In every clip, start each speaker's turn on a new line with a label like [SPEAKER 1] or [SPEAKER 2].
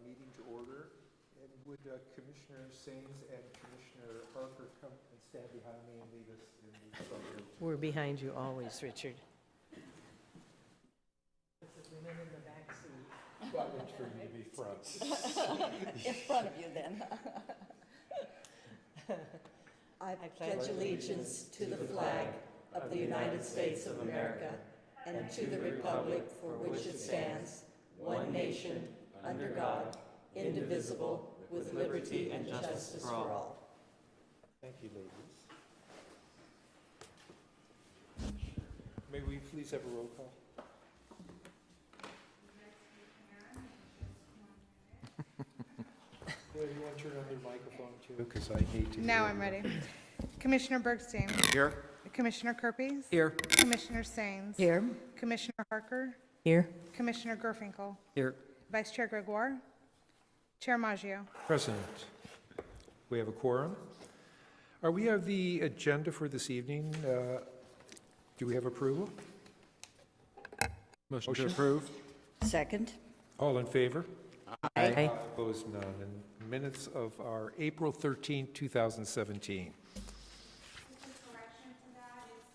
[SPEAKER 1] meeting to order. And would Commissioner Sains and Commissioner Harper come and stand behind me and lead us in the pledge?
[SPEAKER 2] We're behind you always, Richard. This is women in the back seat.
[SPEAKER 1] That was for you to be front.
[SPEAKER 3] In front of you, then. I pledge allegiance to the flag of the United States of America and to the republic for which it stands, one nation, under God, indivisible, with liberty and justice for all.
[SPEAKER 1] Thank you, ladies. May we please have a roll call? You want to turn on their microphone too, because I hate to.
[SPEAKER 4] Now I'm ready. Commissioner Bergstein.
[SPEAKER 5] Here.
[SPEAKER 4] Commissioner Kerpes.
[SPEAKER 5] Here.
[SPEAKER 4] Commissioner Sains.
[SPEAKER 3] Here.
[SPEAKER 4] Commissioner Harker.
[SPEAKER 2] Here.
[SPEAKER 4] Commissioner Gerfinkel.
[SPEAKER 5] Here.
[SPEAKER 4] Vice Chair Gregoire. Chair Maggio.
[SPEAKER 1] President, we have a quorum. We have the agenda for this evening. Do we have approval?
[SPEAKER 5] Motion to approve.
[SPEAKER 3] Second.
[SPEAKER 1] All in favor?
[SPEAKER 2] Aye.
[SPEAKER 1] Opposed, none. And minutes of our April 13, 2017.
[SPEAKER 4] Correction to that is,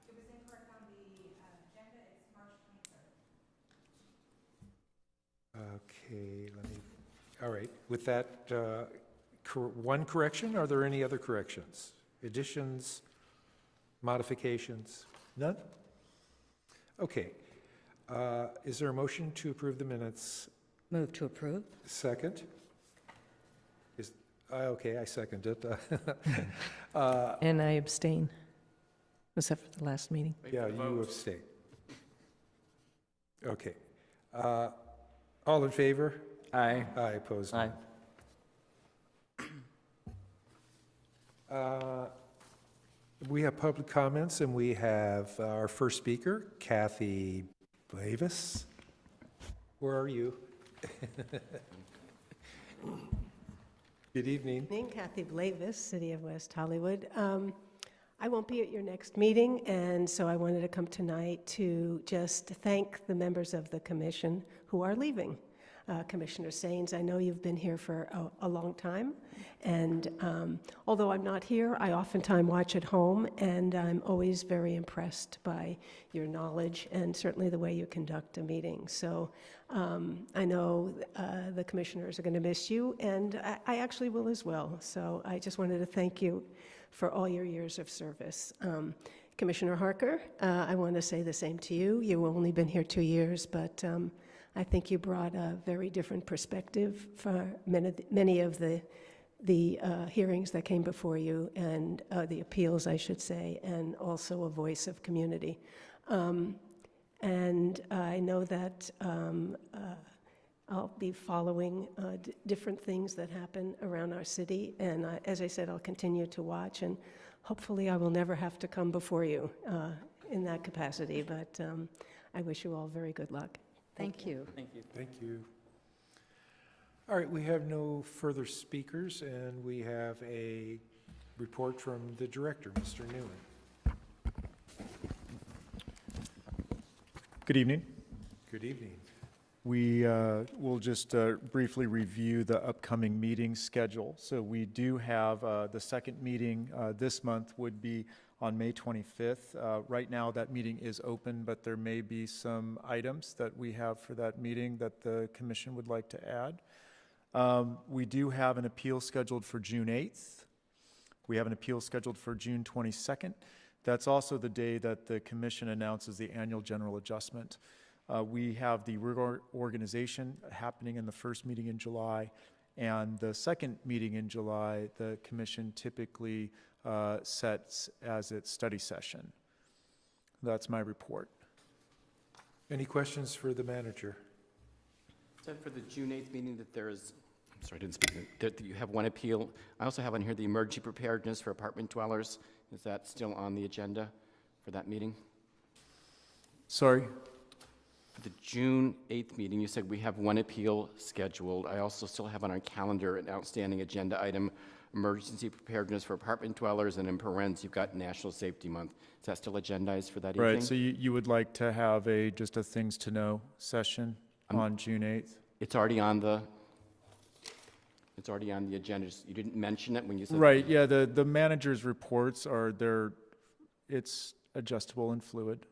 [SPEAKER 4] it was incorrect on the agenda. It's March 23rd.
[SPEAKER 1] Okay, let me, all right. With that one correction, are there any other corrections? Additions, modifications? None? Okay. Is there a motion to approve the minutes?
[SPEAKER 3] Move to approve.
[SPEAKER 1] Second? Okay, I second it.
[SPEAKER 2] And I abstain, except for the last meeting.
[SPEAKER 1] Yeah, you abstain. Okay. All in favor?
[SPEAKER 5] Aye.
[SPEAKER 1] Aye, opposed?
[SPEAKER 5] Aye.
[SPEAKER 1] We have public comments, and we have our first speaker, Kathy Blavis. Where are you? Good evening.
[SPEAKER 6] Evening, Kathy Blavis, City of West Hollywood. I won't be at your next meeting, and so I wanted to come tonight to just thank the members of the commission who are leaving. Commissioner Sains, I know you've been here for a long time, and although I'm not here, I oftentimes watch at home, and I'm always very impressed by your knowledge and certainly the way you conduct a meeting. So I know the commissioners are going to miss you, and I actually will as well. So I just wanted to thank you for all your years of service. Commissioner Harker, I want to say the same to you. You've only been here 2 years, but I think you brought a very different perspective for many of the hearings that came before you, and the appeals, I should say, and also a voice of community. And I know that I'll be following different things that happen around our city, and as I said, I'll continue to watch, and hopefully I will never have to come before you in that capacity, but I wish you all very good luck.
[SPEAKER 3] Thank you.
[SPEAKER 5] Thank you.
[SPEAKER 1] Thank you. All right, we have no further speakers, and we have a report from the director, Mr. Newman.
[SPEAKER 7] Good evening.
[SPEAKER 1] Good evening.
[SPEAKER 7] We will just briefly review the upcoming meeting schedule. So we do have the second meeting this month would be on May 25th. Right now that meeting is open, but there may be some items that we have for that meeting that the commission would like to add. We do have an appeal scheduled for June 8th. We have an appeal scheduled for June 22nd. That's also the day that the commission announces the annual general adjustment. We have the reorganization happening in the first meeting in July, and the second meeting in July, the commission typically sets as its study session. That's my report.
[SPEAKER 1] Any questions for the manager?
[SPEAKER 5] Said for the June 8th meeting that there is, I'm sorry, I didn't speak, that you have one appeal. I also have on here the emergency preparedness for apartment dwellers. Is that still on the agenda for that meeting?
[SPEAKER 7] Sorry?
[SPEAKER 5] For the June 8th meeting, you said we have one appeal scheduled. I also still have on our calendar an outstanding agenda item, emergency preparedness for apartment dwellers, and in parentheses, you've got National Safety Month. Is that still agendized for that evening?
[SPEAKER 7] Right, so you would like to have just a things to know session on June 8th?
[SPEAKER 5] It's already on the It's already on the agenda. You didn't mention it when you said.
[SPEAKER 7] Right, yeah, the manager's reports are, it's adjustable and fluid.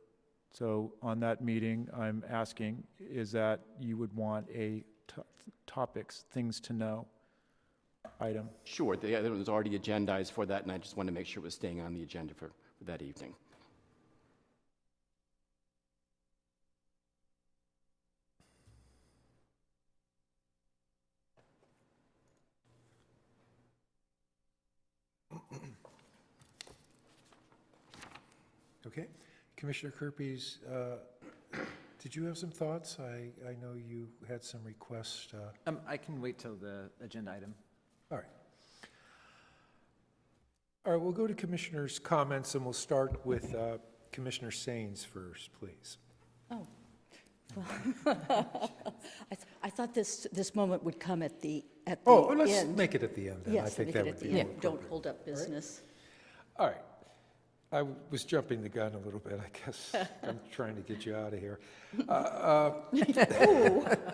[SPEAKER 7] So on that meeting, I'm asking is that you would want a topics, things to know item.
[SPEAKER 5] Sure, the other one was already agendized for that, and I just wanted to make sure it was staying on the agenda for that evening.
[SPEAKER 1] Okay. Commissioner Kirby's, did you have some thoughts? I know you had some requests.
[SPEAKER 8] I can wait till the agenda item.
[SPEAKER 1] All right. All right, we'll go to commissioners' comments, and we'll start with Commissioner Sains first, please.
[SPEAKER 3] Oh, well, I thought this moment would come at the end.
[SPEAKER 1] Oh, let's make it at the end, then. I
[SPEAKER 3] Yes,
[SPEAKER 1] think
[SPEAKER 3] make
[SPEAKER 1] that
[SPEAKER 3] it
[SPEAKER 1] would
[SPEAKER 3] at
[SPEAKER 1] be
[SPEAKER 3] the
[SPEAKER 1] more
[SPEAKER 3] end. Don't
[SPEAKER 1] appropriate.
[SPEAKER 3] hold up business.
[SPEAKER 1] All right. I was jumping the gun a little bit, I guess. I'm trying to get you out of here.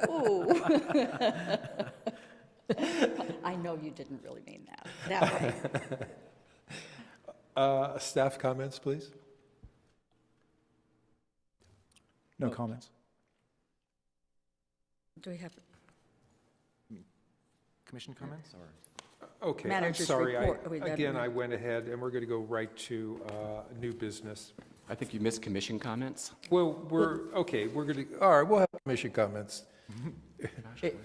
[SPEAKER 3] Ooh. I know you didn't really mean that way.
[SPEAKER 1] Staff comments, please.
[SPEAKER 7] No comments.
[SPEAKER 3] Do we have
[SPEAKER 8] Commission comments, or?
[SPEAKER 1] Okay, I'm
[SPEAKER 3] Manager's
[SPEAKER 1] sorry.
[SPEAKER 3] report. Are we done?
[SPEAKER 1] Again, I went ahead, and we're going to go right to new business.
[SPEAKER 5] I think you missed commission comments.
[SPEAKER 1] Well, we're going to, all right, we'll have commission comments.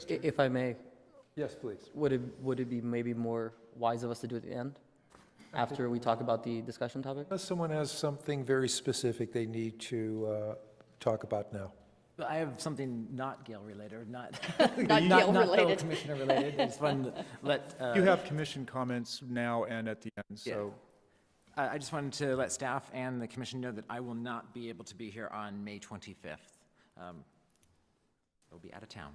[SPEAKER 9] If I may,
[SPEAKER 1] Yes, please.
[SPEAKER 9] would it be maybe more wise of us to do it at the end, after we talk about the discussion topic?
[SPEAKER 1] Unless someone has something very specific they need to talk about now.
[SPEAKER 8] I have something not Gail-related, not
[SPEAKER 3] Not Gail
[SPEAKER 8] fellow
[SPEAKER 3] related.
[SPEAKER 8] commissioner-related. I just wanted to let...
[SPEAKER 7] You have commission comments now and at the end, so.
[SPEAKER 8] I just wanted to let staff and the commission know that I will not be able to be here on May 25th. I'll be out of town,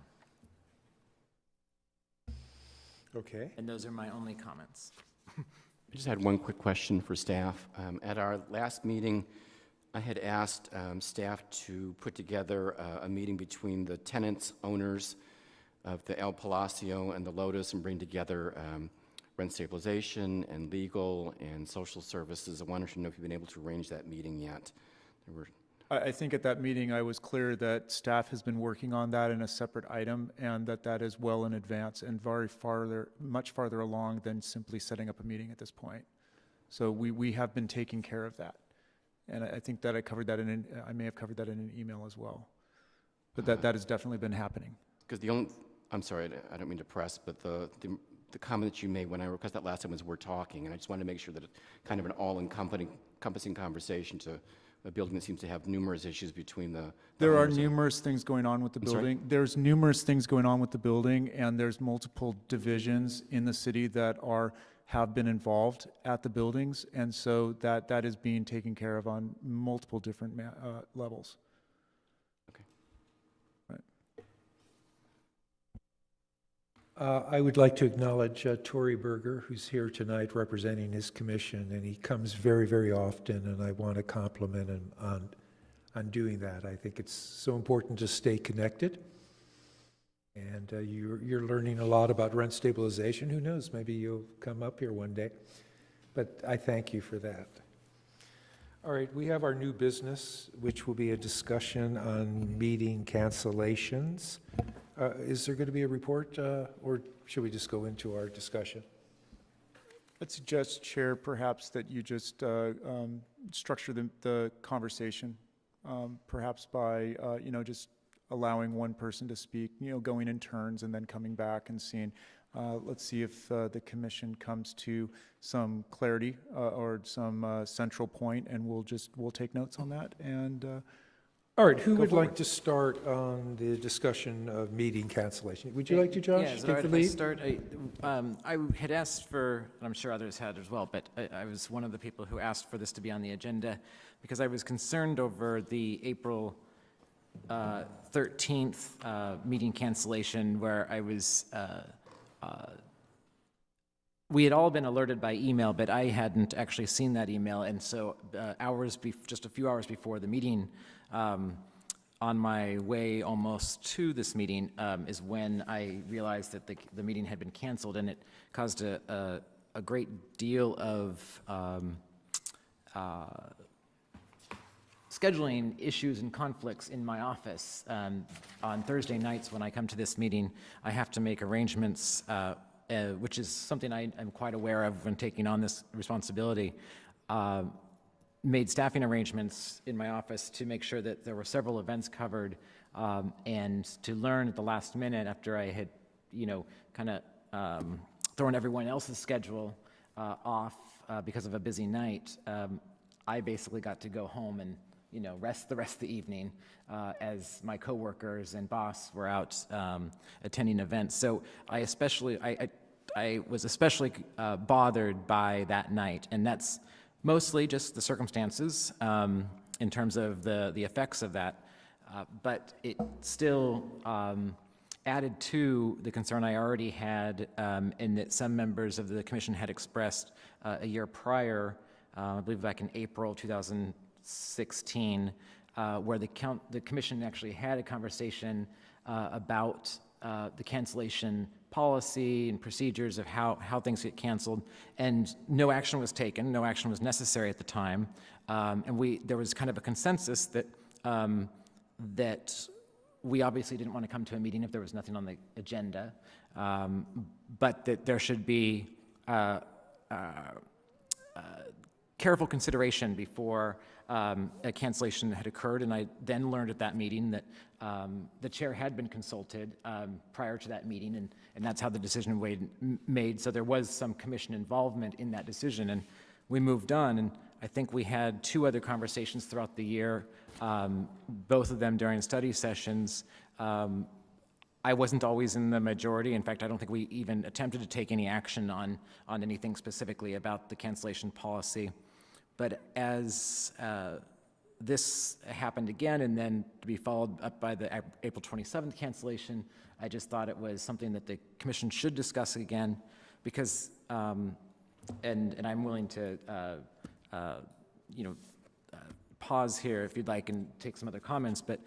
[SPEAKER 1] Okay.
[SPEAKER 8] and those are my only comments.
[SPEAKER 5] I just had one quick question for staff. At our last meeting, I had asked staff to put together a meeting between the tenants, owners of the El Palacio and the Lotus, and bring together rent stabilization and legal and social services. I wanted to know if you've been able to arrange that meeting yet. There were
[SPEAKER 7] I think at that meeting, I was clear that staff has been working on that in a separate item, and that is well in advance and much farther along than simply setting up a meeting at this point. So we have been taking care of that. And I think that I covered that I may have covered that in an email as well. But that has definitely been happening.
[SPEAKER 5] Because I'm sorry, I don't mean to press, but the comment that you made when I requested that last time was we're talking, and I just wanted to make sure that it's kind of an all-encompassing conversation to a building that seems to have numerous issues between the
[SPEAKER 7] There are
[SPEAKER 5] owners and-
[SPEAKER 7] numerous things going on with the
[SPEAKER 5] I'm sorry?
[SPEAKER 7] building. There's numerous things going on with the building, and there's multiple divisions in the city that have been involved at the buildings, and so that is being taken care of on multiple different levels.
[SPEAKER 5] Okay.
[SPEAKER 7] Right.
[SPEAKER 1] I would like to acknowledge Tory Berger, who's here tonight representing his commission, and he comes very, very often, and I want to compliment him on doing that. I think it's so important to stay connected, and you're learning a lot about rent stabilization. Who knows, maybe you'll come up here one day, but I thank you for that. All right, we have our new business, which will be a discussion on meeting cancellations. Is there going to be a report, or should we just go into our discussion?
[SPEAKER 7] I'd suggest, Chair, perhaps that you just structure the conversation, perhaps by, just allowing one person to speak, going in turns and then coming back and seeing. Let's see if the commission comes to some clarity or some central point, and we'll take notes on that. And
[SPEAKER 1] All right, who
[SPEAKER 7] Go
[SPEAKER 1] would like
[SPEAKER 7] forward.
[SPEAKER 1] to start on the discussion of meeting cancellation? Would you like to, Josh?
[SPEAKER 8] Yeah, is it
[SPEAKER 1] Take
[SPEAKER 8] all
[SPEAKER 1] the
[SPEAKER 8] right if I
[SPEAKER 1] lead?
[SPEAKER 8] start? I had asked for, and I'm sure others had as well, but I was one of the people who asked for this to be on the agenda because I was concerned over the April 13th meeting cancellation where I was, we had all been alerted by email, but I hadn't actually seen that email, and so just a few hours before the meeting, on my way almost to this meeting is when I realized that the meeting had been canceled, and it caused a great deal of scheduling issues and conflicts in my office. On Thursday nights when I come to this meeting, I have to make arrangements, which is something I'm quite aware of when taking on this responsibility. Made staffing arrangements in my office to make sure that there were several events covered, and to learn at the last minute after I had, kind of thrown everyone else's schedule off because of a busy night. I basically got to go home and rest the rest of the evening as my coworkers and boss were out attending events. So I was especially bothered by that night, and that's mostly just the circumstances in terms of the effects of that. But it still added to the concern I already had, and that some members of the commission had expressed a year prior, I believe back in April 2016, where the commission actually had a conversation about the cancellation policy and procedures of how things get canceled, and no action was taken, no action was necessary at the time, and there was kind of a consensus that that we obviously didn't want to come to a meeting if there was nothing on the agenda, but that there should be careful consideration before a cancellation had occurred. And I then learned at that meeting that the chair had been consulted prior to that meeting, and that's how the decision was made. So there was some commission involvement in that decision, and we moved on. And I think we had 2 other conversations throughout the year, both of them during study sessions. I wasn't always in the majority. In fact, I don't think we even attempted to take any action on anything specifically about the cancellation policy. But as this happened again, and then to be followed up by the April 27th cancellation, I just thought it was something that the commission should discuss again, because, and I'm willing to, pause here if you'd like and take some other comments, but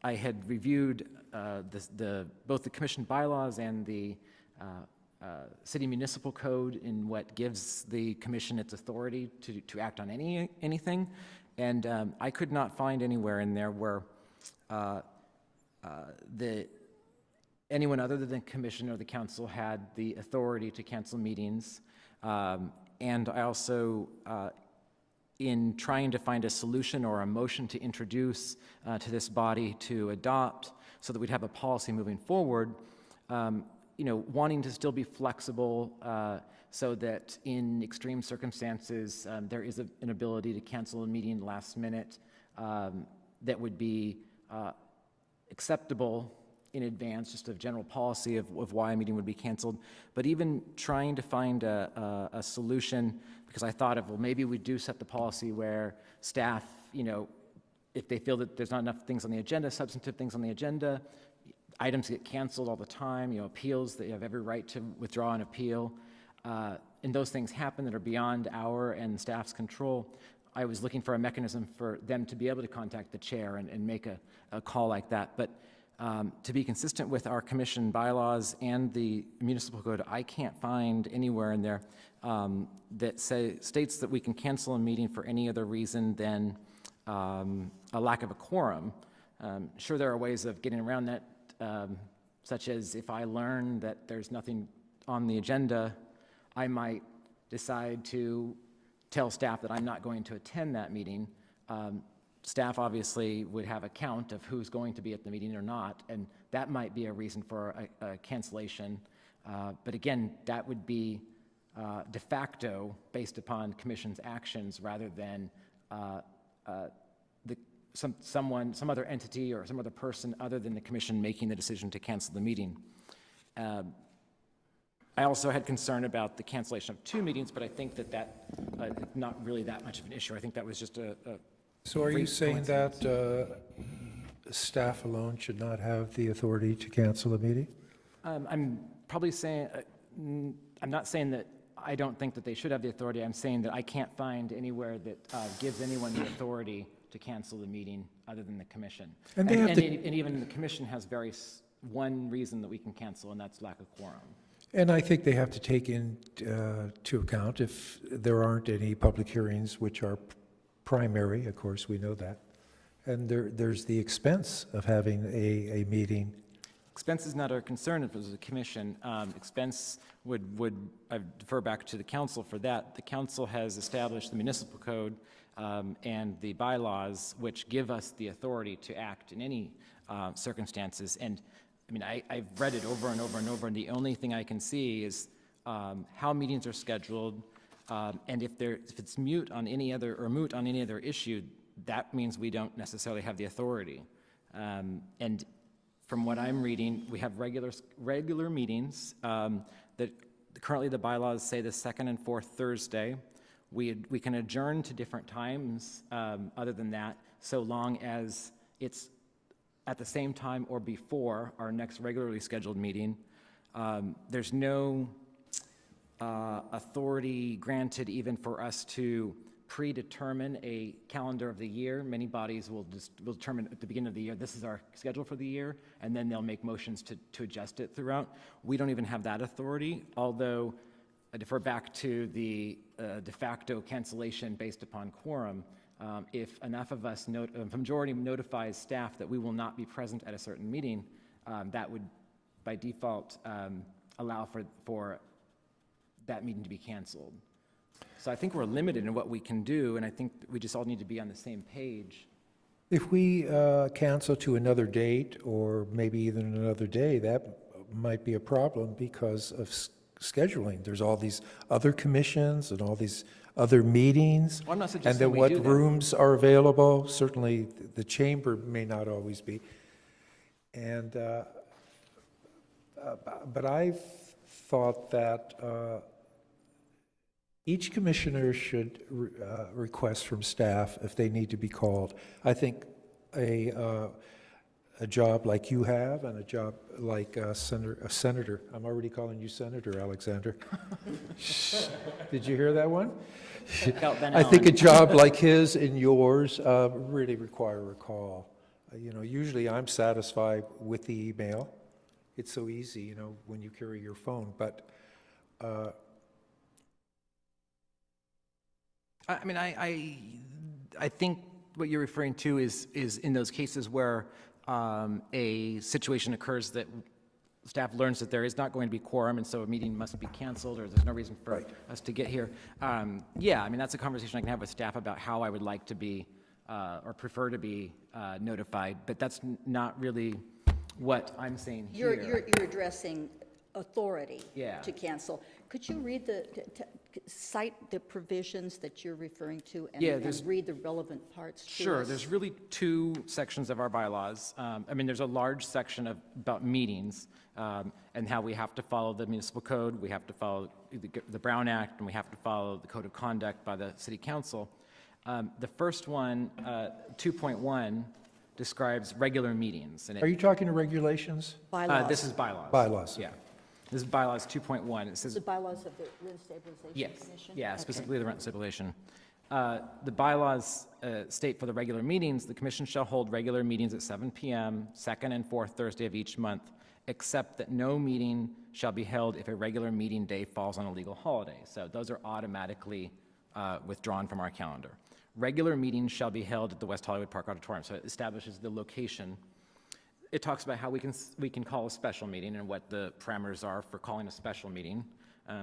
[SPEAKER 8] I had reviewed both the commission bylaws and the city municipal code in what gives the commission its authority to act on anything, and I could not find anywhere in there where anyone other than the commission or the council had the authority to cancel meetings. And I also, in trying to find a solution or a motion to introduce to this body to adopt so that we'd have a policy moving forward, wanting to still be flexible so that in extreme circumstances there is an ability to cancel a meeting last minute that would be acceptable in advance, just a general policy of why a meeting would be canceled. But even trying to find a solution, because I thought of, well, maybe we do set the policy where staff, if they feel that there's not enough things on the agenda, substantive things on the agenda, items get canceled all the time, appeals, that you have every right to withdraw an appeal, and those things happen that are beyond our and staff's control. I was looking for a mechanism for them to be able to contact the chair and make a call like that. But to be consistent with our commission bylaws and the municipal code, I can't find anywhere in there that states that we can cancel a meeting for any other reason than a lack of a quorum. Sure, there are ways of getting around that, such as if I learn that there's nothing on the agenda, I might decide to tell staff that I'm not going to attend that meeting. Staff obviously would have a count of who's going to be at the meeting or not, and that might be a reason for a cancellation. But again, that would be de facto based upon commission's actions rather than some other entity or some other person other than the commission making the decision to cancel the meeting. I also had concern about the cancellation of 2 meetings, but I think that not really that much of an issue. I think that was just a
[SPEAKER 1] So are you saying that staff alone should not have the authority to cancel a meeting?
[SPEAKER 8] I'm probably saying, I'm not saying that I don't think that they should have the authority. I'm saying that I can't find anywhere that gives anyone the authority to cancel the meeting. other than the commission.
[SPEAKER 1] And they have to-
[SPEAKER 8] And even the commission has one reason that we can cancel, and that's lack of quorum.
[SPEAKER 1] And I think they have to take to account if there aren't any public hearings, which are primary, of course, we know that. And there's the expense of having a meeting.
[SPEAKER 8] Expense is not our concern if it was a commission. Expense I defer back to the council for that. The council has established the municipal code and the bylaws, which give us the authority to act in any circumstances. And I mean, I've read it over and over and over, and the only thing I can see is how meetings are scheduled, and if it's moot on any other issue, that means we don't necessarily have the authority. And from what I'm reading, we have regular meetings that currently the bylaws say the second and fourth Thursday. We can adjourn to different times other than that, so long as it's at the same time or before our next regularly scheduled meeting. There's no authority granted even for us to predetermine a calendar of the year. Many bodies will determine at the beginning of the year, this is our schedule for the year, and then they'll make motions to adjust it throughout. We don't even have that authority, although I defer back to the de facto cancellation based upon quorum. If enough of us, if a majority notifies staff that we will not be present at a certain meeting, that would, by default, allow for that meeting to be canceled. So I think we're limited in what we can do, and I think we just all need to be on the same page.
[SPEAKER 1] If we cancel to another date, or maybe even another day, that might be a problem because of scheduling. There's all these other commissions and all these other meetings.
[SPEAKER 8] Well, I'm not
[SPEAKER 1] And
[SPEAKER 8] suggesting
[SPEAKER 1] then
[SPEAKER 8] we
[SPEAKER 1] what
[SPEAKER 8] do that.
[SPEAKER 1] rooms are available. Certainly, the chamber may not always be. And, but I've thought that each commissioner should request from staff if they need to be called. I think a job like you have and a job like a senator, I'm already calling you Senator, Alexander. Did you hear that one? I think a job like his and yours really require a call. You know, usually I'm satisfied with the email. It's so easy, you know, when you carry your phone, but
[SPEAKER 8] I mean, I think what you're referring to is in those cases where a situation occurs that staff learns that there is not going to be quorum, and so a meeting must be canceled, or there's no reason for us to get here. Yeah, I mean, that's a conversation I can have with staff about how I would like to be or prefer to be notified, but that's not really what I'm saying here.
[SPEAKER 3] You're addressing authority
[SPEAKER 8] Yeah.
[SPEAKER 3] to cancel. Could you read cite the provisions that you're referring to and,
[SPEAKER 8] Yeah,
[SPEAKER 3] and read the relevant parts to
[SPEAKER 8] Sure,
[SPEAKER 3] us?
[SPEAKER 8] there's really two sections of our bylaws. I mean, there's a large section about meetings and how we have to follow the municipal code, we have to follow the Brown Act, and we have to follow the code of conduct by the city council. The first one, 2.1, describes regular meetings. And
[SPEAKER 1] are you talking to regulations?
[SPEAKER 3] Bylaws.
[SPEAKER 8] this is bylaws.
[SPEAKER 1] Bylaws.
[SPEAKER 8] Yeah. This is bylaws 2.1. It says
[SPEAKER 3] The bylaws of the Rent Stabilization
[SPEAKER 8] Yes,
[SPEAKER 3] Commission?
[SPEAKER 8] yeah,
[SPEAKER 3] Okay.
[SPEAKER 8] specifically the rent stabilization. The bylaws state for the regular meetings, the commission shall hold regular meetings at 7 p.m., second and fourth Thursday of each month, except that no meeting shall be held if a regular meeting day falls on a legal holiday. So those are automatically withdrawn from our calendar. Regular meetings shall be held at the West Hollywood Park Auditorium, so it establishes the location. It talks about how we can call a special meeting and what the parameters are for calling a special meeting,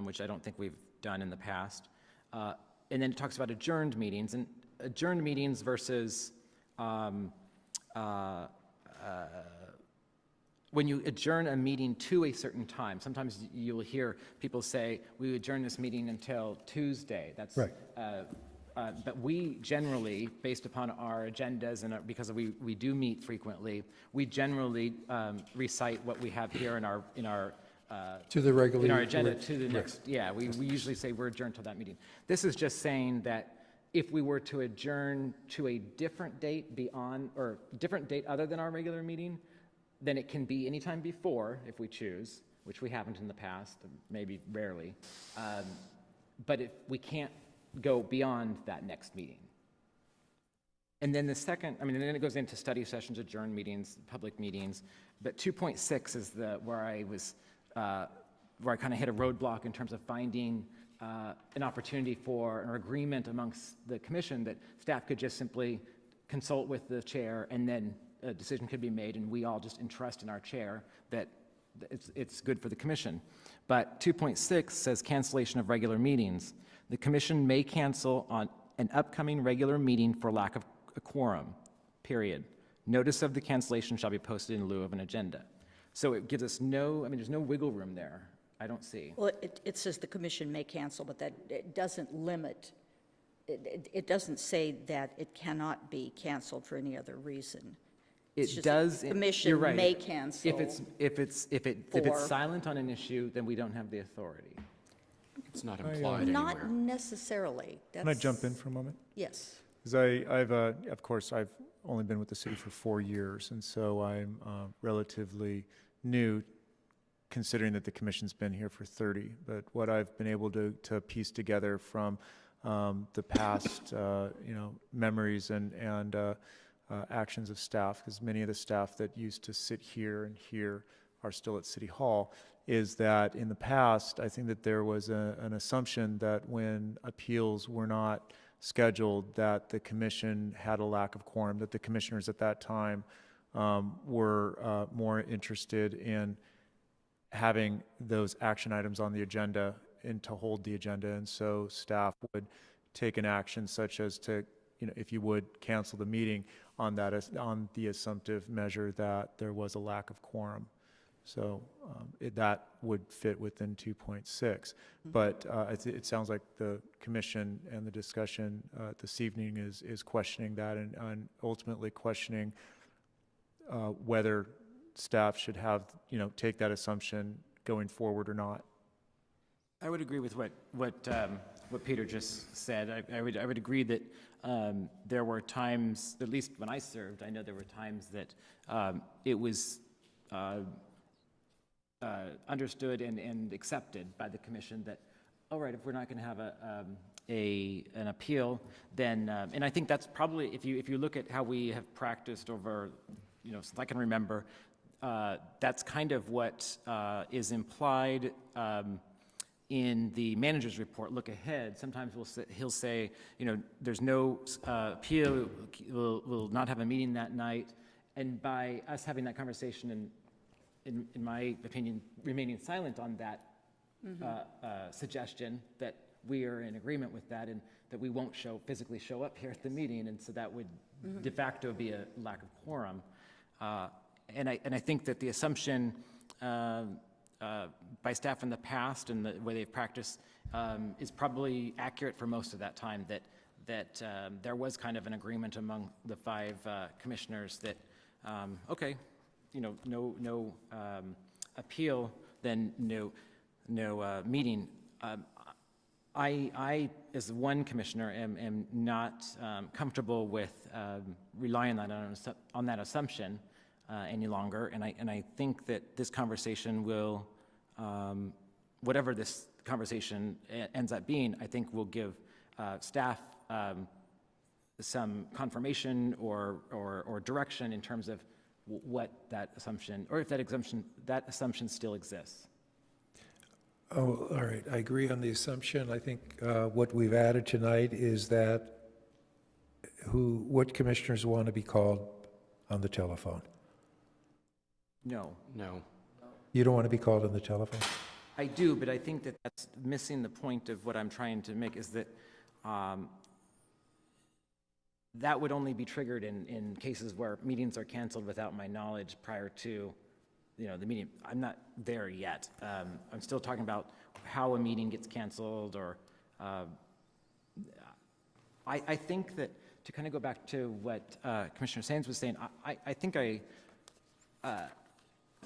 [SPEAKER 8] which I don't think we've done in the past. And then it talks about adjourned meetings, and adjourned meetings versus when you adjourn a meeting to a certain time. Sometimes you'll hear people say, we adjourn this meeting until Tuesday. That's
[SPEAKER 1] Right.
[SPEAKER 8] But we generally, based upon our agendas and because we do meet frequently, we generally recite what we have here in our
[SPEAKER 1] To the regular.
[SPEAKER 8] in our agenda to the next. Yeah, we usually say we're adjourned to that meeting. This is just saying that if we were to adjourn to a different date beyond or different date other than our regular meeting, then it can be anytime before if we choose, which we haven't in the past, maybe rarely. But if we can't go beyond that next meeting. And then the second, I mean, and then it goes into study sessions, adjourned meetings, public meetings. But 2.6 is where I kind of hit a roadblock in terms of finding an opportunity for an agreement amongst the commission that staff could just simply consult with the chair and then a decision could be made and we all just entrust in our chair that it's good for the commission. But 2.6 says cancellation of regular meetings. The commission may cancel on an upcoming regular meeting for lack of a quorum, period. Notice of the cancellation shall be posted in lieu of an agenda. So it gives us there's no wiggle room there, I don't see.
[SPEAKER 3] Well, it says the commission may cancel, but that it doesn't limit, it doesn't say that it cannot be canceled for any other reason. It's
[SPEAKER 8] It
[SPEAKER 3] just
[SPEAKER 8] does.
[SPEAKER 3] The commission
[SPEAKER 8] You're right.
[SPEAKER 3] may cancel.
[SPEAKER 8] If it's silent on an issue, then we don't have the authority.
[SPEAKER 5] It's not implied anywhere.
[SPEAKER 3] Not necessarily.
[SPEAKER 7] Can I jump in for a moment?
[SPEAKER 3] Yes.
[SPEAKER 7] Because of course, I've only been with the city for 4 years, and so I'm relatively new, considering that the commission's been here for 30. But what I've been able to piece together from the past, memories and actions of staff, because many of the staff that used to sit here and here are still at City Hall, is that in the past, I think that there was an assumption that when appeals were not scheduled, that the commission had a lack of quorum, that the commissioners at that time were more interested in having those action items on the agenda and to hold the agenda. And so staff would take an action such as to, if you would, cancel the meeting on the assumptive measure that there was a lack of quorum. So that would fit within 2.6. But it sounds like the commission and the discussion this evening is questioning that and ultimately questioning whether staff should have, take that assumption going forward or not.
[SPEAKER 8] I would agree with what Peter just said. I would agree that there were times, at least when I served, I know there were times that it was understood and accepted by the commission that, all right, if we're not going to have an appeal, then, and I think that's probably, if you look at how we have practiced over, since I can remember, that's kind of what is implied in the manager's report, look ahead. Sometimes he'll say, there's no appeal, we'll not have a meeting that night. And by us having that conversation and, in my opinion, remaining silent on that suggestion, that we are in agreement with that and that we won't physically show up here at the meeting, and so that would de facto be a lack of quorum. And I think that the assumption by staff in the past and the way they've practiced is probably accurate for most of that time, that there was kind of an agreement among the 5 commissioners that, okay, no appeal, then no meeting. I, as one commissioner, am not comfortable with relying on that assumption any longer, and I think that this conversation will, whatever this conversation ends up being, I think will give staff some confirmation or direction in terms of what that assumption, or if that assumption still exists.
[SPEAKER 1] Oh, all right. I agree on the assumption. I think what we've added tonight is that what commissioners want to be called on the telephone.
[SPEAKER 8] No.
[SPEAKER 1] You don't want to be called on the telephone?
[SPEAKER 8] I do, but I think that that's missing the point of what I'm trying to make, is that that would only be triggered in cases where meetings are canceled without my knowledge prior to, the meeting. I'm not there yet. I'm still talking about how a meeting gets canceled, or I think that, to kind of go back to what Commissioner Sands was saying, I think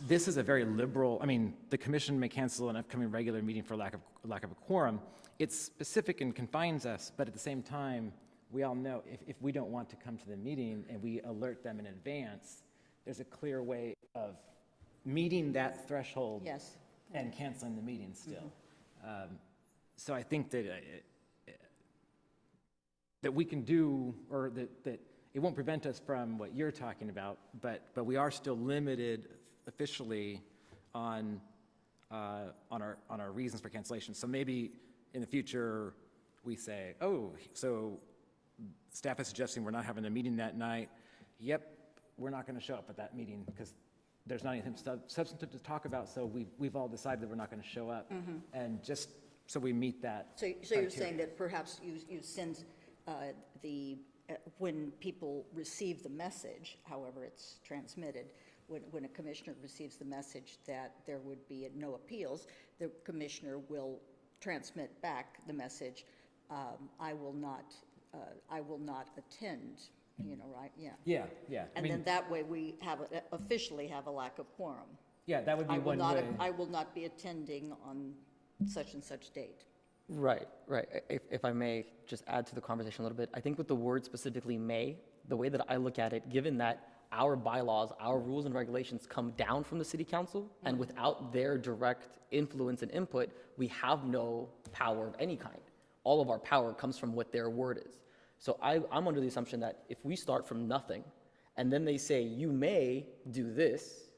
[SPEAKER 8] this is a very liberal, the commission may cancel an upcoming regular meeting for lack of a quorum. It's specific and confines us, but at the same time, we all know if we don't want to come to the meeting and we alert them in advance, there's a clear way of meeting that threshold.
[SPEAKER 3] Yes.
[SPEAKER 8] And canceling the meeting still. So I think that that we can do, or that it won't prevent us from what you're talking about, but we are still limited officially on our reasons for cancellation. So maybe in the future, we say, oh, so staff is suggesting we're not having a meeting that night. Yep, we're not going to show up at that meeting because there's not anything substantive to talk about, so we've all decided that we're not going to show up. And just so we meet that
[SPEAKER 3] So you're
[SPEAKER 8] criteria.
[SPEAKER 3] saying that perhaps you send when people receive the message, however it's transmitted, when a commissioner receives the message that there would be no appeals, the commissioner will transmit back the message, I will not attend, right? Yeah.
[SPEAKER 8] Yeah.
[SPEAKER 3] And then that way we officially have a lack of quorum.
[SPEAKER 8] Yeah, that would be one way.
[SPEAKER 3] I will not be attending on such and such date.
[SPEAKER 9] Right. If I may just add to the conversation a little bit, I think with the word specifically may, the way that I look at it, given that our bylaws, our rules and regulations come down from the city council, and without their direct influence and input, we have no power of any kind. All of our power comes from what their word is. So I'm under the assumption that if we start from nothing, and then they say, you may do this,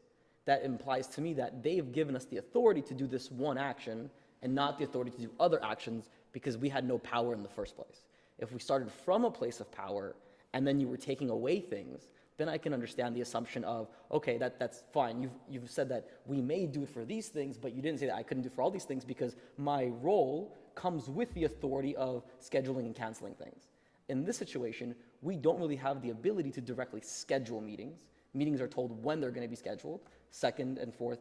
[SPEAKER 9] that implies to me that they've given us the authority to do this one action and not the authority to do other actions because we had no power in the first place. If we started from a place of power and then you were taking away things, then I can understand the assumption of, okay, that's fine. You've said that we may do it for these things, but you didn't say that I couldn't do it for all these things because my role comes with the authority of scheduling and canceling things. In this situation, we don't really have the ability to directly schedule meetings. Meetings are told when they're going to be scheduled, second and fourth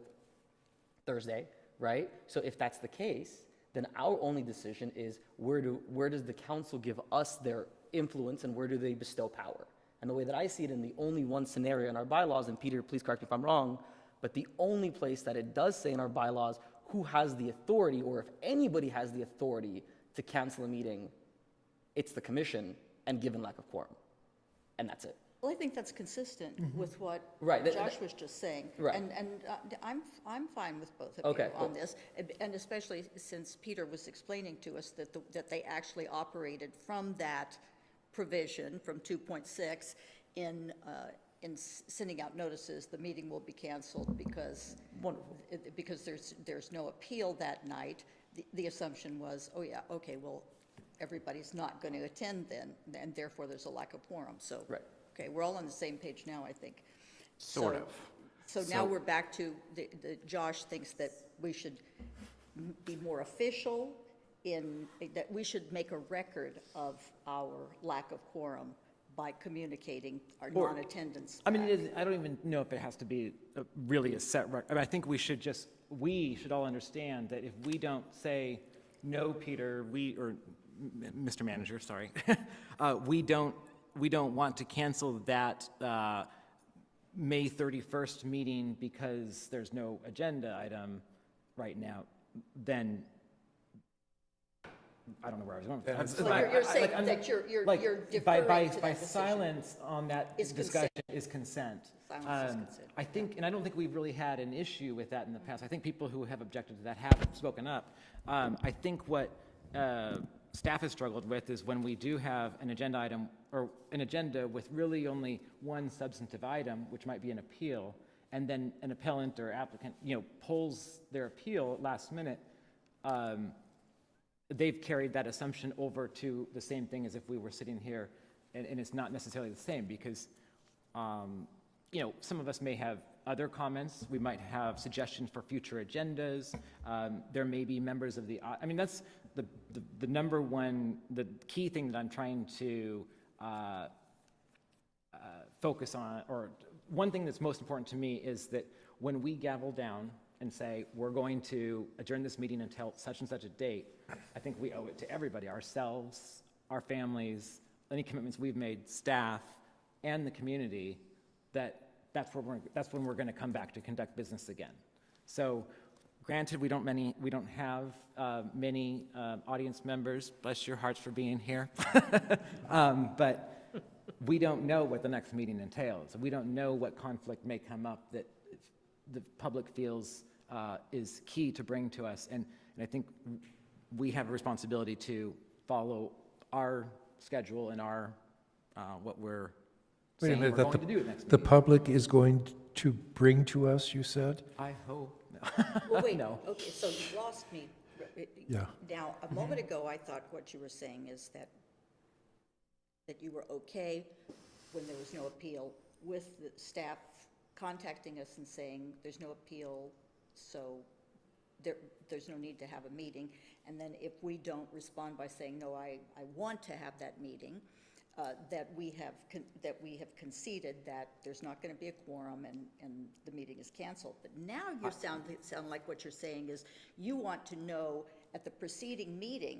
[SPEAKER 9] Thursday, right? So if that's the case, then our only decision is where does the council give us their influence and where do they bestow power? And the way that I see it in the only one scenario in our bylaws, and Peter, please correct me if I'm wrong, but the only place that it does say in our bylaws who has the authority, or if anybody has the authority to cancel a meeting, it's the commission, and given lack of quorum. And that's it.
[SPEAKER 3] Well, I think that's consistent with what
[SPEAKER 9] Right,
[SPEAKER 3] Josh was just saying.
[SPEAKER 9] Right.
[SPEAKER 3] And I'm fine with both of
[SPEAKER 9] Okay,
[SPEAKER 3] you
[SPEAKER 9] cool.
[SPEAKER 3] on this, and especially since Peter was explaining to us that they actually operated from that provision, from 2.6, in sending out notices, the meeting will be canceled because
[SPEAKER 9] Wonderful.
[SPEAKER 3] because there's no appeal that night. The assumption was, oh yeah, okay, well, everybody's not going to attend then, and therefore there's a lack of quorum. So
[SPEAKER 9] Right.
[SPEAKER 3] Okay, we're all on the same page now, I think.
[SPEAKER 5] Sort of.
[SPEAKER 3] So now we're back to Josh thinks that we should be more official that we should make a record of our lack of quorum by communicating our non-attendance.
[SPEAKER 8] I mean,
[SPEAKER 3] back.
[SPEAKER 8] I don't even know if it has to be really a set record. I mean, I think we should all understand that if we don't say, no, Peter, or Mr. Manager, sorry, we don't want to cancel that May 31st meeting because there's no agenda item right now, then I don't know where I was going.
[SPEAKER 3] So you're saying that you're deferring to
[SPEAKER 8] by
[SPEAKER 3] that decision.
[SPEAKER 8] silence on that
[SPEAKER 3] Is
[SPEAKER 8] discussion
[SPEAKER 3] consent.
[SPEAKER 8] is consent.
[SPEAKER 3] Silence is consent.
[SPEAKER 8] I think, and I don't think we've really had an issue with that in the past. I think people who have objected to that have spoken up. I think what staff has struggled with is when we do have an agenda item or an agenda with really only one substantive item, which might be an appeal, and then an appellant or applicant, pulls their appeal at last minute, they've carried that assumption over to the same thing as if we were sitting here, and it's not necessarily the same because, some of us may have other comments. We might have suggestions for future agendas. There may be members of the, I mean, that's the number one, the key thing that I'm trying to focus on, or one thing that's most important to me is that when we gavel down and say, we're going to adjourn this meeting until such and such a date, I think we owe it to everybody, ourselves, our families, any commitments we've made, staff, and the community, that's when we're going to come back to conduct business again. So granted, we don't have many audience members, bless your hearts for being here, but we don't know what the next meeting entails. We don't know what conflict may come up that the public feels is key to bring to us. And I think we have a responsibility to follow our schedule and our what we're
[SPEAKER 1] Wait a
[SPEAKER 8] saying
[SPEAKER 1] minute,
[SPEAKER 8] we're
[SPEAKER 1] that
[SPEAKER 8] going to do it next
[SPEAKER 1] the
[SPEAKER 8] meeting.
[SPEAKER 1] public is going to bring to us, you said?
[SPEAKER 8] I hope.
[SPEAKER 3] Well, wait,
[SPEAKER 8] No.
[SPEAKER 3] okay, so you lost me.
[SPEAKER 1] Yeah.
[SPEAKER 3] Now, a moment ago, I thought what you were saying is that you were okay when there was no appeal with the staff contacting us and saying, there's no appeal, so there's no need to have a meeting. And then if we don't respond by saying, no, I want to have that meeting, that we have conceded that there's not going to be a quorum and the meeting is canceled. But now you sound like what you're saying is you want to know at the preceding meeting.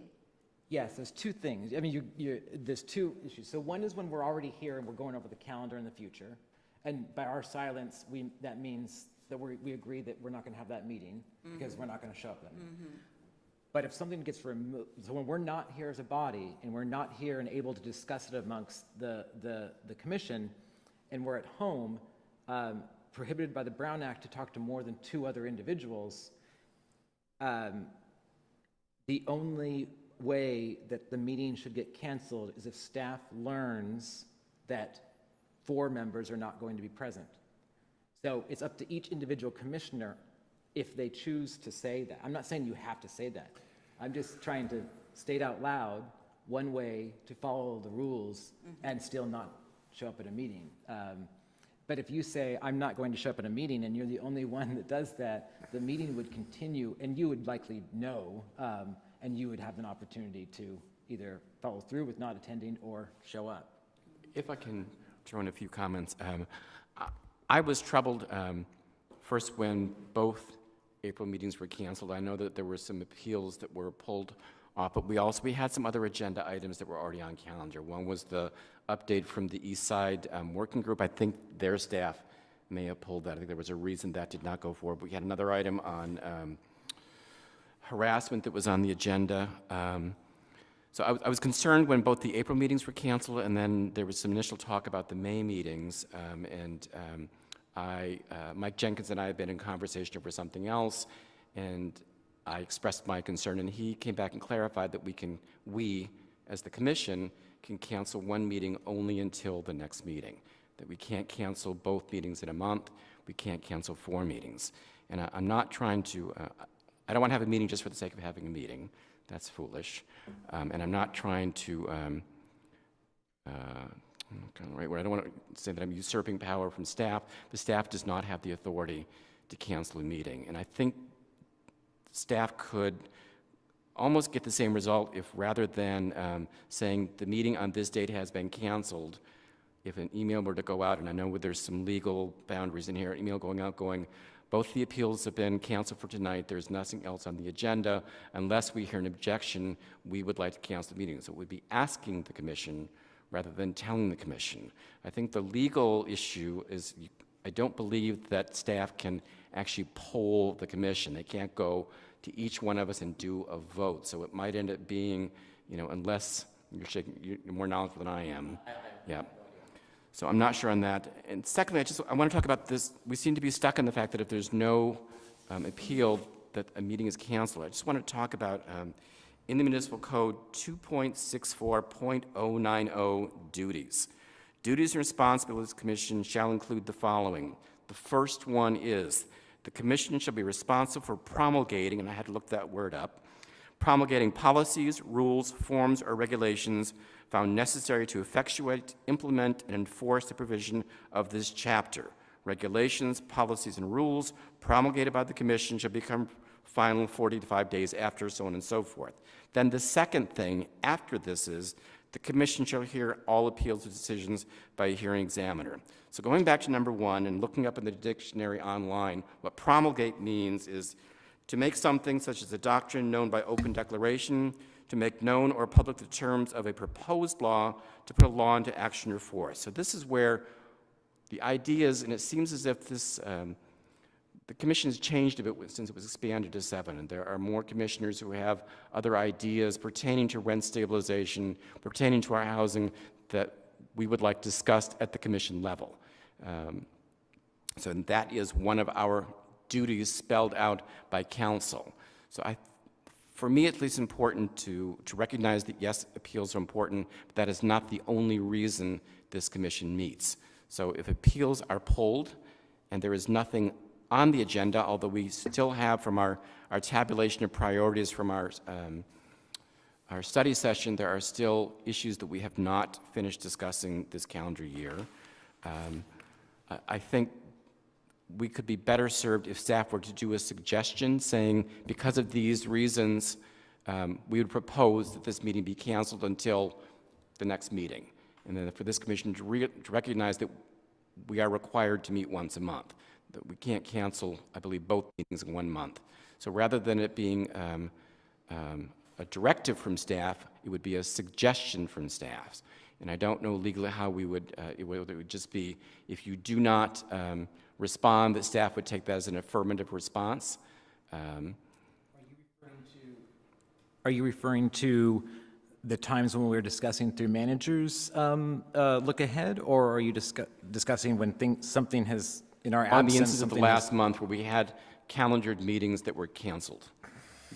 [SPEAKER 8] Yes, there's two things. I mean, there's two issues. So one is when we're already here and we're going over the calendar in the future. And by our silence, that means that we agree that we're not going to have that meeting because we're not going to show up then. But if something gets removed, so when we're not here as a body and we're not here and able to discuss it amongst the commission, and we're at home, prohibited by the Brown Act to talk to more than 2 other individuals, the only way that the meeting should get canceled is if staff learns that 4 members are not going to be present. So it's up to each individual commissioner if they choose to say that. I'm not saying you have to say that. I'm just trying to state out loud one way to follow the rules and still not show up at a meeting. But if you say, I'm not going to show up at a meeting, and you're the only one that does that, the meeting would continue, and you would likely know, and you would have an opportunity to either follow through with not attending or show up.
[SPEAKER 5] If I can throw in a few comments. I was troubled first when both April meetings were canceled. I know that there were some appeals that were pulled off, but we had some other agenda items that were already on calendar. One was the update from the East Side Working Group. I think their staff may have pulled that. I think there was a reason that did not go forward. We had another item on harassment that was on the agenda. So I was concerned when both the April meetings were canceled, and then there was some initial talk about the May meetings, Mike Jenkins and I had been in conversation over something else, and I expressed my concern, and he came back and clarified that we, as the commission, can cancel one meeting only until the next meeting, that we can't cancel both meetings in a month, we can't cancel 4 meetings. And I'm not trying to, I don't want to have a meeting just for the sake of having a meeting. That's foolish. And I'm not trying to, I don't want to say that I'm usurping power from staff, but staff does not have the authority to cancel a meeting. And I think staff could almost get the same result if rather than saying the meeting on this date has been canceled, if an email were to go out, and I know there's some legal boundaries in here, email going out going, both the appeals have been canceled for tonight, there's nothing else on the agenda, unless we hear an objection, we would like to cancel the meeting. So it would be asking the commission rather than telling the commission. I think the legal issue is I don't believe that staff can actually poll the commission. They can't go to each one of us and do a vote. So it might end up being, unless you're more knowledgeable than I am. Yeah. So I'm not sure on that. And secondly, I want to talk about this. We seem to be stuck in the fact that if there's no appeal, that a meeting is canceled. I just want to talk about in the Municipal Code 2.64.090 duties. Duties and responsibilities of the Commission shall include the following. The first one is the Commission shall be responsible for promulgating, and I had to look that word up, promulgating policies, rules, forms, or regulations found necessary to effectuate, implement, and enforce the provision of this chapter. Regulations, policies, and rules promulgated by the Commission shall become final 45 days after, so on and so forth. Then the second thing after this is the Commission shall hear all appeals or decisions by a hearing examiner. So going back to number 1 and looking up in the dictionary online, what promulgate means is to make something such as a doctrine known by open declaration, to make known or public the terms of a proposed law, to put a law into action or force. So this is where the ideas, and it seems as if this, the Commission has changed a bit since it was expanded to 7, and there are more commissioners who have other ideas pertaining to rent stabilization, pertaining to our housing that we would like discussed at the Commission level. So that is one of our duties spelled out by council. So for me, at least, important to recognize that, yes, appeals are important, but that is not the only reason this commission meets. So if appeals are pulled and there is nothing on the agenda, although we still have from our tabulation of priorities from our study session, there are still issues that we have not finished discussing this calendar year. I think we could be better served if staff were to do a suggestion saying, because of these reasons, we would propose that this meeting be canceled until the next meeting. And then for this commission to recognize that we are required to meet once a month, that we can't cancel, I believe, both meetings in 1 month. So rather than it being a directive from staff, it would be a suggestion from staff. And I don't know legally how we would, it would just be, if you do not respond, that staff would take that as an affirmative response.
[SPEAKER 8] Are you referring to the times when we were discussing through managers look ahead, or are you discussing when something has, in our absence,
[SPEAKER 5] On the instance of the
[SPEAKER 8] something
[SPEAKER 5] last month where we had calendared meetings that were canceled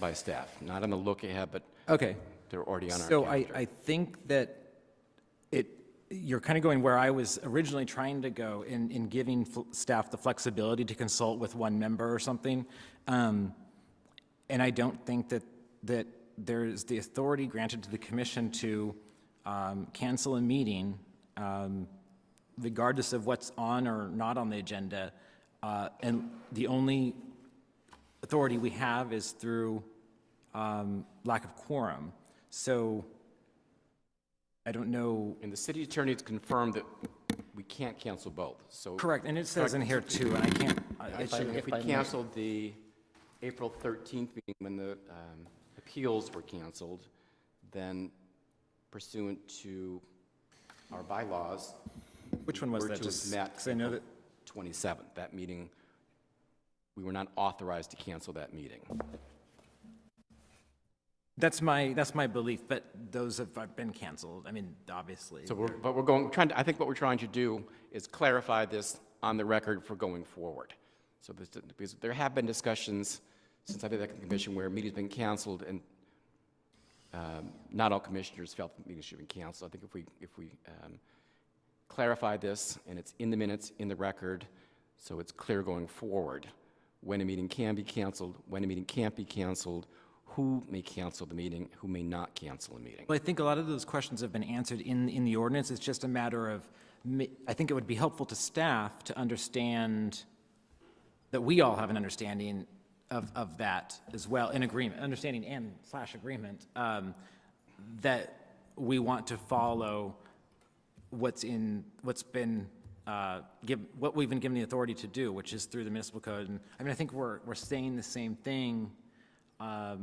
[SPEAKER 5] by staff, not on the look ahead, but
[SPEAKER 8] okay.
[SPEAKER 5] they're already on our
[SPEAKER 8] So
[SPEAKER 5] calendar.
[SPEAKER 8] I think that you're kind of going where I was originally trying to go in giving staff the flexibility to consult with one member or something. And I don't think that there's the authority granted to the commission to cancel a meeting regardless of what's on or not on the agenda. And the only authority we have is through lack of quorum. So I don't know.
[SPEAKER 5] And the city attorney has confirmed that we can't cancel both. So
[SPEAKER 8] Correct, and it says in here too, and I can't,
[SPEAKER 5] if we canceled the April 13th meeting when the appeals were canceled, then pursuant to our bylaws,
[SPEAKER 8] which one was
[SPEAKER 5] we were
[SPEAKER 8] that?
[SPEAKER 5] to have
[SPEAKER 8] Just
[SPEAKER 5] met
[SPEAKER 8] 'cause I know that,
[SPEAKER 5] 27th. That meeting, we were not authorized to cancel that meeting.
[SPEAKER 8] that's my belief, but those have been canceled. I mean, obviously.
[SPEAKER 5] So I think what we're trying to do is clarify this on the record for going forward. So because there have been discussions since I've been at the commission where meetings have been canceled, and not all commissioners felt that meetings should be canceled. I think if we clarify this and it's in the minutes, in the record, so it's clear going forward when a meeting can be canceled, when a meeting can't be canceled, who may cancel the meeting, who may not cancel a meeting.
[SPEAKER 8] Well, I think a lot of those questions have been answered in the ordinance. It's just a matter of, I think it would be helpful to staff to understand that we all have an understanding of that as well, in agreement, understanding and / agreement, that we want to follow what we've been given the authority to do, which is through the municipal code. And I mean, I think we're saying the same thing. I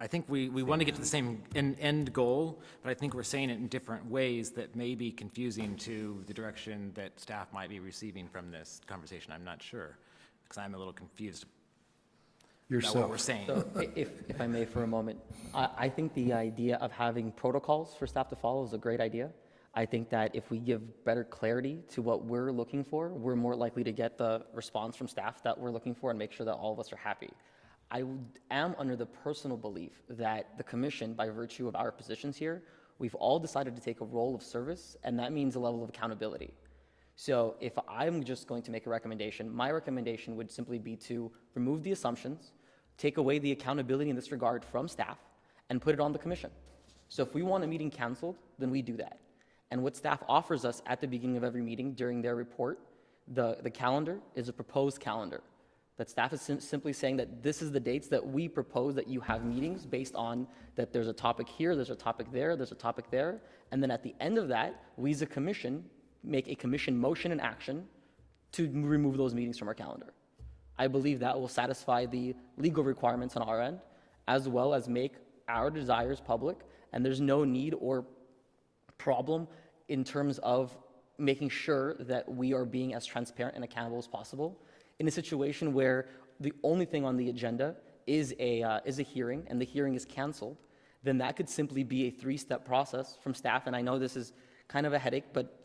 [SPEAKER 8] think we want to get to the same end goal, but I think we're saying it in different ways that may be confusing to the direction that staff might be receiving from this conversation. I'm not sure, because I'm a little confused about what we're saying.
[SPEAKER 9] So if I may for a moment, I think the idea of having protocols for staff to follow is a great idea. I think that if we give better clarity to what we're looking for, we're more likely to get the response from staff that we're looking for and make sure that all of us are happy. I am under the personal belief that the commission, by virtue of our positions here, we've all decided to take a role of service, and that means a level of accountability. So if I'm just going to make a recommendation, my recommendation would simply be to remove the assumptions, take away the accountability in this regard from staff, and put it on the commission. So if we want a meeting canceled, then we do that. And what staff offers us at the beginning of every meeting during their report, the calendar is a proposed calendar. That staff is simply saying that this is the dates that we propose that you have meetings based on that there's a topic here, there's a topic there, there's a topic there. And then at the end of that, we as a commission make a commission motion and action to remove those meetings from our calendar. I believe that will satisfy the legal requirements on our end, as well as make our desires public, and there's no need or problem in terms of making sure that we are being as transparent and accountable as possible. In a situation where the only thing on the agenda is a hearing, and the hearing is canceled, then that could simply be a 3-step process from staff. And I know this is kind of a headache, but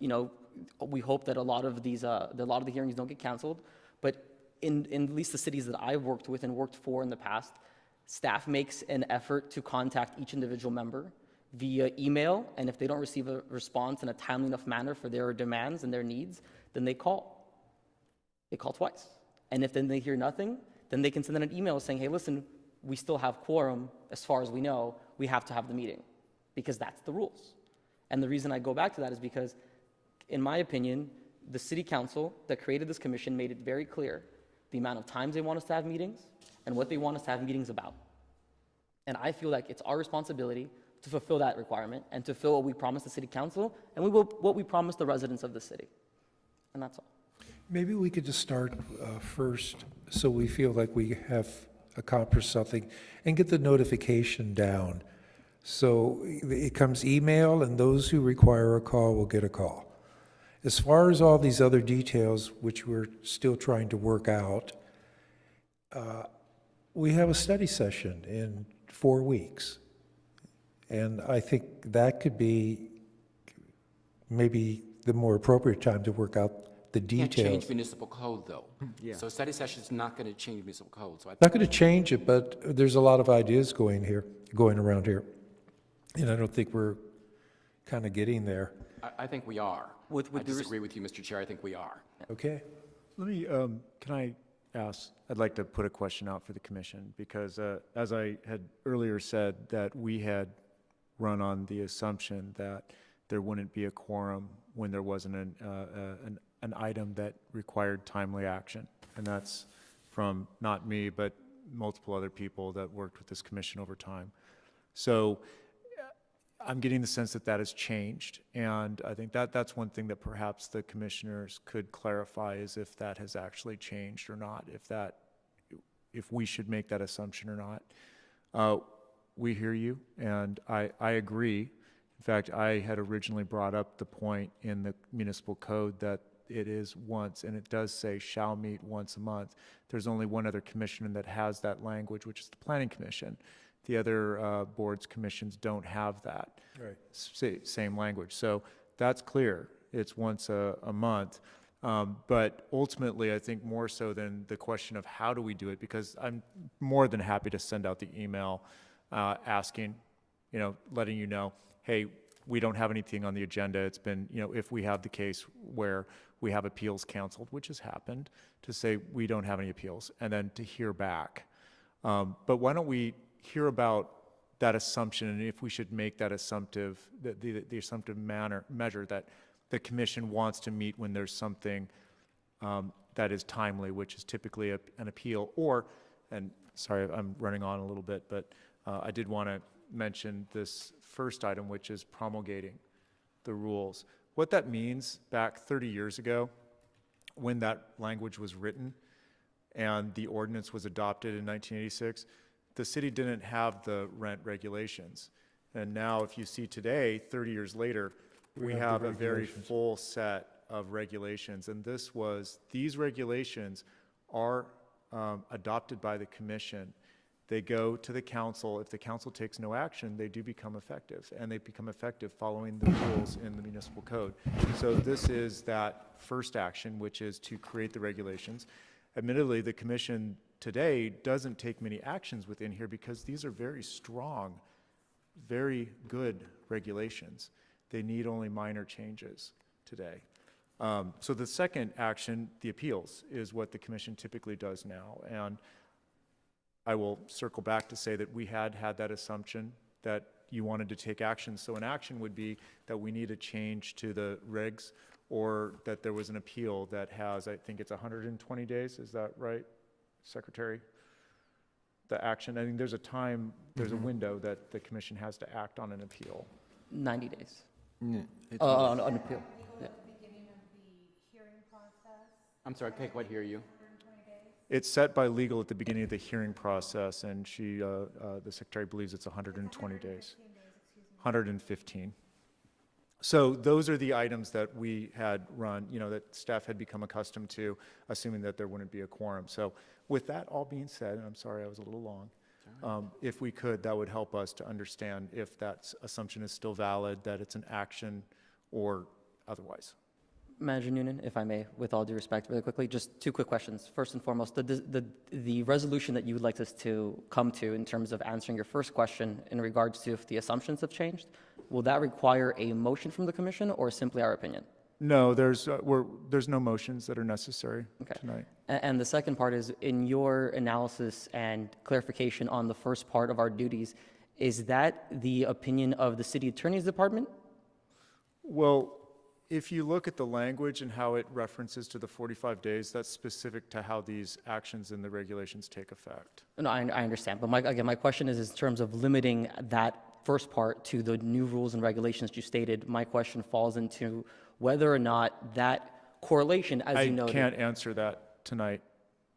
[SPEAKER 9] we hope that a lot of the hearings don't get canceled. But in at least the cities that I've worked with and worked for in the past, staff makes an effort to contact each individual member. via email, and if they don't receive a response in a timely enough manner for their demands and their needs, then they call. They call twice. And if then they hear nothing, then they can send in an email saying, hey, listen, we still have quorum as far as we know, we have to have the meeting, because that's the rules. And the reason I go back to that is because, in my opinion, the city council that created this commission made it very clear the amount of times they want us to have meetings and what they want us to have meetings about. And I feel like it's our responsibility to fulfill that requirement and to fulfill what we promised the city council and what we promised the residents of the city. And that's all.
[SPEAKER 1] Maybe we could just start first, so we feel like we have accomplished something, and get the notification down. So it comes email, and those who require a call will get a call. As far as all these other details, which we're still trying to work out, we have a study session in 4 weeks. And I think that could be maybe the more appropriate time to work out the
[SPEAKER 5] Can't
[SPEAKER 1] details.
[SPEAKER 5] change municipal code, though. So study session is not going to change municipal code. So I
[SPEAKER 1] Not going to change it, but there's a lot of ideas going around here. And I don't think we're kind of getting there.
[SPEAKER 5] I think we are. I disagree with you, Mr. Chair. I think we are.
[SPEAKER 1] Okay?
[SPEAKER 7] Let me, can I ask, I'd like to put a question out for the commission, because as I had earlier said, that we had run on the assumption that there wouldn't be a quorum when there wasn't an item that required timely action. And that's from not me, but multiple other people that worked with this commission over time. So I'm getting the sense that that has changed, and I think that that's one thing that perhaps the commissioners could clarify, is if that has actually changed or not, if we should make that assumption or not. We hear you, and I agree. In fact, I had originally brought up the point in the municipal code that it is once, and it does say shall meet once a month. There's only one other commission that has that language, which is the Planning Commission. The other boards, commissions don't have that same language. So that's clear. It's once a month. But ultimately, I think more so than the question of how do we do it, because I'm more than happy to send out the email asking, letting you know, hey, we don't have anything on the agenda. It's been, if we have the case where we have appeals canceled, which has happened, to say we don't have any appeals, and then to hear back. But why don't we hear about that assumption, and if we should make that assumptive, the assumptive measure that the commission wants to meet when there's something that is timely, which is typically an appeal, or, and sorry, I'm running on a little bit, but I did want to mention this first item, which is promulgating the rules. What that means, back 30 years ago, when that language was written and the ordinance was adopted in 1986, the city didn't have the rent regulations. And now, if you see today, 30 years later, we have a very full set of regulations. And these regulations are adopted by the commission. They go to the council. If the council takes no action, they do become effective, and they become effective following the rules in the municipal code. So this is that first action, which is to create the regulations. Admittedly, the commission today doesn't take many actions within here, because these are very strong, very good regulations. They need only minor changes today. So the second action, the appeals, is what the commission typically does now. And I will circle back to say that we had that assumption that you wanted to take action. So an action would be that we need a change to the regs, or that there was an appeal that has, I think it's 120 days. Is that right, Secretary? The action, I think there's a time, there's a window that the commission has to act on an appeal.
[SPEAKER 9] 90 days.
[SPEAKER 8] On
[SPEAKER 9] On appeal. Yeah.
[SPEAKER 5] I'm sorry, I can't hear you.
[SPEAKER 7] It's set by legal at the beginning of the hearing process, and the secretary believes it's 120 days. 115. So those are the items that we had run, that staff had become accustomed to, assuming that there wouldn't be a quorum. So with that all being said, and I'm sorry I was a little long, if we could, that would help us to understand if that assumption is still valid, that it's an action, or otherwise.
[SPEAKER 9] Manager Noonan, if I may, with all due respect, really quickly, just two quick questions. First and foremost, the resolution that you would like us to come to in terms of answering your first question in regards to if the assumptions have changed, will that require a motion from the commission or simply our opinion?
[SPEAKER 7] No, there's no motions that are necessary
[SPEAKER 9] Okay.
[SPEAKER 7] tonight.
[SPEAKER 9] And the second part is, in your analysis and clarification on the first part of our duties, is that the opinion of the city attorney's department?
[SPEAKER 7] Well, if you look at the language and how it references to the 45 days, that's specific to how these actions and the regulations take effect.
[SPEAKER 9] No, I understand, but my question is in terms of limiting that first part to the new rules and regulations you stated. My question falls into whether or not that correlation, as you noted.
[SPEAKER 7] I can't answer that tonight.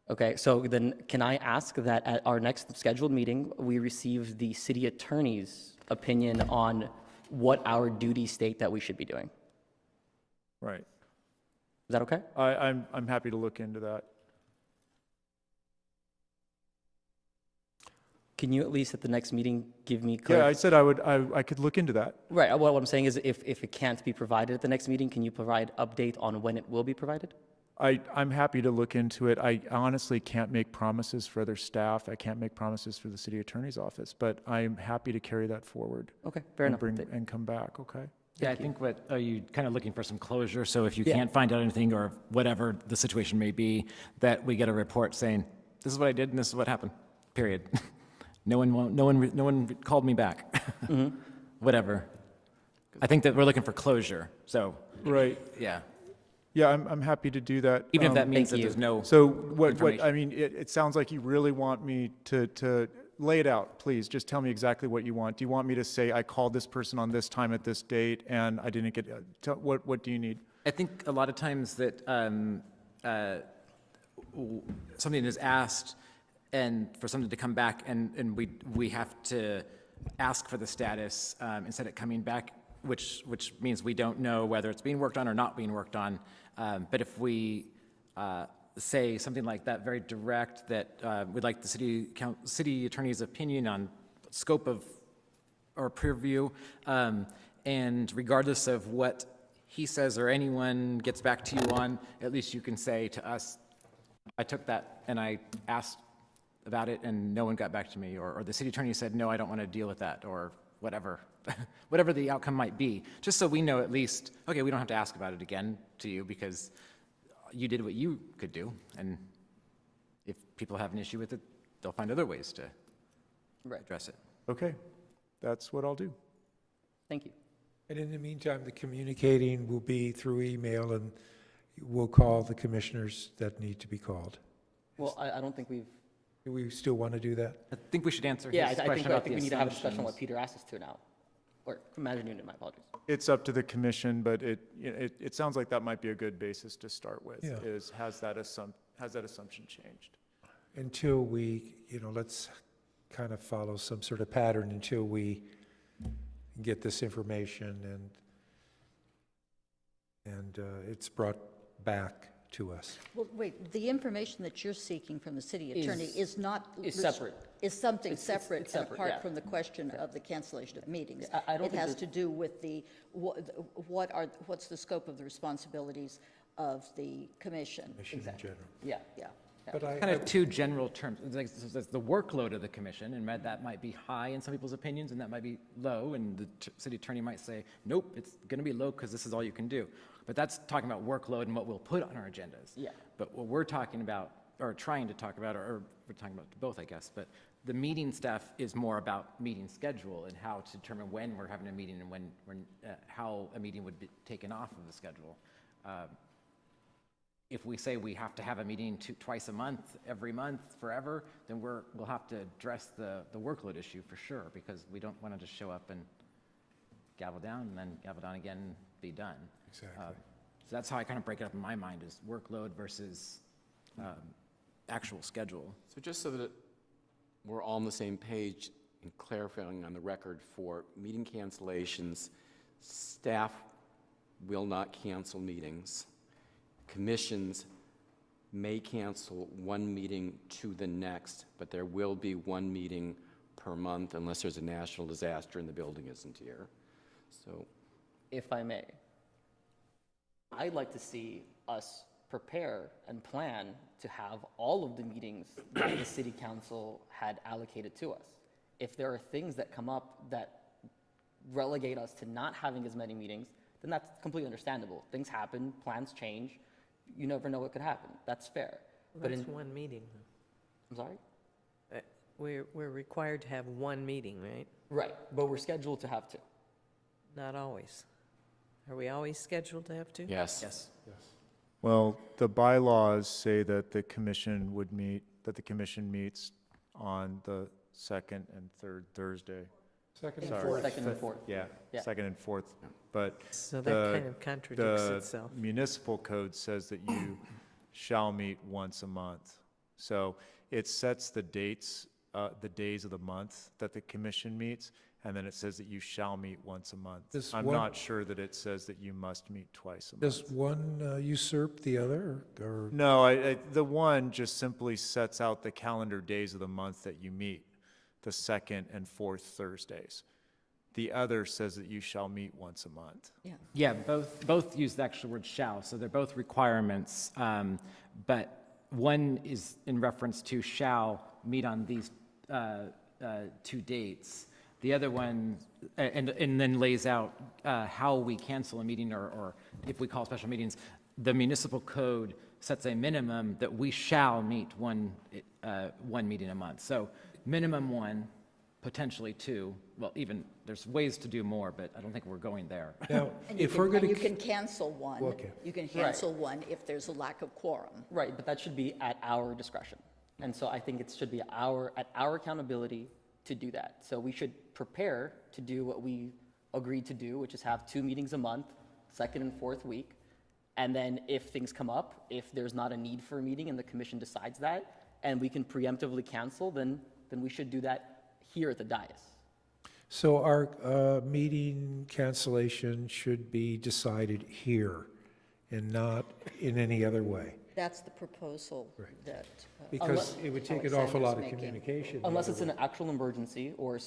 [SPEAKER 9] Okay, so then can I ask that at our next scheduled meeting, we receive the city attorney's opinion on what our duties state that we should be doing?
[SPEAKER 7] Right.
[SPEAKER 9] Is that okay?
[SPEAKER 7] I'm happy to look into that.
[SPEAKER 9] Can you at least at the next meeting give me
[SPEAKER 7] Yeah, I said I could look into that.
[SPEAKER 9] Right, what I'm saying is if it can't be provided at the next meeting, can you provide update on when it will be provided?
[SPEAKER 7] I'm happy to look into it. I honestly can't make promises for other staff. I can't make promises for the city attorney's office, but I'm happy to carry that forward.
[SPEAKER 9] Okay, fair enough.
[SPEAKER 7] And come back, okay?
[SPEAKER 8] Yeah, I think are you kind of looking for some closure? So if you can't find out anything or whatever the situation may be, that we get a report saying, this is what I did and this is what happened, period. No one called me back, whatever. I think that we're looking for closure, so.
[SPEAKER 7] Right.
[SPEAKER 8] Yeah.
[SPEAKER 7] Yeah, I'm happy to do that.
[SPEAKER 8] Even if that means
[SPEAKER 9] thank
[SPEAKER 8] that
[SPEAKER 9] you.
[SPEAKER 8] there's no.
[SPEAKER 7] So what
[SPEAKER 8] information.
[SPEAKER 7] I mean, it sounds like you really want me to lay it out, please. Just tell me exactly what you want. Do you want me to say, I called this person on this time at this date and I didn't get, what do you need?
[SPEAKER 8] I think a lot of times that something is asked and for something to come back and we have to ask for the status instead of coming back, which means we don't know whether it's being worked on or not being worked on. But if we say something like that, very direct, that we'd like the city attorney's opinion on scope of or purview, and regardless of what he says or anyone gets back to you on, at least you can say to us, I took that and I asked about it and no one got back to me, or the city attorney said, no, I don't want to deal with that, or whatever, whatever the outcome might be, just so we know at least, okay, we don't have to ask about it again to you because you did what you could do, and if people have an issue with it, they'll find other ways to address it.
[SPEAKER 7] Okay, that's what I'll do.
[SPEAKER 9] Thank you.
[SPEAKER 1] And in the meantime, the communicating will be through email, and we'll call the commissioners that need to be called.
[SPEAKER 9] Well, I don't think we've.
[SPEAKER 1] Do we still want to do that?
[SPEAKER 8] I think we should answer
[SPEAKER 9] Yeah,
[SPEAKER 8] his
[SPEAKER 9] I
[SPEAKER 8] question
[SPEAKER 9] think
[SPEAKER 8] about the
[SPEAKER 9] we need to have a discussion on what
[SPEAKER 8] assumptions.
[SPEAKER 9] Peter asked us to now. Or Manager Noonan, my apologies.
[SPEAKER 7] It's up to the commission, but it sounds like that might be a good basis to start with,
[SPEAKER 1] Yeah.
[SPEAKER 7] is has that assumption changed?
[SPEAKER 1] Until we, let's kind of follow some sort of pattern until we get this information and it's brought back to us.
[SPEAKER 3] Well, wait, the information that you're seeking from the city attorney is not.
[SPEAKER 9] Is separate.
[SPEAKER 3] Is something
[SPEAKER 9] It's
[SPEAKER 3] separate and
[SPEAKER 9] separate,
[SPEAKER 3] apart
[SPEAKER 9] yeah.
[SPEAKER 3] from the question of the cancellation of meetings.
[SPEAKER 9] I don't
[SPEAKER 3] It
[SPEAKER 9] think
[SPEAKER 3] has
[SPEAKER 9] that-
[SPEAKER 3] to do with what's the scope of the responsibilities of the commission.
[SPEAKER 1] Commission in general.
[SPEAKER 9] Yeah.
[SPEAKER 3] Yeah.
[SPEAKER 1] But
[SPEAKER 8] Kind of two general terms. It's like there's the workload of the commission, and that might be high in some people's opinions, and that might be low, and the city attorney might say, nope, it's going to be low because this is all you can do. But that's talking about workload and what we'll put on our agendas.
[SPEAKER 9] Yeah.
[SPEAKER 8] But what we're talking about, or trying to talk about, or we're talking about both, I guess, but the meeting stuff is more about meeting schedule and how to determine when we're having a meeting and when how a meeting would be taken off of the schedule. If we say we have to have a meeting twice a month, every month, forever, then we'll have to address the workload issue for sure, because we don't want to just show up and gavel down and then gavel down again and be done.
[SPEAKER 1] Exactly.
[SPEAKER 8] So that's how I kind of break it up in my mind, is workload versus actual schedule.
[SPEAKER 5] So just so that we're all on the same page and clarifying on the record, for meeting cancellations, staff will not cancel meetings. Commissions may cancel one meeting to the next, but there will be one meeting per month unless there's a national disaster and the building isn't here. So,
[SPEAKER 9] If I may. I'd like to see us prepare and plan to have all of the meetings that the city council had allocated to us. If there are things that come up that relegate us to not having as many meetings, then that's completely understandable. Things happen, plans change, you never know what could happen. That's fair. But
[SPEAKER 2] That's one meeting.
[SPEAKER 9] I'm sorry?
[SPEAKER 2] We're required to have one meeting, right?
[SPEAKER 9] Right, but we're scheduled to have two.
[SPEAKER 2] Not always. Are we always scheduled to have two?
[SPEAKER 5] Yes.
[SPEAKER 8] Yes.
[SPEAKER 7] Well, the bylaws say that the commission would meet, that the commission meets on the second and third Thursday.
[SPEAKER 1] Second and
[SPEAKER 7] Sorry.
[SPEAKER 1] fourth.
[SPEAKER 9] Second and fourth.
[SPEAKER 7] Yeah,
[SPEAKER 9] Yeah.
[SPEAKER 7] second and fourth. But
[SPEAKER 2] So
[SPEAKER 7] the-
[SPEAKER 2] that kind of contradicts
[SPEAKER 7] the
[SPEAKER 2] itself.
[SPEAKER 7] municipal code says that you shall meet once a month. So it sets the dates, the days of the month that the commission meets, and then it says that you shall meet once a month.
[SPEAKER 1] Does
[SPEAKER 7] I'm
[SPEAKER 1] one-
[SPEAKER 7] not sure that it says that you must meet twice a month.
[SPEAKER 1] Does one usurp the other, or?
[SPEAKER 7] No, the one just simply sets out the calendar days of the month that you meet, the second and fourth Thursdays. The other says that you shall meet once a month.
[SPEAKER 8] Yeah, both use the actual word shall, so they're both requirements. But one is in reference to shall meet on these two dates. The other one, and then lays out how we cancel a meeting or if we call special meetings. The municipal code sets a minimum that we shall meet one meeting a month. So minimum one, potentially two. Well, even, there's ways to do more, but I don't think we're going there.
[SPEAKER 1] Now,
[SPEAKER 3] And you
[SPEAKER 1] if we're
[SPEAKER 3] can,
[SPEAKER 1] going
[SPEAKER 3] and you
[SPEAKER 1] to,
[SPEAKER 3] can cancel one.
[SPEAKER 1] Okay.
[SPEAKER 3] You can cancel one if there's a lack of quorum.
[SPEAKER 9] Right, but that should be at our discretion. And so I think it should be at our accountability to do that. So we should prepare to do what we agreed to do, which is have 2 meetings a month, second and fourth week. And then if things come up, if there's not a need for a meeting and the commission decides that, and we can preemptively cancel, then we should do that here at the dais.
[SPEAKER 1] so our meeting cancellation should be decided here and not in any other way?
[SPEAKER 3] That's the proposal that.
[SPEAKER 1] Because it would take an awful lot of
[SPEAKER 3] Alexander's making.
[SPEAKER 1] communication. the
[SPEAKER 9] Unless
[SPEAKER 1] other
[SPEAKER 9] it's an actual emergency or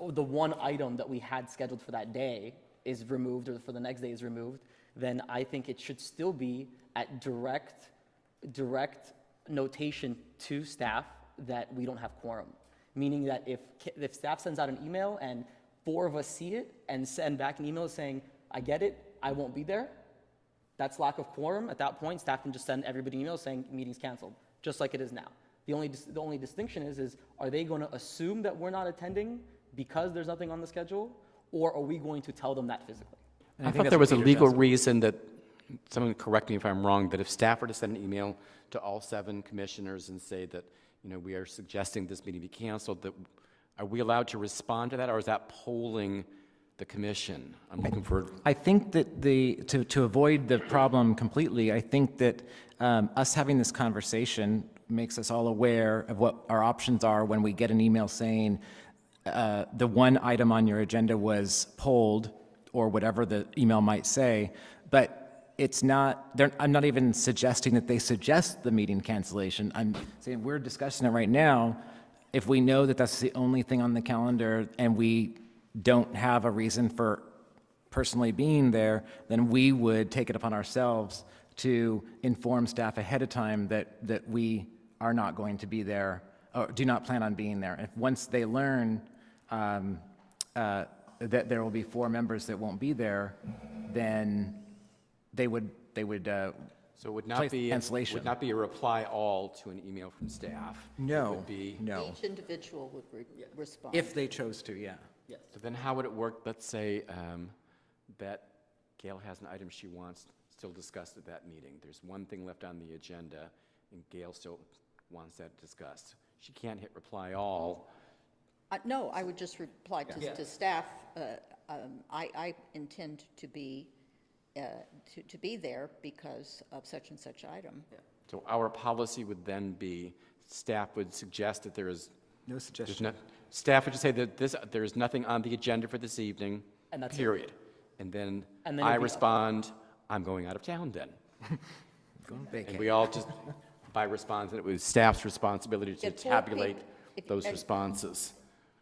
[SPEAKER 9] the one item that we had scheduled for that day is removed or for the next day is removed, then I think it should still be at direct notation to staff that we don't have quorum. Meaning that if staff sends out an email and 4 of us see it and send back an email saying, I get it, I won't be there, that's lack of quorum. At that point, staff can just send everybody an email saying meeting's canceled, just like it is now. The only distinction is are they going to assume that we're not attending because there's nothing on the schedule, or are we going to tell them that physically?
[SPEAKER 5] I thought there was a legal reason that, someone correct me if I'm wrong, that if staff were to send an email to all 7 commissioners and say that, we are suggesting this meeting be canceled, that are we allowed to respond to that, or is that polling the commission? I'm looking for.
[SPEAKER 8] I think that to avoid the problem completely, I think that us having this conversation makes us all aware of what our options are when we get an email saying the one item on your agenda was polled, or whatever the email might say, but it's not, I'm not even suggesting that they suggest the meeting cancellation. I'm saying we're discussing it right now. If we know that that's the only thing on the calendar and we don't have a reason for personally being there, then we would take it upon ourselves to inform staff ahead of time that we are not going to be there, or do not plan on being there. If once they learn that there will be 4 members that won't be there, then they would
[SPEAKER 5] So it would not
[SPEAKER 8] place
[SPEAKER 5] be,
[SPEAKER 8] cancellation.
[SPEAKER 5] would not be a reply all to an email from staff. It
[SPEAKER 8] No,
[SPEAKER 5] would be,
[SPEAKER 8] no.
[SPEAKER 3] Each individual would respond.
[SPEAKER 8] If they chose to, yeah.
[SPEAKER 5] so then how would it work? Let's say that Gail has an item she wants still discussed at that meeting. There's one thing left on the agenda, and Gail still wants that discussed. She can't hit reply all.
[SPEAKER 3] No, I would just reply to staff. I intend to be there because of such and such item.
[SPEAKER 5] So our policy would then be, staff would suggest that there is,
[SPEAKER 8] No suggestion.
[SPEAKER 5] staff would just say that there is nothing on the agenda for this evening,
[SPEAKER 9] And that's it.
[SPEAKER 5] period. And then
[SPEAKER 9] And then
[SPEAKER 5] I
[SPEAKER 9] it'd be-
[SPEAKER 5] respond, I'm going out of town then.
[SPEAKER 8] Going
[SPEAKER 5] And
[SPEAKER 8] vacant.
[SPEAKER 5] we all just, by response, and it was staff's responsibility to
[SPEAKER 3] If 4
[SPEAKER 5] tabulate
[SPEAKER 3] people-
[SPEAKER 5] those responses.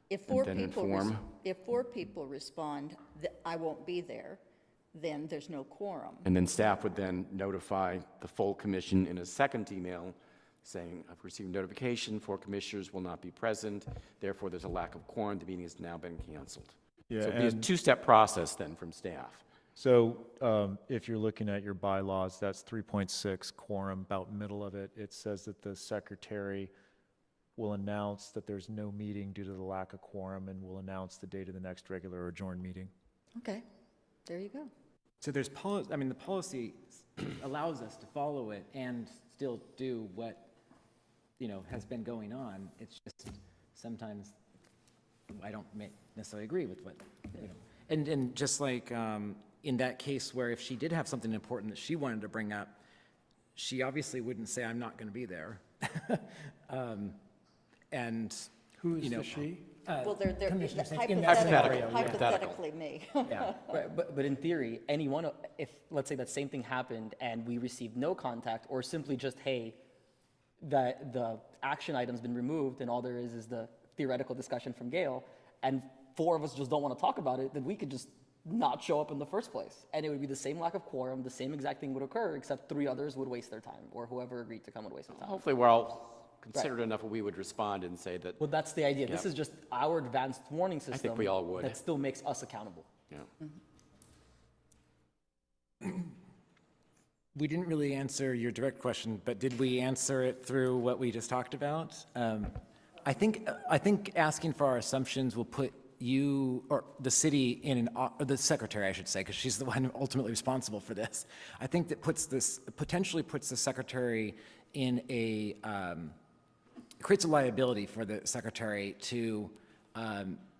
[SPEAKER 3] If 4
[SPEAKER 5] then
[SPEAKER 3] people,
[SPEAKER 5] inform.
[SPEAKER 3] if 4 people respond that I won't be there, then there's no quorum.
[SPEAKER 5] And then staff would then notify the full commission in a second email saying, I've received notification, 4 commissioners will not be present, therefore there's a lack of quorum, the meeting has now been canceled.
[SPEAKER 7] Yeah,
[SPEAKER 5] So it'd be a
[SPEAKER 7] and
[SPEAKER 5] 2-step process then from staff.
[SPEAKER 7] so if you're looking at your bylaws, that's 3.6 quorum, about middle of it. It says that the secretary will announce that there's no meeting due to the lack of quorum and will announce the date of the next regular or adjourned meeting.
[SPEAKER 3] Okay, there you go.
[SPEAKER 8] So there's I mean, the policy allows us to follow it and still do what, has been going on. It's just sometimes I don't necessarily agree with what, And just like in that case where if she did have something important that she wanted to bring up, she obviously wouldn't say, I'm not going to be there. And,
[SPEAKER 1] Who is the she?
[SPEAKER 3] Well, they're
[SPEAKER 8] Commissioner Sainz, in that scenario, yeah.
[SPEAKER 3] hypothetically me.
[SPEAKER 8] yeah.
[SPEAKER 9] Right, but in theory, if, let's say that same thing happened and we received no contact, or simply just, hey, that the action item's been removed and all there is the theoretical discussion from Gail, and 4 of us just don't want to talk about it, then we could just not show up in the first place. And it would be the same lack of quorum, the same exact thing would occur, except 3 others would waste their time, or whoever agreed to come would waste their time.
[SPEAKER 5] Hopefully we're all considerate enough that we would respond and say that,
[SPEAKER 9] Well, that's the idea. This
[SPEAKER 5] Yeah.
[SPEAKER 9] is just our advanced warning system.
[SPEAKER 5] we all would.
[SPEAKER 9] That still makes us accountable.
[SPEAKER 8] We didn't really answer your direct question, but did we answer it through what we just talked about? I think asking for our assumptions will put you, or the city in or the secretary, I should say, because she's the one ultimately responsible for this. I think that potentially puts the secretary in creates a liability for the secretary to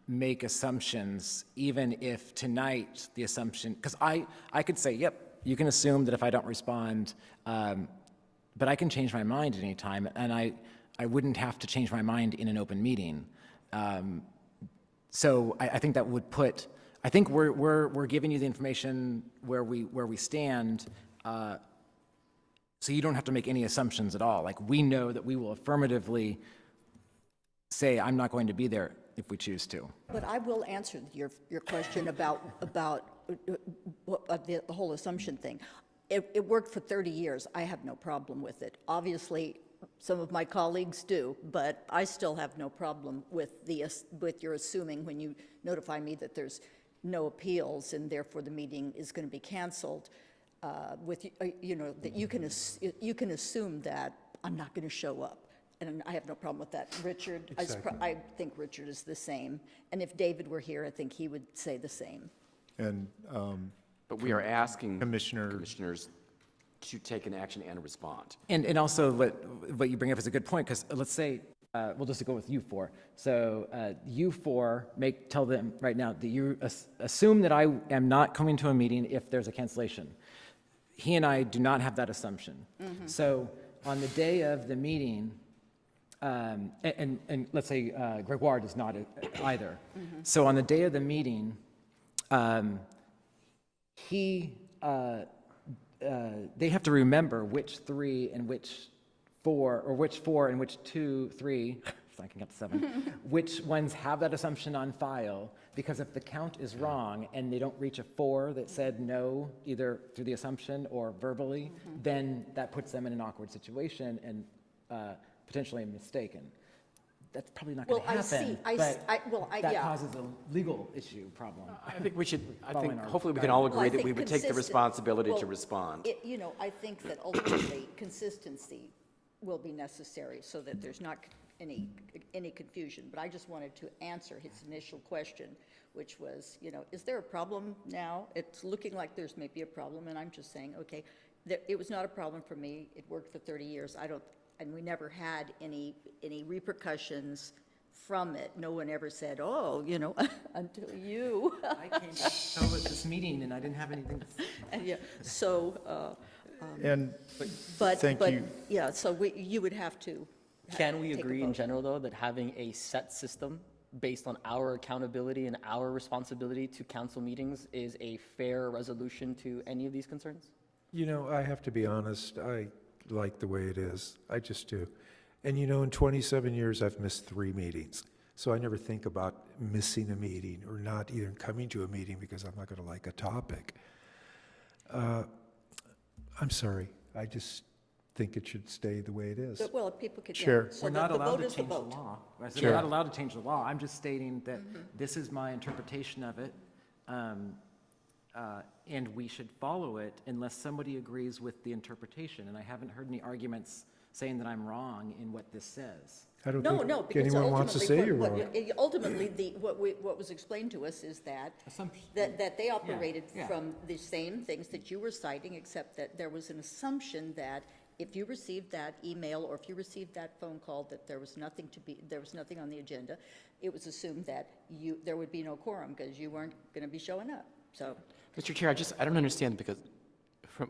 [SPEAKER 8] make assumptions, even if tonight the assumption, because I could say, yep, you can assume that if I don't respond, but I can change my mind at any time, and I wouldn't have to change my mind in an open meeting. So I think that would put, I think we're giving you the information where we stand, so you don't have to make any assumptions at all. Like, we know that we will affirmatively say, I'm not going to be there if we choose to.
[SPEAKER 3] But I will answer your question about the whole assumption thing. It worked for 30 years. I have no problem with it. Obviously, some of my colleagues do, but I still have no problem with your assuming when you notify me that there's no appeals and therefore the meeting is going to be canceled. That you can assume that I'm not going to show up. And I have no problem with that. Richard,
[SPEAKER 1] Exactly.
[SPEAKER 3] I think Richard is the same. And if David were here, I think he would say the same.
[SPEAKER 7] And
[SPEAKER 5] but we are asking
[SPEAKER 7] Commissioner-
[SPEAKER 5] commissioners to take an action and respond.
[SPEAKER 8] And also what you bring up is a good point, because let's say, we'll just go with you 4. So you 4, tell them right now that you assume that I am not coming to a meeting if there's a cancellation. He and I do not have that assumption. So on the day of the meeting, and let's say Gregoire does not either. So on the day of the meeting, they have to remember which 3 and which 4, or which 4 and which 2, 3, so I can get to 7, which ones have that assumption on file, because if the count is wrong and they don't reach a 4 that said no, either through the assumption or verbally, then that puts them in an awkward situation and potentially mistaken. That's probably not going to happen, but that causes a legal issue problem.
[SPEAKER 5] I think we should,
[SPEAKER 8] Following our
[SPEAKER 5] hopefully we can all
[SPEAKER 3] Well, I
[SPEAKER 5] agree that
[SPEAKER 3] think
[SPEAKER 5] we would take the
[SPEAKER 3] consistent-
[SPEAKER 5] responsibility to
[SPEAKER 3] well,
[SPEAKER 5] respond.
[SPEAKER 3] I think that ultimately consistency will be necessary so that there's not any confusion. But I just wanted to answer his initial question, which was, is there a problem now? It's looking like there's maybe a problem, and I'm just saying, okay, it was not a problem for me. It worked for 30 years. And we never had any repercussions from it. No one ever said, oh, until you.
[SPEAKER 8] I came to tell at this meeting and I didn't have anything to say.
[SPEAKER 3] And yeah, so,
[SPEAKER 7] and
[SPEAKER 3] but,
[SPEAKER 7] Thank
[SPEAKER 3] but,
[SPEAKER 7] you.
[SPEAKER 3] yeah, so you would have to.
[SPEAKER 9] Can we
[SPEAKER 3] take a
[SPEAKER 9] agree in
[SPEAKER 3] vote.
[SPEAKER 9] general, though, that having a set system based on our accountability and our responsibility to council meetings is a fair resolution to any of these concerns?
[SPEAKER 1] I have to be honest, I like the way it is. I just do. And in 27 years, I've missed 3 meetings. So I never think about missing a meeting or not even coming to a meeting because I'm not going to like a topic. I'm sorry, I just think it should stay the way it is.
[SPEAKER 3] Well, if people could, yeah.
[SPEAKER 7] Chair.
[SPEAKER 3] So
[SPEAKER 8] We're
[SPEAKER 3] the
[SPEAKER 8] not allowed
[SPEAKER 3] vote
[SPEAKER 8] to
[SPEAKER 3] is the
[SPEAKER 8] change the
[SPEAKER 3] vote.
[SPEAKER 8] law. I said
[SPEAKER 7] Sure.
[SPEAKER 8] we're not allowed to change the law. I'm just stating that this is my interpretation of it, and we should follow it unless somebody agrees with the interpretation. And I haven't heard any arguments saying that I'm wrong in what this says.
[SPEAKER 1] I don't
[SPEAKER 3] No,
[SPEAKER 1] think
[SPEAKER 3] no, because
[SPEAKER 1] anyone wants to say you're
[SPEAKER 3] ultimately,
[SPEAKER 1] wrong.
[SPEAKER 3] ultimately, what was explained to us is that,
[SPEAKER 8] Assumption.
[SPEAKER 3] that they operated
[SPEAKER 8] yeah.
[SPEAKER 3] from the same things that you were citing, except that there was an assumption that if you received that email or if you received that phone call, that there was nothing on the agenda, it was assumed that there would be no quorum because you weren't going to be showing up, so.
[SPEAKER 5] Mr. Chair, I don't understand, because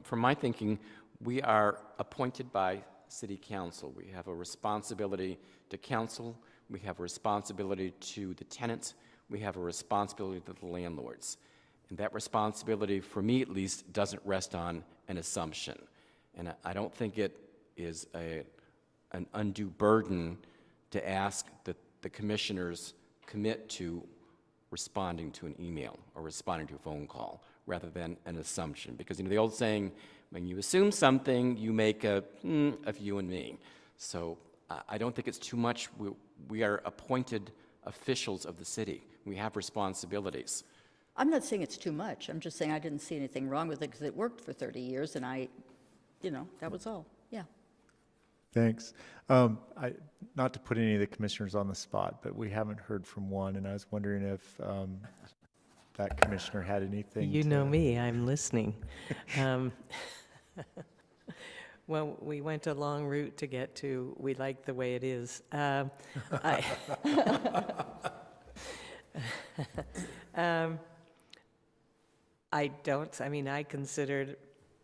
[SPEAKER 5] from my thinking, we are appointed by City Council. We have a responsibility to council, we have a responsibility to the tenants, we have a responsibility to the landlords. And that responsibility, for me at least, doesn't rest on an assumption. And I don't think it is an undue burden to ask that the commissioners commit to responding to an email or responding to a phone call rather than an assumption. Because, the old saying, when you assume something, you make of you and me. So I don't think it's too much. We are appointed officials of the city. We have responsibilities.
[SPEAKER 3] I'm not saying it's too much. I'm just saying I didn't see anything wrong with it because it worked for 30 years and that was all. Yeah.
[SPEAKER 7] Thanks. Not to put any of the commissioners on the spot, but we haven't heard from one, and I was wondering if that commissioner had anything
[SPEAKER 2] You know
[SPEAKER 7] to-
[SPEAKER 2] me, I'm listening. Well, we went a long route to get to, we like the way it is. I considered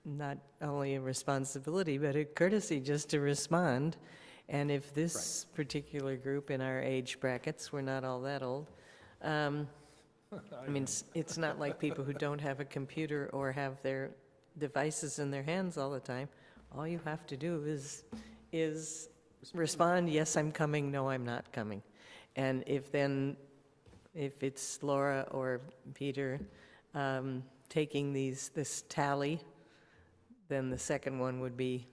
[SPEAKER 2] not only a responsibility, but a courtesy just to respond. And if this particular group in our age brackets, we're not all that old, it's not like people who don't have a computer or have their devices in their hands all the time. All you have to do is respond, yes, I'm coming, no, I'm not coming. And if it's Laura or Peter taking this tally, then the second one would be,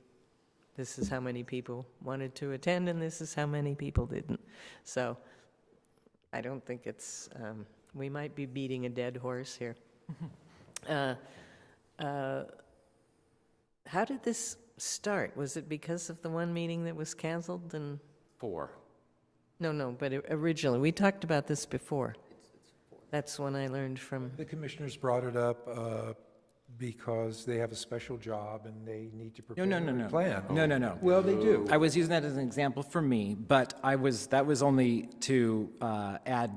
[SPEAKER 2] this is how many people wanted to attend and this is how many people didn't. So I don't think it's, we might be beating a dead horse here. How did this start? Was it because of the one meeting that was canceled and?
[SPEAKER 5] 4.
[SPEAKER 2] No, but originally, we talked about this before. That's when I learned from,
[SPEAKER 1] The commissioners brought it up because they have a special job and they need to prepare
[SPEAKER 8] No.
[SPEAKER 1] a plan.
[SPEAKER 8] No.
[SPEAKER 1] Well, they do.
[SPEAKER 8] I was using that as an example for me, but that was only to add,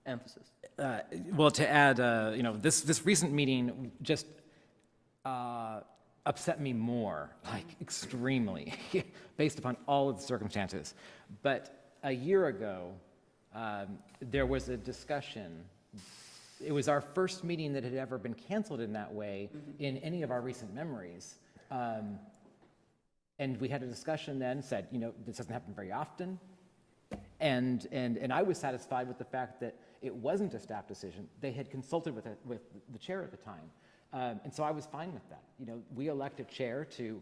[SPEAKER 9] Emphasis.
[SPEAKER 8] this recent meeting just upset me more, like extremely, based upon all of the circumstances. But a year ago, there was a discussion. It was our first meeting that had ever been canceled in that way in any of our recent memories. And we had a discussion then, said, this doesn't happen very often. And I was satisfied with the fact that it wasn't a staff decision. They had consulted with the chair at the time. And so I was fine with that. We elect a chair to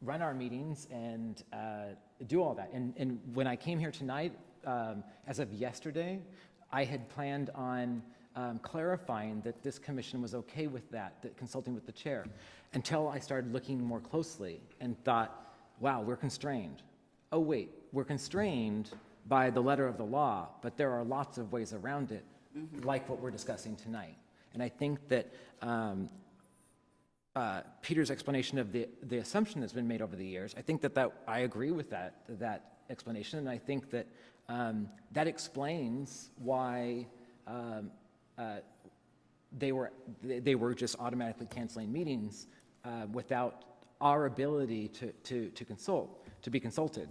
[SPEAKER 8] run our meetings and do all that. And when I came here tonight, as of yesterday, I had planned on clarifying that this commission was okay with that consulting with the chair, until I started looking more closely and thought, wow, we're constrained. Oh, wait, we're constrained by the letter of the law, but there are lots of ways around it, like what we're discussing tonight. And I think that Peter's explanation of the assumption that's been made over the years, I think that I agree with that explanation, and I think that that explains why they were just automatically canceling meetings without our ability to be consulted.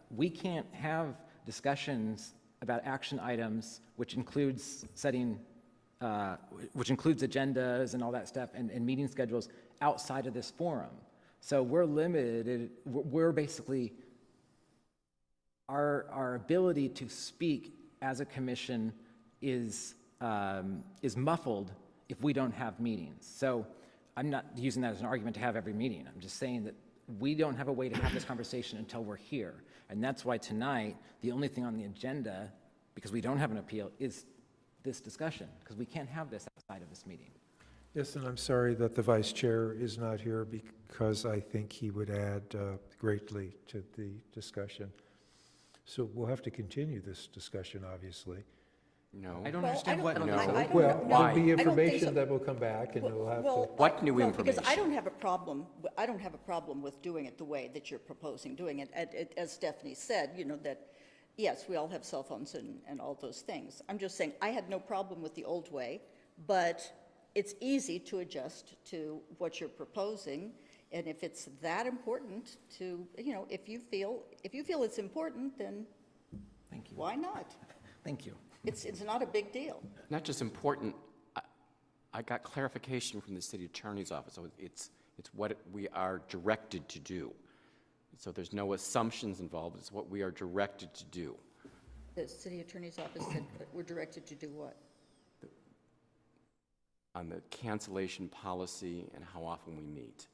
[SPEAKER 8] We can't have discussions about action items, which includes agendas and all that stuff, and meeting schedules outside of this forum. So we're limited. We're basically, our ability to speak as a commission is muffled if we don't have meetings. So I'm not using that as an argument to have every meeting. I'm just saying that we don't have a way to have this conversation until we're here. And that's why tonight, the only thing on the agenda, because we don't have an appeal, is this discussion, because we can't have this outside of this meeting.
[SPEAKER 1] Yes, and I'm sorry that the vice chair is not here because I think he would add greatly to the discussion. So we'll have to continue this discussion, obviously.
[SPEAKER 5] No.
[SPEAKER 8] I don't
[SPEAKER 3] Well,
[SPEAKER 8] understand what.
[SPEAKER 3] I
[SPEAKER 5] No.
[SPEAKER 3] don't
[SPEAKER 1] Well,
[SPEAKER 3] know.
[SPEAKER 5] Why?
[SPEAKER 1] there'll be
[SPEAKER 3] I don't think
[SPEAKER 1] information
[SPEAKER 3] so.
[SPEAKER 1] that will come back and we'll have to.
[SPEAKER 5] What new
[SPEAKER 3] Because I
[SPEAKER 5] information?
[SPEAKER 3] don't have a problem, I don't have a problem with doing it the way that you're proposing doing it. As Stephanie said, you know, that, yes, we all have cell phones and all those things. I'm just saying, I had no problem with the old way, but it's easy to adjust to what you're proposing. And if it's that important to, you know, if you feel it's important, then
[SPEAKER 8] Thank you.
[SPEAKER 3] why not?
[SPEAKER 8] Thank you.
[SPEAKER 3] It's not a big deal.
[SPEAKER 5] Not just important, I got clarification from the city attorney's office, so it's what we are directed to do. So there's no assumptions involved, it's what we are directed to do.
[SPEAKER 3] The city attorney's office said that we're directed to do what?
[SPEAKER 5] On the cancellation policy and how often we meet.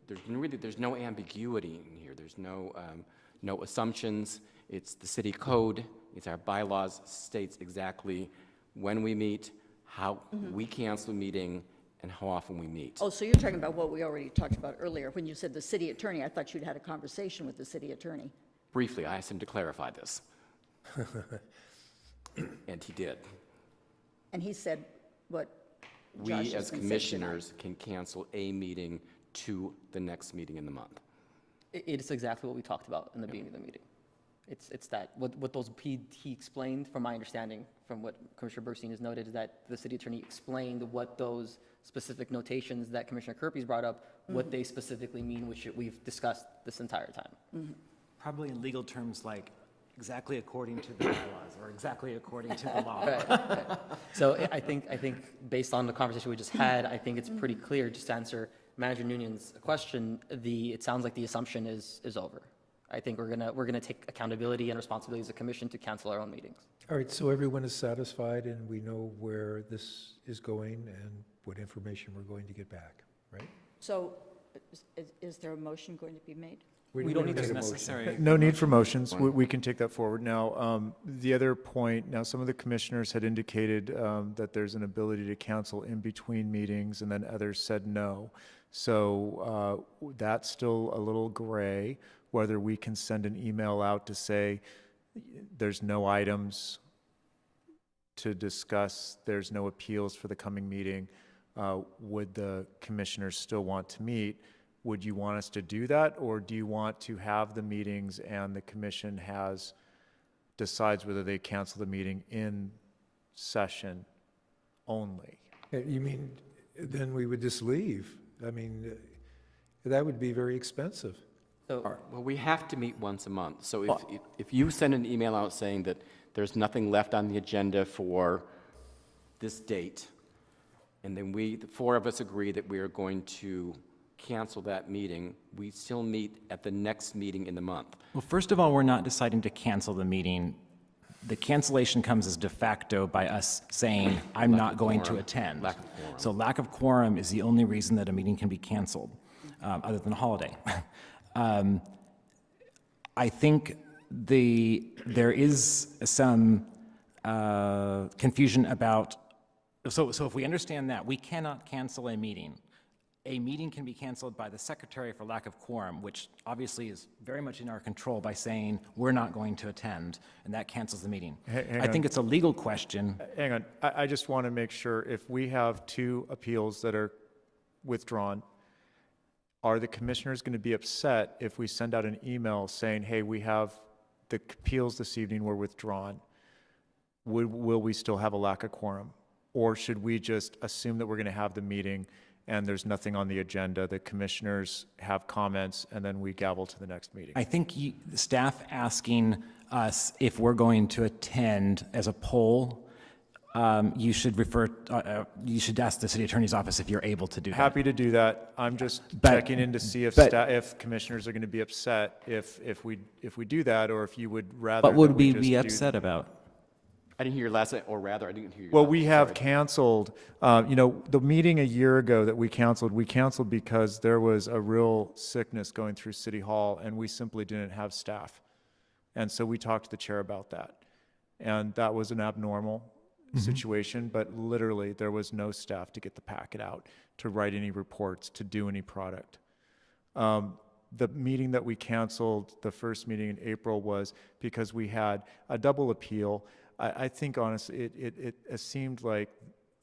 [SPEAKER 5] There's no ambiguity in here. There's no assumptions. It's the city code. It's our bylaws states exactly when we meet, how we cancel a meeting, and how often we meet.
[SPEAKER 3] Oh, so you're talking about what we already talked about earlier. When you said the city attorney, I thought you'd had a conversation with the city attorney.
[SPEAKER 5] Briefly, I asked him to clarify this. And he did.
[SPEAKER 3] And he said what
[SPEAKER 5] We,
[SPEAKER 3] Josh has
[SPEAKER 5] as
[SPEAKER 3] been saying
[SPEAKER 5] commissioners, can cancel a meeting to the next meeting in the month.
[SPEAKER 9] It's exactly what we talked about in the beginning of the meeting. It's that, what those, he explained, from my understanding, from what Commissioner Burstein has noted, is that the city attorney explained what those specific notations that Commissioner Kirby's brought up, what they specifically mean, which we've discussed this entire time.
[SPEAKER 8] Probably in legal terms like exactly according to the bylaws or exactly according to the law.
[SPEAKER 9] Right. So I think based on the conversation we just had, I think it's pretty clear, just to answer Manager Noonan's question, it sounds like the assumption is over. I think we're gonna take accountability and responsibility as a commission to cancel our own meetings.
[SPEAKER 1] All right, so everyone is satisfied and we know where this is going and what information we're going to get back, right?
[SPEAKER 3] So is there a motion going to be made?
[SPEAKER 9] We don't need to
[SPEAKER 1] a motion.
[SPEAKER 10] necessary.
[SPEAKER 7] No need for motions. We can take that forward. Now, the other point, now some of the commissioners had indicated that there's an ability to cancel in between meetings, and then others said no. So that's still a little gray, whether we can send an email out to say there's no items to discuss, there's no appeals for the coming meeting. Would the commissioners still want to meet? Would you want us to do that, or do you want to have the meetings and the commission decides whether they cancel the meeting in session only?
[SPEAKER 1] You mean, then we would just leave? I mean, that would be very expensive.
[SPEAKER 9] So
[SPEAKER 5] Well, we have to meet once a month. So if you send an email out saying that there's nothing left on the agenda for this date, and then the four of us agree that we are going to cancel that meeting, we still meet at the next meeting in the month.
[SPEAKER 8] Well, first of all, we're not deciding to cancel the meeting. The cancellation comes as de facto by us saying, I'm not going to attend.
[SPEAKER 5] Lack of quorum.
[SPEAKER 8] So lack of quorum is the only reason that a meeting can be canceled, other than a holiday. I think there is some confusion about, so if we understand that, we cannot cancel a meeting. A meeting can be canceled by the secretary for lack of quorum, which obviously is very much in our control by saying we're not going to attend, and that cancels the meeting.
[SPEAKER 7] Hang
[SPEAKER 8] I think
[SPEAKER 7] on.
[SPEAKER 8] it's a legal question.
[SPEAKER 7] Hang on, I just want to make sure, if we have 2 appeals that are withdrawn, are the commissioners going to be upset if we send out an email saying, hey, we have the appeals this evening were withdrawn? Will we still have a lack of quorum? Or should we just assume that we're going to have the meeting and there's nothing on the agenda, the commissioners have comments, and then we gavel to the next meeting?
[SPEAKER 8] I think the staff asking us if we're going to attend as a poll, you should you should ask the city attorney's office if you're able to do that.
[SPEAKER 7] Happy to do that. I'm just
[SPEAKER 8] But-
[SPEAKER 7] checking in to see if
[SPEAKER 8] but-
[SPEAKER 7] if commissioners are going to be upset if we do that, or if you would rather
[SPEAKER 8] What would
[SPEAKER 7] that we
[SPEAKER 8] we
[SPEAKER 7] just
[SPEAKER 8] be
[SPEAKER 7] do-
[SPEAKER 8] upset about?
[SPEAKER 5] I didn't hear your last, or rather, I didn't hear your.
[SPEAKER 7] Well, we have
[SPEAKER 5] sorry.
[SPEAKER 7] canceled, the meeting a year ago that we canceled because there was a real sickness going through City Hall, and we simply didn't have staff. And so we talked to the chair about that. And that was an abnormal situation, but literally there was no staff to get the packet out, to write any reports, to do any product. The meeting that we canceled, the first meeting in April, was because we had a double appeal. I think honestly, it seemed like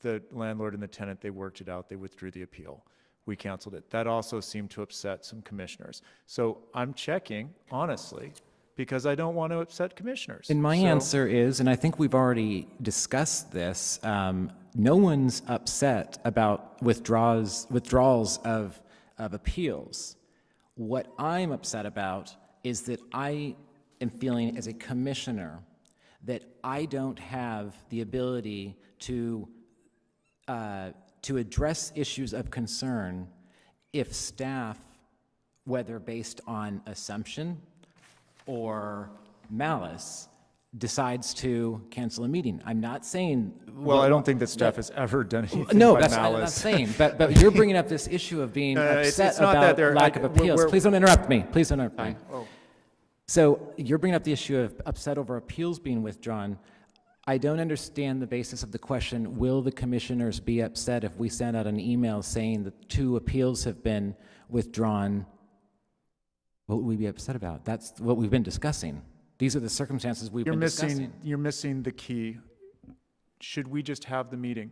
[SPEAKER 7] the landlord and the tenant, they worked it out, they withdrew the appeal. We canceled it. That also seemed to upset some commissioners. So I'm checking, honestly, because I don't want to upset commissioners.
[SPEAKER 8] And my
[SPEAKER 7] So-
[SPEAKER 8] answer is, and I think we've already discussed this, no one's upset about withdrawals of appeals. What I'm upset about is that I am feeling as a commissioner that I don't have the ability to address issues of concern if staff, whether based on assumption or malice, decides to cancel a meeting. I'm not saying...
[SPEAKER 7] Well, I don't think that staff has ever done anything
[SPEAKER 8] No,
[SPEAKER 7] by
[SPEAKER 8] that's what I'm not
[SPEAKER 7] malice.
[SPEAKER 8] saying. But you're bringing up this issue of being
[SPEAKER 7] it's
[SPEAKER 8] upset
[SPEAKER 7] not that
[SPEAKER 8] about
[SPEAKER 7] they're-
[SPEAKER 8] lack of appeals.
[SPEAKER 7] we're-
[SPEAKER 8] Please don't interrupt me. Please don't interrupt me.
[SPEAKER 7] Oh.
[SPEAKER 8] So you're bringing up the issue of upset over appeals being withdrawn. I don't understand the basis of the question, will the commissioners be upset if we send out an email saying that 2 appeals have been withdrawn? What would we be upset about? That's what we've been discussing. These are the circumstances we've been discussing.
[SPEAKER 7] You're missing the key. Should we just have the meeting?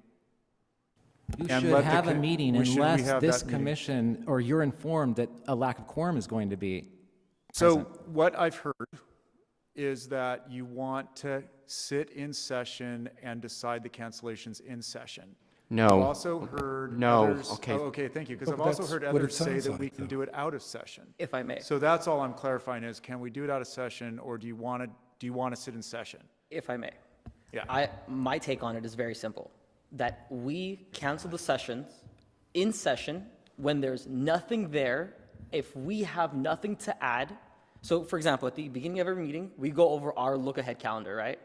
[SPEAKER 8] You
[SPEAKER 7] and
[SPEAKER 8] should
[SPEAKER 7] let the
[SPEAKER 8] have a
[SPEAKER 7] co-
[SPEAKER 8] meeting
[SPEAKER 7] we should- we
[SPEAKER 8] unless
[SPEAKER 7] have
[SPEAKER 8] this
[SPEAKER 7] that meeting.
[SPEAKER 8] commission, or you're informed that a lack of quorum is going to be
[SPEAKER 7] So
[SPEAKER 8] present.
[SPEAKER 7] what I've heard is that you want to sit in session and decide the cancellations in session.
[SPEAKER 5] No.
[SPEAKER 7] I've also heard
[SPEAKER 5] No,
[SPEAKER 7] others.
[SPEAKER 5] okay.
[SPEAKER 7] Oh, okay, thank you, because
[SPEAKER 1] Well,
[SPEAKER 7] I've also
[SPEAKER 1] that's
[SPEAKER 7] heard
[SPEAKER 1] what it
[SPEAKER 7] others say
[SPEAKER 1] sounds
[SPEAKER 7] that
[SPEAKER 1] like,
[SPEAKER 7] we can
[SPEAKER 1] though.
[SPEAKER 7] do it out of session.
[SPEAKER 9] If I may,
[SPEAKER 7] So that's all I'm clarifying is, can we do it out of session, or do you want to sit in session?
[SPEAKER 9] if I may.
[SPEAKER 7] Yeah.
[SPEAKER 9] My take on it is very simple, that we cancel the sessions in session when there's nothing there, if we have nothing to add. So for example, at the beginning of every meeting, we go over our look-ahead calendar, right?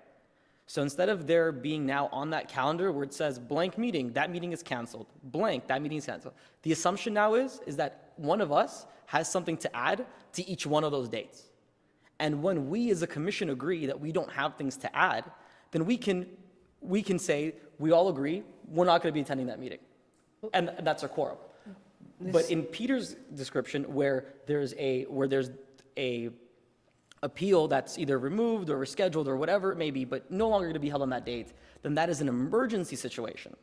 [SPEAKER 9] So instead of there being now on that calendar where it says blank meeting, that meeting is canceled, blank, that meeting is canceled. The assumption now is that one of us has something to add to each one of those dates. And when we as a commission agree that we don't have things to add, then we can say, we all agree, we're not going to be attending that meeting. And that's our quorum. But in Peter's description, where there's a appeal that's either removed or rescheduled or whatever it may be, but no longer going to be held on that date, then that is an emergency situation.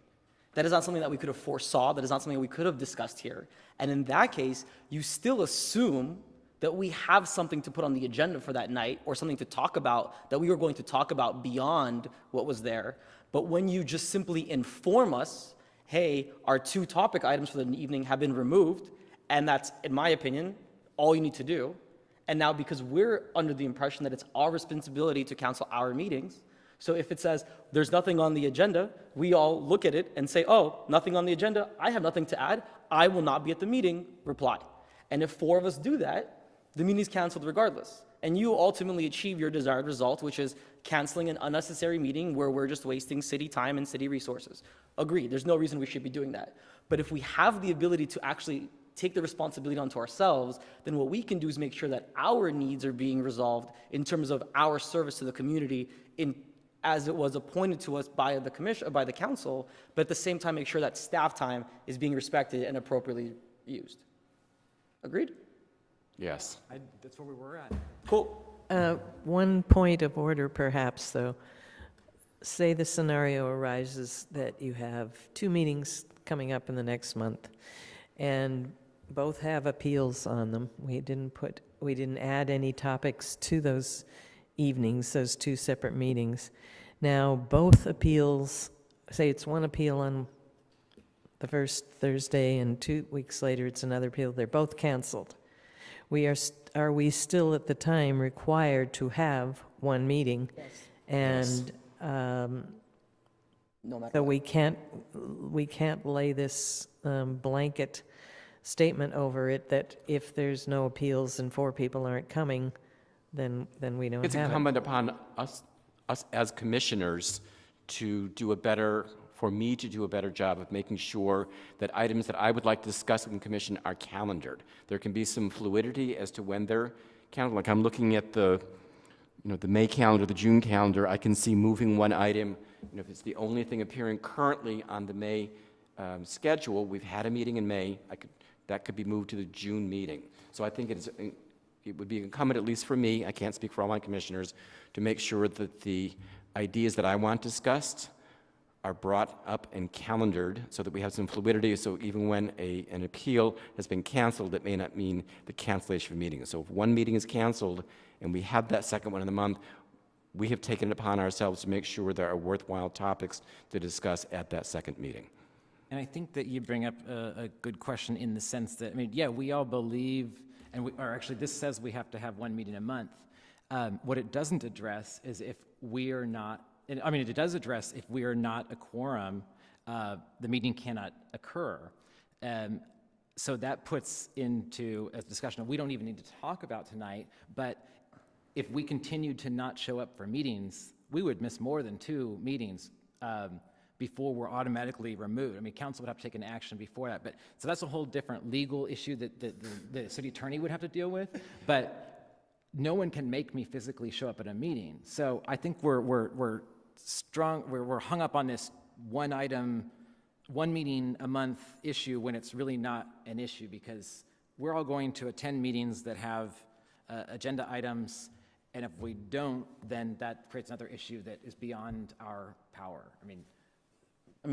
[SPEAKER 9] That is not something that we could have foresaw. That is not something we could have discussed here. And in that case, you still assume that we have something to put on the agenda for that night, or something to talk about that we were going to talk about beyond what was there. But when you just simply inform us, hey, our 2 topic items for the evening have been removed, and that's, in my opinion, all you need to do. And now, because we're under the impression that it's our responsibility to cancel our meetings, so if it says there's nothing on the agenda, we all look at it and say, oh, nothing on the agenda, I have nothing to add, I will not be at the meeting, reply. And if 4 of us do that, the meeting is canceled regardless. And you ultimately achieve your desired result, which is canceling an unnecessary meeting where we're just wasting city time and city resources. Agreed, there's no reason we should be doing that. But if we have the ability to actually take the responsibility onto ourselves, then what we can do is make sure that our needs are being resolved in terms of our service to the community as it was appointed to us by the commission, by the council, but at the same time make sure that staff time is being respected and appropriately used. Agreed?
[SPEAKER 5] Yes.
[SPEAKER 8] That's where we were at.
[SPEAKER 9] Cool.
[SPEAKER 2] One point of order perhaps, though. Say the scenario arises that you have 2 meetings coming up in the next month, and both have appeals on them. We didn't add any topics to those evenings, those 2 separate meetings. Now, both appeals, say it's one appeal on the first Thursday, and 2 weeks later it's another appeal, they're both canceled. Are we still at the time required to have 1 meeting?
[SPEAKER 9] Yes.
[SPEAKER 2] And
[SPEAKER 9] No matter
[SPEAKER 2] so
[SPEAKER 9] what.
[SPEAKER 2] we can't lay this blanket statement over it that if there's no appeals and 4 people aren't coming, then we don't
[SPEAKER 5] It's
[SPEAKER 2] have it.
[SPEAKER 5] incumbent upon us, us as commissioners to do a better, for me to do a better job of making sure that items that I would like to discuss with the commission are calendared. There can be some fluidity as to when they're calendared. Like I'm looking at the, the May calendar, the June calendar, I can see moving one item. If it's the only thing appearing currently on the May schedule, we've had a meeting in May, that could be moved to the June meeting. So I think it would be incumbent, at least for me, I can't speak for all my commissioners, to make sure that the ideas that I want discussed are brought up and calendared so that we have some fluidity, so even when an appeal has been canceled, it may not mean the cancellation of a meeting. So if one meeting is canceled and we have that second one in the month, we have taken it upon ourselves to make sure there are worthwhile topics to discuss at that second meeting.
[SPEAKER 8] And I think that you bring up a good question in the sense that, yeah, we all believe, or actually this says we have to have one meeting a month. What it doesn't address is if we are not, it does address if we are not a quorum, the meeting cannot occur. So that puts into a discussion we don't even need to talk about tonight, but if we continued to not show up for meetings, we would miss more than 2 meetings before we're automatically removed. Council would have to take an action before that. So that's a whole different legal issue that the city attorney would have to deal with. But no one can make me physically show up at a meeting. So I think we're hung up on this one item, one meeting a month issue when it's really not an issue, because we're all going to attend meetings that have agenda items. And if we don't, then that creates another issue that is beyond our power.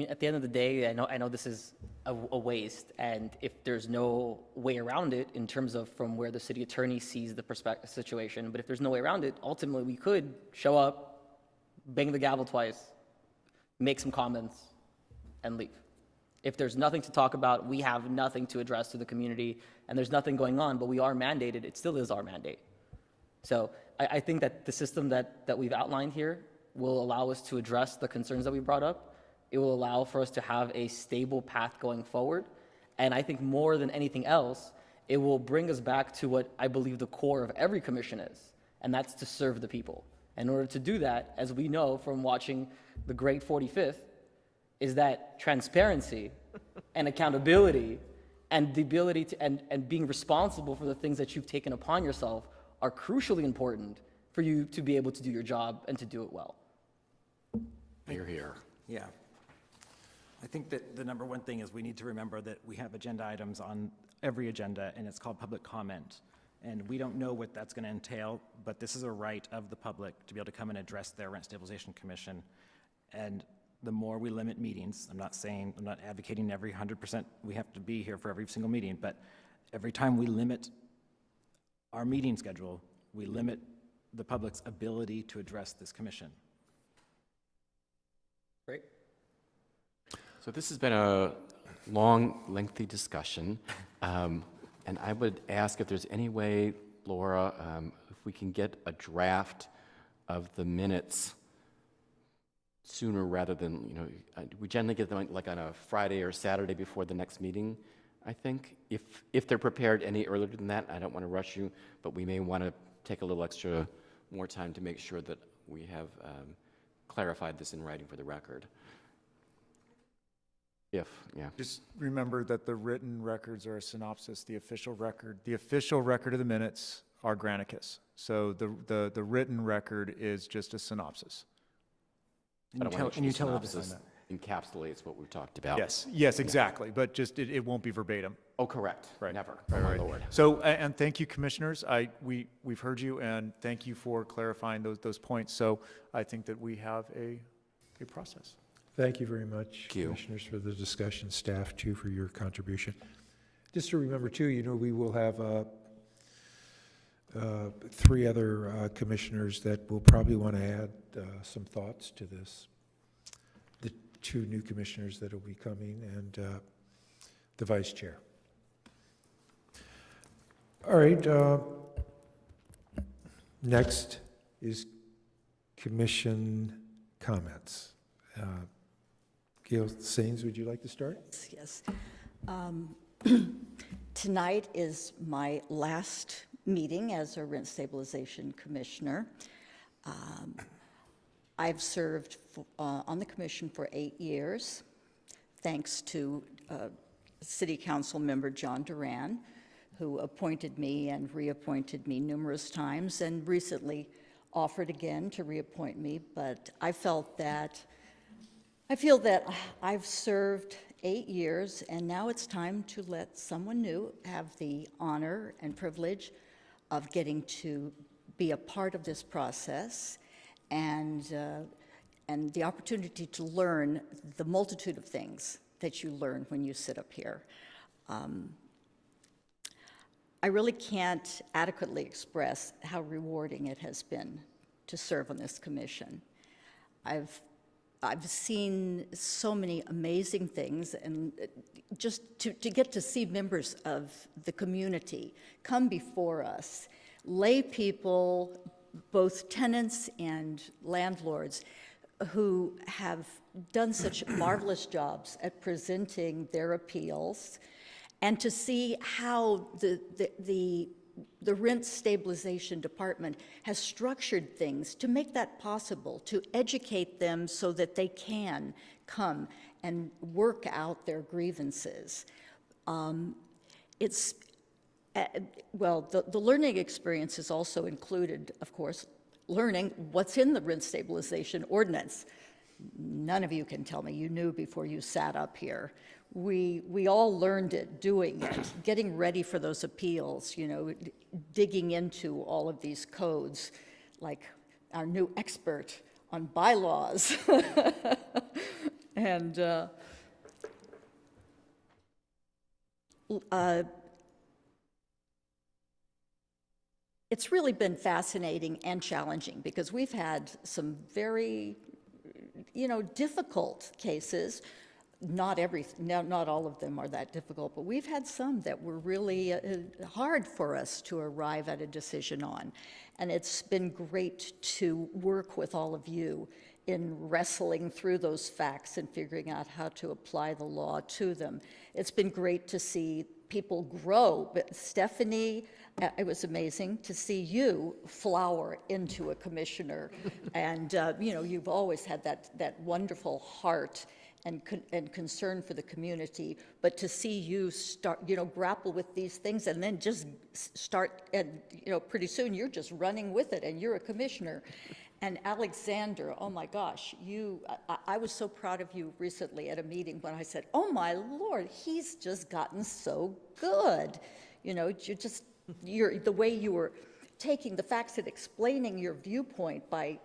[SPEAKER 9] At the end of the day, I know this is a waste, and if there's no way around it in terms of from where the city attorney sees the situation, but if there's no way around it, ultimately we could show up, bang the gavel twice, make some comments, and leave. If there's nothing to talk about, we have nothing to address to the community, and there's nothing going on, but we are mandated, it still is our mandate. So I think that the system that we've outlined here will allow us to address the concerns that we brought up. It will allow for us to have a stable path going forward. And I think more than anything else, it will bring us back to what I believe the core of every commission is, and that's to serve the people. In order to do that, as we know from watching the Great 45th, is that transparency and accountability and the ability to, and being responsible for the things that you've taken upon yourself are crucially important for you to be able to do your job and to do it well.
[SPEAKER 5] You're here.
[SPEAKER 8] Yeah. I think that the number one thing is we need to remember that we have agenda items on every agenda, and it's called public comment. And we don't know what that's going to entail, but this is a right of the public to be able to come and address their Rent Stabilization Commission. And the more we limit meetings, I'm not advocating every 100% we have to be here for every single meeting, but every time we limit our meeting schedule, we limit the public's ability to address this commission.
[SPEAKER 9] Great.
[SPEAKER 5] So this has been a long, lengthy discussion, and I would ask if there's any way, Laura, if we can get a draft of the minutes sooner rather than, we generally get them like on a Friday or Saturday before the next meeting, I think. If they're prepared any earlier than that, I don't want to rush you, but we may want to take a little extra more time to make sure that we have clarified this in writing for the record.
[SPEAKER 7] Just remember that the written records are a synopsis. The official record of the minutes are Granicus. So the written record is just a synopsis.
[SPEAKER 5] I don't want to
[SPEAKER 8] and you tell
[SPEAKER 5] synopsis encapsulates what we've talked about.
[SPEAKER 7] Yes, exactly. But just it won't be verbatim.
[SPEAKER 5] Oh, correct.
[SPEAKER 7] Right.
[SPEAKER 5] Never.
[SPEAKER 7] Right,
[SPEAKER 5] Oh, my
[SPEAKER 7] right.
[SPEAKER 5] Lord.
[SPEAKER 7] So, and thank you, commissioners. We've heard you, and thank you for clarifying those points. So I think that we have a process.
[SPEAKER 1] Thank you very much,
[SPEAKER 5] Thank you.
[SPEAKER 1] commissioners, for the discussion, staff too, for your contribution. Just to remember too, we will have 3 other commissioners that will probably want to add some thoughts to this. The 2 new commissioners that will be coming, and the vice chair. All right. Next is commission comments. Gail Sains, would you like to start?
[SPEAKER 3] Yes. Tonight is my last meeting as a Rent Stabilization Commissioner. I've served on the commission for 8 years, thanks to City Council member John Duran, who appointed me and reappointed me numerous times, and recently offered again to reappoint me. But I feel that I've served 8 years, and now it's time to let someone new have the honor and privilege of getting to be a part of this process, and the opportunity to learn the multitude of things that you learn when you sit up here. I really can't adequately express how rewarding it has been to serve on this commission. I've seen so many amazing things, and just to get to see members of the community come before us, lay people, both tenants and landlords, who have done such marvelous jobs at presenting their appeals, and to see how the rent stabilization department has structured things to make that possible, to educate them so that they can come and work out their grievances. Well, the learning experience is also included, of course, learning what's in the rent stabilization ordinance. None of you can tell me you knew before you sat up here. We all learned it doing it, getting ready for those appeals, you know, digging into all of these codes, like our new expert on bylaws. And it's really been fascinating and challenging, because we've had some very, difficult cases. Not all of them are that difficult, but we've had some that were really hard for us to arrive at a decision on. And it's been great to work with all of you in wrestling through those facts and figuring out how to apply the law to them. It's been great to see people grow. But Stephanie, it was amazing to see you flower into a commissioner. And, you've always had that wonderful heart and concern for the community, but to see you start, grapple with these things and then just start, and, pretty soon you're just running with it and you're a commissioner. And Alexander, oh my gosh, I was so proud of you recently at a meeting when I said, oh my Lord, he's just gotten so good. The way you were taking the facts and explaining your viewpoint by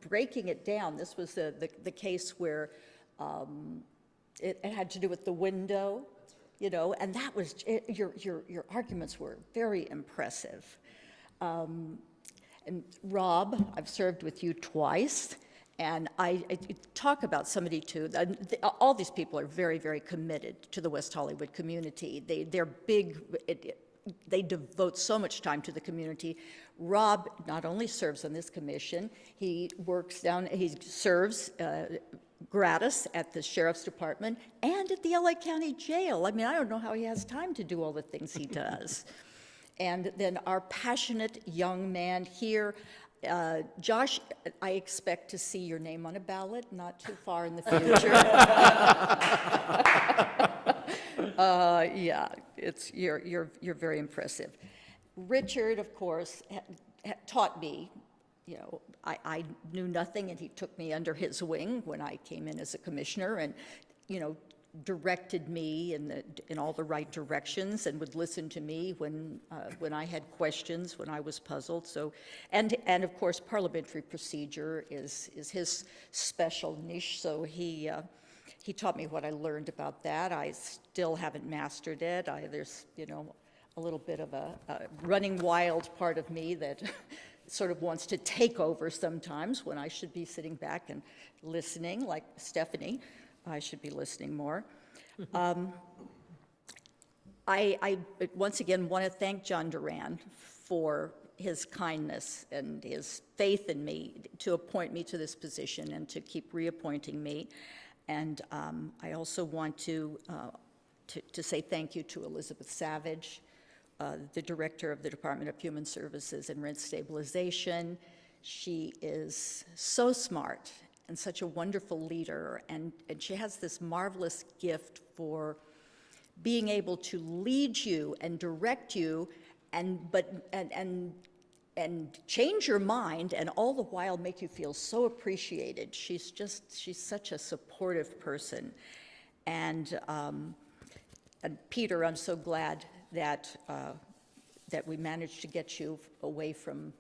[SPEAKER 3] breaking it down. This was the case where it had to do with the window, and that was your arguments were very impressive. And Rob, I've served with you twice, and I talk about somebody too. All these people are very, very committed to the West Hollywood community. They're big. They devote so much time to the community. Rob not only serves on this commission, he serves gratis at the Sheriff's Department and at the LA County Jail. I mean, I don't know how he has time to do all the things he does. And then our passionate young man here, Josh, I expect to see your name on a ballot not too far in the future. Yeah, you're very impressive. Richard, of course, taught me. I knew nothing, and he took me under his wing when I came in as a commissioner, and directed me in all the right directions, and would listen to me when I had questions, when I was puzzled. So, and of course, parliamentary procedure is his special niche. So he taught me what I learned about that. I still haven't mastered it. There's a little bit of a running wild part of me that sort of wants to take over sometimes when I should be sitting back and listening, like Stephanie. I should be listening more. I once again want to thank John Duran for his kindness and his faith in me to appoint me to this position and to keep reappointing me. And I also want to say thank you to Elizabeth Savage, the director of the Department of Human Services and Rent Stabilization. She is so smart and such a wonderful leader, and she has this marvelous gift for being able to lead you and direct you and change your mind, and all the while make you feel so appreciated. She's such a supportive person. And Peter, I'm so glad that we managed to get you away from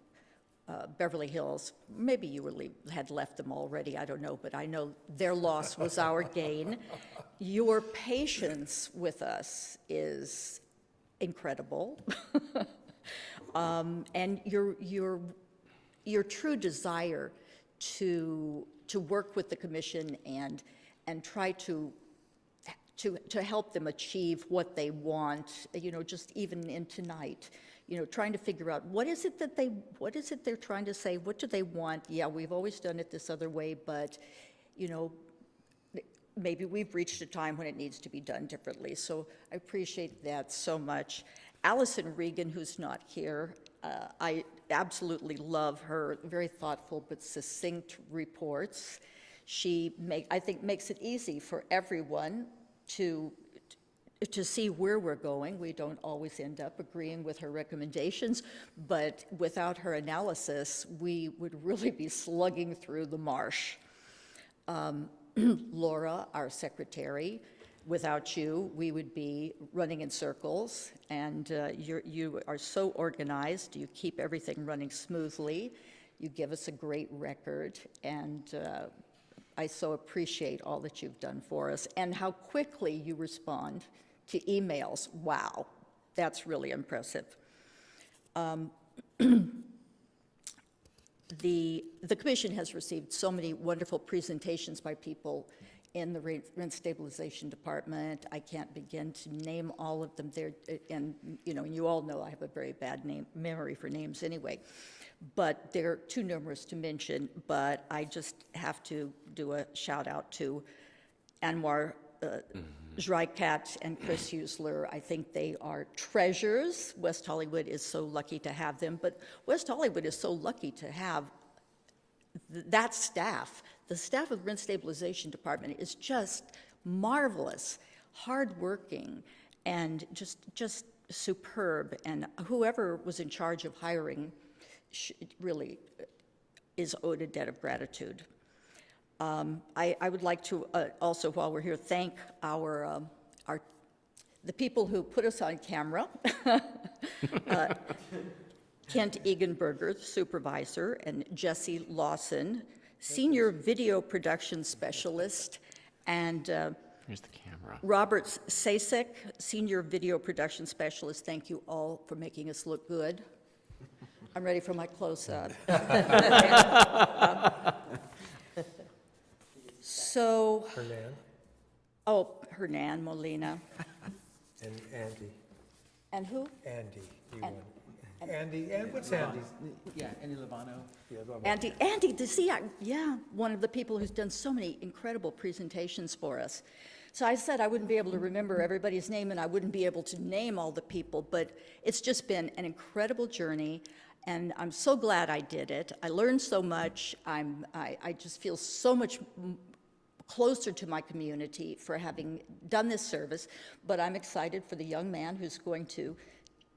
[SPEAKER 3] Beverly Hills. Maybe you had left them already, I don't know, but I know their loss was our gain. Your patience with us is incredible. And your true desire to work with the commission and try to help them achieve what they want, just even in tonight, trying to figure out what is it they're trying to say, what do they want? Yeah, we've always done it this other way, but, maybe we've reached a time when it needs to be done differently. So I appreciate that so much. Allison Regan, who's not here, I absolutely love her very thoughtful but succinct reports. She, I think, makes it easy for everyone to see where we're going. We don't always end up agreeing with her recommendations, but without her analysis, we would really be slugging through the marsh. Laura, our secretary, without you, we would be running in circles, and you are so organized. You keep everything running smoothly. You give us a great record, and I so appreciate all that you've done for us and how quickly you respond to emails. Wow, that's really impressive. The commission has received so many wonderful presentations by people in the rent stabilization department. I can't begin to name all of them there, and you all know I have a very bad memory for names anyway, but they're too numerous to mention. But I just have to do a shout out to Anwar Zrykat and Chris Husler. I think they are treasures. West Hollywood is so lucky to have them, but West Hollywood is so lucky to have that staff. The staff of the Rent Stabilization Department is just marvelous, hardworking, and just superb. And whoever was in charge of hiring really is owed a debt of gratitude. I would like to also, while we're here, thank the people who put us on camera. Kent Egenberger, the supervisor, and Jesse Lawson, senior video production specialist, and
[SPEAKER 5] Here's the camera.
[SPEAKER 3] Robert Sasek, senior video production specialist. Thank you all for making us look good. I'm ready for my close-up. So,
[SPEAKER 1] Hernan
[SPEAKER 3] Hernan Molina.
[SPEAKER 1] and Andy.
[SPEAKER 3] And who?
[SPEAKER 1] Andy, you
[SPEAKER 3] And-
[SPEAKER 1] won. Andy, and what's Andy's?
[SPEAKER 8] Yeah, Andy Lovano.
[SPEAKER 3] Andy, to see, yeah, one of the people who's done so many incredible presentations for us. So I said I wouldn't be able to remember everybody's name and I wouldn't be able to name all the people, but it's just been an incredible journey, and I'm so glad I did it. I learned so much. I just feel so much closer to my community for having done this service, but I'm excited for the young man who's going to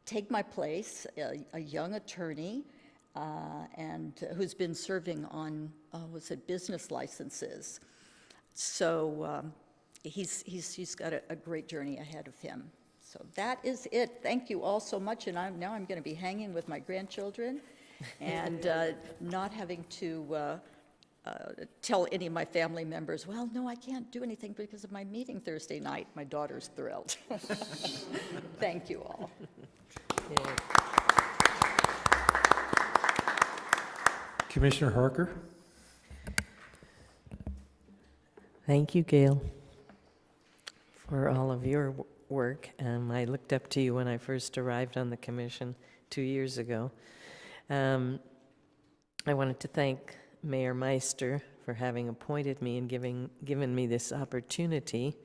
[SPEAKER 3] take my place, a young attorney, and who's been serving on, business licenses. So he's got a great journey ahead of him. So that is it. Thank you all so much, and now I'm going to be hanging with my grandchildren and not having to tell any of my family members, well, no, I can't do anything because of my meeting Thursday night. My daughter's thrilled. Thank you all.
[SPEAKER 2] Yeah.
[SPEAKER 1] Commissioner Harker?
[SPEAKER 2] Thank you, Gail, for all of your work. I looked up to you when I first arrived on the commission 2 years ago. I wanted to thank Mayor Meister for having appointed me and given me this opportunity.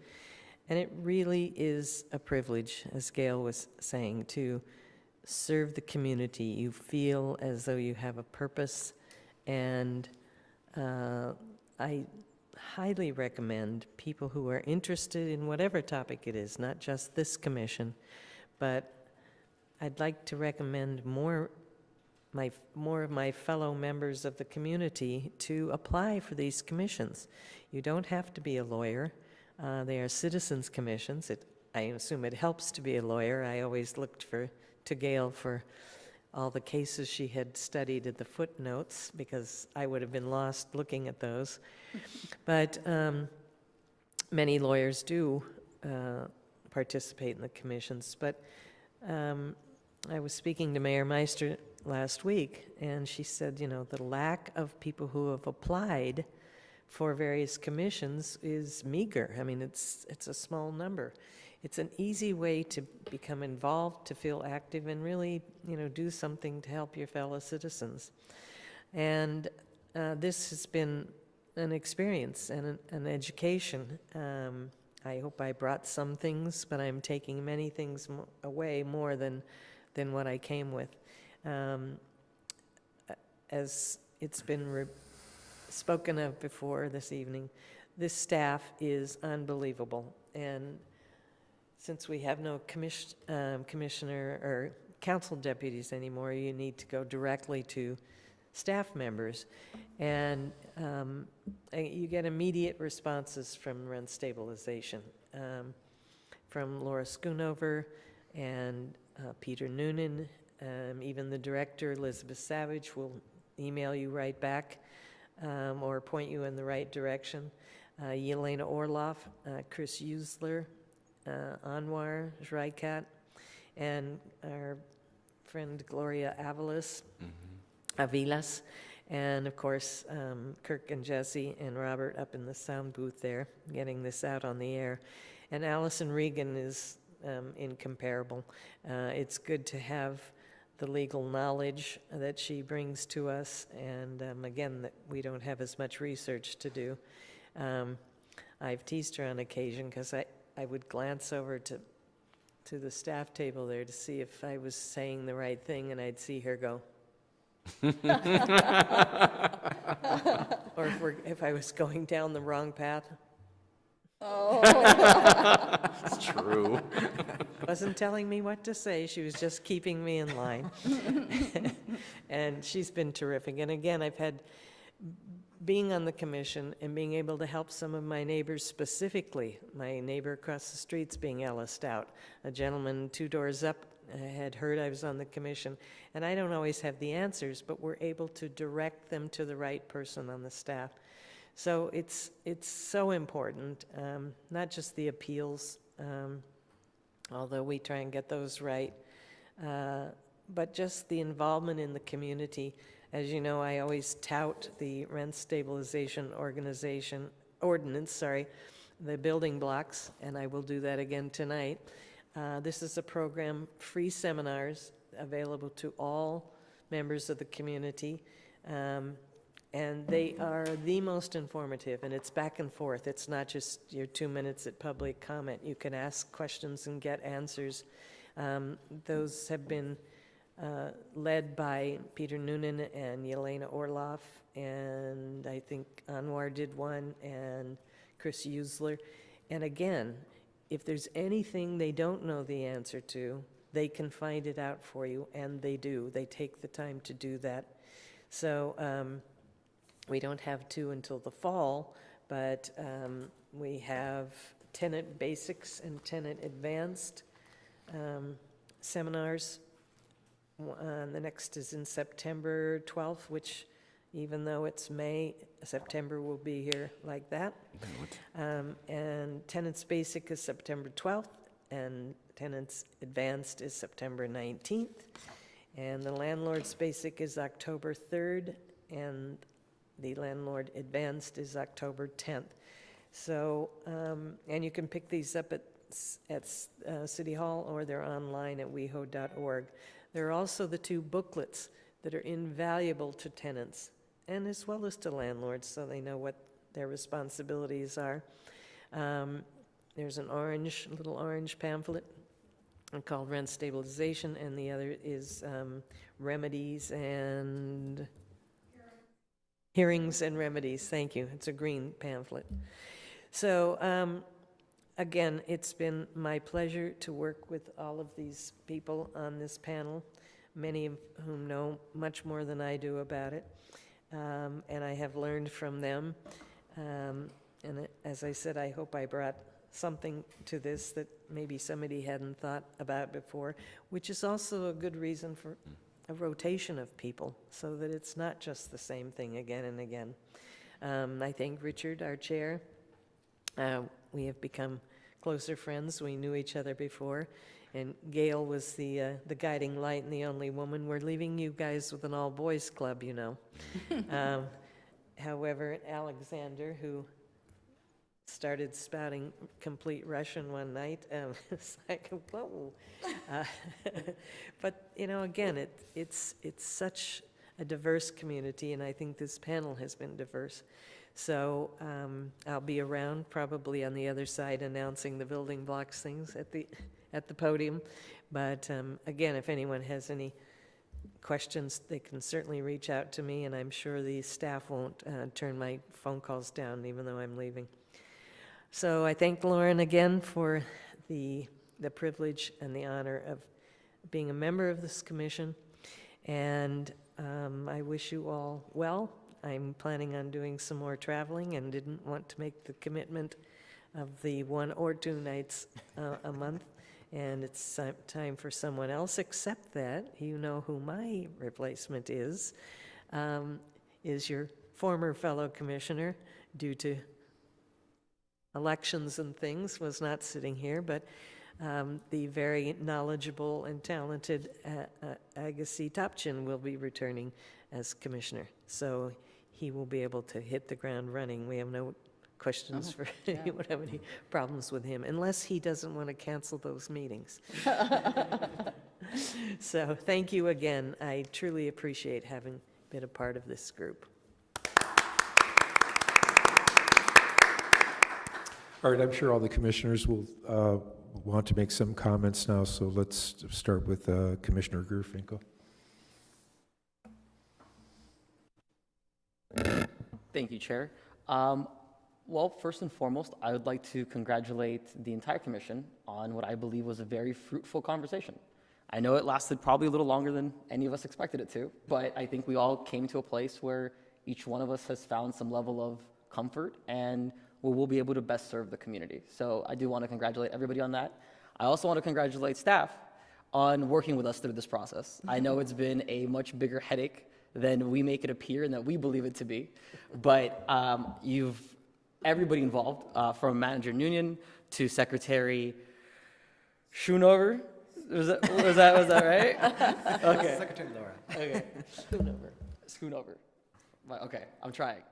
[SPEAKER 2] And it really is a privilege, as Gail was saying, to serve the community. You feel as though you have a purpose And I highly recommend people who are interested in whatever topic it is, not just this commission, but I'd like to recommend more of my fellow members of the community to apply for these commissions. You don't have to be a lawyer. They are citizens commissions. I assume it helps to be a lawyer. I always looked to Gail for all the cases she had studied at the footnotes, because I would have been lost looking at those. But many lawyers do participate in the commissions. But I was speaking to Mayor Meister last week, and she said, the lack of people who have applied for various commissions is meager. I mean, it's a small number. It's an easy way to become involved, to feel active, and really, do something to help your fellow citizens. And this has been an experience and an education. I hope I brought some things, but I'm taking many things away more than what I came with. As it's been spoken of before this evening, this staff is unbelievable. And since we have no commissioner or council deputies anymore, you need to go directly to staff members. And you get immediate responses from Rent Stabilization, from Laura Schoonover and Peter Noonan. Even the director, Elizabeth Savage, will email you right back or point you in the right direction. Yelena Orloff, Chris Usler, Anwar Zhraikat, and our friend Gloria Avilas, and of course Kirk and Jesse and Robert up in the sound booth there, getting this out on the air. And Allison Regan is incomparable. It's good to have the legal knowledge that she brings to us, and again, that we don't have as much research to do. I've teased her on occasion because I would glance over to the staff table there to see if I was saying the right thing, and I'd see her go. Or if I was going down the wrong path.
[SPEAKER 5] It's true.
[SPEAKER 2] Wasn't telling me what to say, she was just keeping me in line. And she's been terrific. And again, I've had, being on the commission and being able to help some of my neighbors specifically, my neighbor across the street's being Ellised out. A gentleman 2 doors up had heard I was on the commission, and I don't always have the answers, but we're able to direct them to the right person on the staff. So it's so important, not just the appeals, although we try and get those right, but just the involvement in the community. As you know, I always tout the Rent Stabilization Ordinance, the building blocks, and I will do that again tonight. This is a program, free seminars available to all members of the community. And they are the most informative, and it's back and forth. It's not just your 2 minutes at public comment. You can ask questions and get answers. Those have been led by Peter Noonan and Yelena Orloff, and I think Anwar did one, and Chris Usler. And again, if there's anything they don't know the answer to, they can find it out for you, and they do. They take the time to do that. So we don't have 2 until the fall, but we have tenant basics and tenant advanced seminars. The next is in September 12th, which even though it's May, September will be here like that. And tenants basic is September 12th, and tenants advanced is September 19th. And the landlord's basic is October 3rd, and the landlord advanced is October 10th. So, and you can pick these up at City Hall, or they're online at weho.org. There are also the 2 booklets that are invaluable to tenants and as well as to landlords, so they know what their responsibilities are. There's an little orange pamphlet called Rent Stabilization, and the other is Remedies and Hearings and Remedies, thank you. It's a green pamphlet. So, again, it's been my pleasure to work with all of these people on this panel, many of whom know much more than I do about it, and I have learned from them. And as I said, I hope I brought something to this that maybe somebody hadn't thought about before, which is also a good reason for a rotation of people, so that it's not just the same thing again and again. I thank Richard, our chair. We have become closer friends. We knew each other before, and Gail was the guiding light and the only woman. We're leaving you guys with an all-boys club, you know. However, Alexander, who started spouting complete Russian one night, it's like, whoa. But, you know, again, it's such a diverse community, and I think this panel has been diverse. So I'll be around, probably on the other side, announcing the building blocks things at the podium. But again, if anyone has any questions, they can certainly reach out to me, and I'm sure the staff won't turn my phone calls down, even though I'm leaving. So I thank Lauren again for the privilege and the honor of being a member of this commission, and I wish you all well. I'm planning on doing some more traveling and didn't want to make the commitment of the 1 or 2 nights a month, and it's time for someone else, except that you know who my replacement is your former fellow commissioner, due to elections and things, was not sitting here, but the very knowledgeable and talented Agassi Topchin will be returning as commissioner. So he will be able to hit the ground running. We have no questions for, we don't have any problems with him, unless he doesn't want to cancel those meetings. So thank you again. I truly appreciate having been a part of this group.
[SPEAKER 1] All right, I'm sure all the commissioners will want to make some comments now, so let's start with Commissioner Gerfinkel.
[SPEAKER 9] Thank you, Chair. Well, first and foremost, I would like to congratulate the entire commission on what I believe was a very fruitful conversation. I know it lasted probably a little longer than any of us expected it to, but I think we all came to a place where each one of us has found some level of comfort and we'll be able to best serve the community. So I do want to congratulate everybody on that. I also want to congratulate staff on working with us through this process. I know it's been a much bigger headache than we make it appear and that we believe it to be, but everybody involved, from Manager Noonan to Secretary Schoonover. Was that right? Okay.
[SPEAKER 8] Secretary Laura.
[SPEAKER 9] Okay. Schoonover. Okay, I'm trying.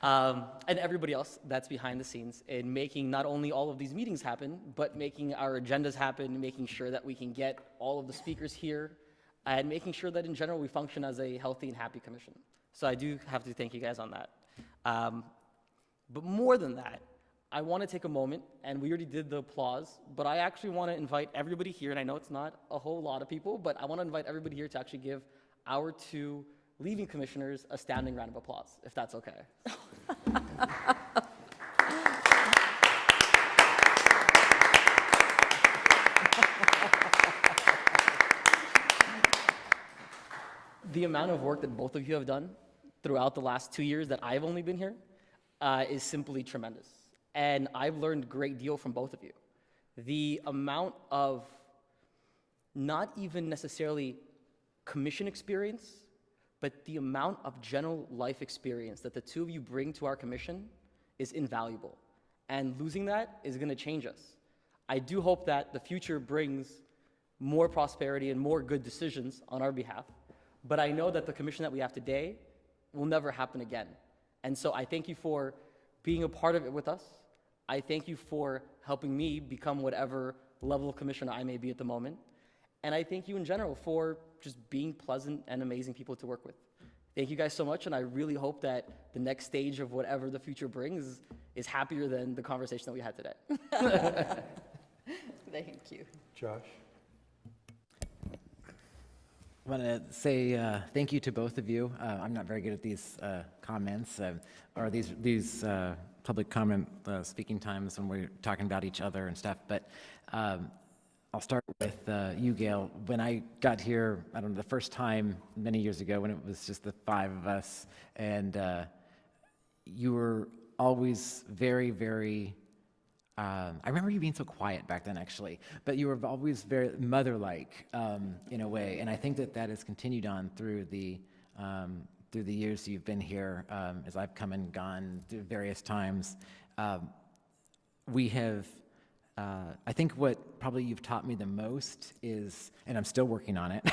[SPEAKER 9] And everybody else that's behind the scenes in making not only all of these meetings happen, but making our agendas happen, making sure that we can get all of the speakers here, and making sure that in general we function as a healthy and happy commission. So I do have to thank you guys on that. But more than that, I want to take a moment, and we already did the applause, but I actually want to invite everybody here, and I know it's not a whole lot of people, but I want to invite everybody here to actually give our 2 leaving commissioners a standing round of applause, if that's okay. The amount of work that both of you have done throughout the last 2 years that I've only been here is simply tremendous. And I've learned a great deal from both of you. The amount of not even necessarily commission experience, but the amount of general life experience that the 2 of you bring to our commission is invaluable. And losing that is going to change us. I do hope that the future brings more prosperity and more good decisions on our behalf. But I know that the commission that we have today will never happen again. And so I thank you for being a part of it with us. I thank you for helping me become whatever level of commissioner I may be at the moment. And I thank you in general for just being pleasant and amazing people to work with. Thank you guys so much, and I really hope that the next stage of whatever the future brings is happier than the conversation that we had today.
[SPEAKER 3] Thank you.
[SPEAKER 1] Josh?
[SPEAKER 8] want to say thank you to both of you. I'm not very good at these comments or these public comment speaking times when we're talking about each other and stuff. But I'll start with you, Gail. When I got here, I don't know, the first time many years ago when it was just the five of us, and you were always very, very, I remember you being so quiet back then, actually, but you were always very mother-like in a way, and I think that that has continued on through the years you've been here, as I've come and gone through various times. We have, I think what probably you've taught me the most is, and I'm still working on it,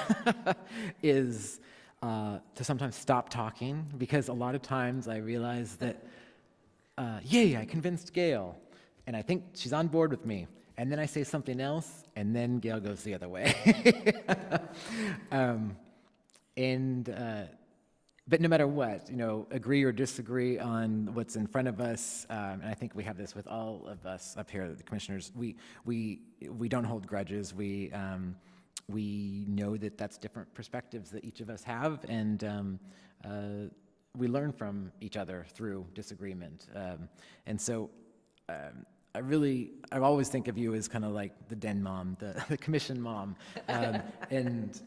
[SPEAKER 8] is to sometimes stop talking, because a lot of times I realize that, yay, I convinced Gail, and I think she's on board with me, and then I say something else, and then Gail goes the other way. But no matter what, agree or disagree on what's in front of us, and I think we have this with all of us up here, the commissioners. We don't hold grudges. We know that that's different perspectives that each of us have, and we learn from each other through disagreement. And so, I always think of you as kind of like the den mom, the commission mom, and.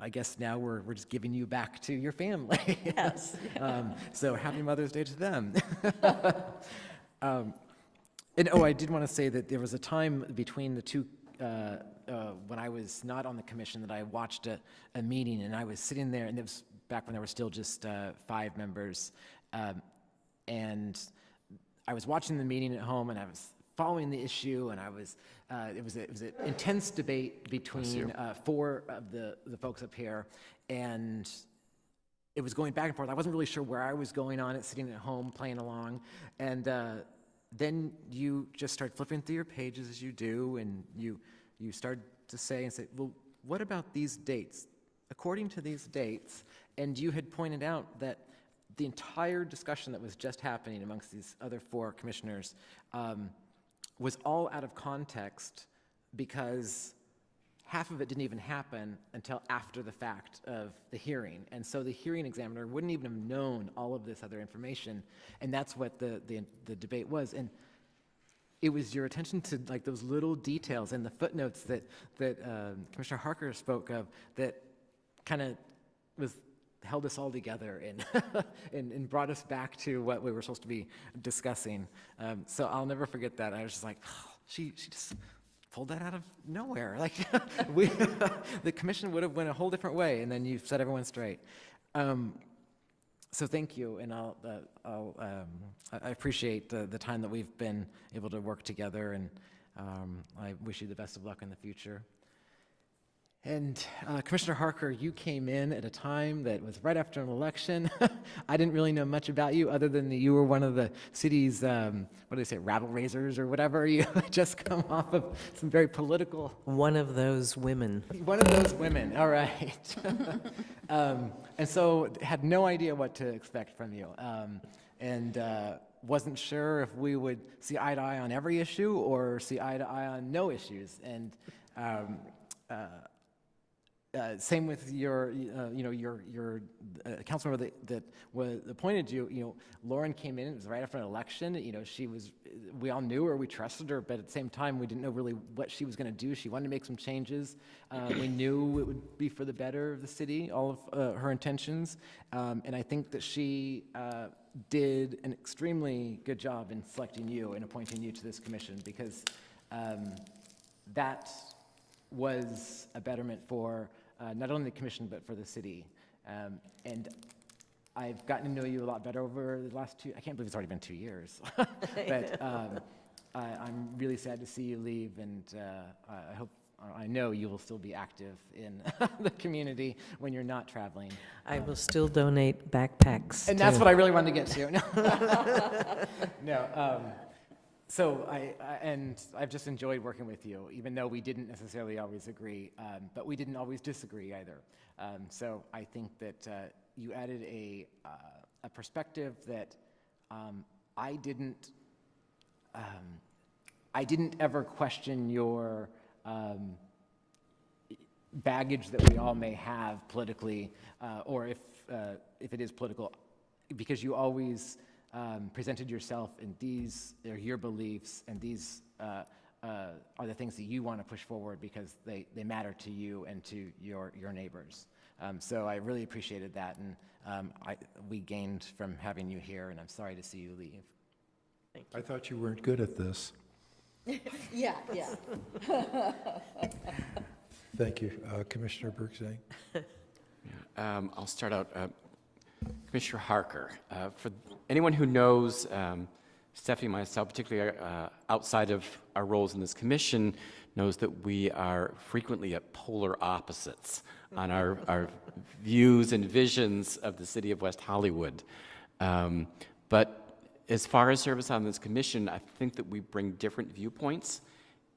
[SPEAKER 8] I guess now we're just giving you back to your family.
[SPEAKER 2] Yes.
[SPEAKER 8] So happy Mother's Day to them. And I did want to say that there was a time between the two, when I was not on the commission, that I watched a meeting, and I was sitting there, and it was back when there were still just 5 members, and I was watching the meeting at home, and I was following the issue, and I was, it was an intense debate between 4 of the folks up here, and it was going back and forth. I wasn't really sure where I was going on it, sitting at home, playing along, and then you just start flipping through your pages as you do, and you start to say, well, what about these dates? According to these dates, and you had pointed out that the entire discussion that was just happening amongst these other 4 commissioners was all out of context, because half of it didn't even happen until after the fact of the hearing. And so the hearing examiner wouldn't even have known all of this other information. And that's what the debate was. And it was your attention to like those little details and the footnotes that Commissioner Harker spoke of that kind of held us all together and brought us back to what we were supposed to be discussing. So I'll never forget that. I was just like, oh, she just pulled that out of nowhere. Like the commission would have went a whole different way, and then you set everyone straight. So thank you, and I appreciate the time that we've been able to work together, and I wish you the best of luck in the future. And Commissioner Harker, you came in at a time that was right after an election. I didn't really know much about you other than that you were one of the city's, what do they say, rabble raisers or whatever. You had just come off of some very political.
[SPEAKER 2] One of those women.
[SPEAKER 8] One of those women, all right. And so had no idea what to expect from you. And wasn't sure if we would see eye to eye on every issue or see eye to eye on no issues. And same with your, your council member that was appointed you. Lauren came in. It was right after an election. We all knew her. We trusted her, but at the same time, we didn't know really what she was going to do. She wanted to make some changes. We knew it would be for the better of the city. All of her intentions, and I think that she did an extremely good job in selecting you and appointing you to this commission, because that was a betterment for not only the commission but for the city. And I've gotten to know you a lot better over the last I can't believe it's already been 2 years. But I'm really sad to see you leave, and I know you will still be active in the community when you're not traveling.
[SPEAKER 2] I will still donate backpacks.
[SPEAKER 8] And that's what I really wanted to get to. No. So I've just enjoyed working with you, even though we didn't necessarily always agree, but we didn't always disagree either. So I think that you added a perspective that I didn't ever question your baggage that we all may have politically, or if it is political, because you always presented yourself in these are your beliefs, and these are the things that you want to push forward because they matter to you and to your neighbors. So I really appreciated that, and we gained from having you here, and I'm sorry to see you leave.
[SPEAKER 1] I thought you weren't good at this.
[SPEAKER 3] Yeah, yeah.
[SPEAKER 1] Thank you. Commissioner Bergzang?
[SPEAKER 5] I'll start out. Commissioner Harker, for anyone who knows Stephanie and myself, particularly outside of our roles in this commission, knows that we are frequently at polar opposites on our views and visions of the city of West Hollywood. But as far as service on this commission, I think that we bring different viewpoints,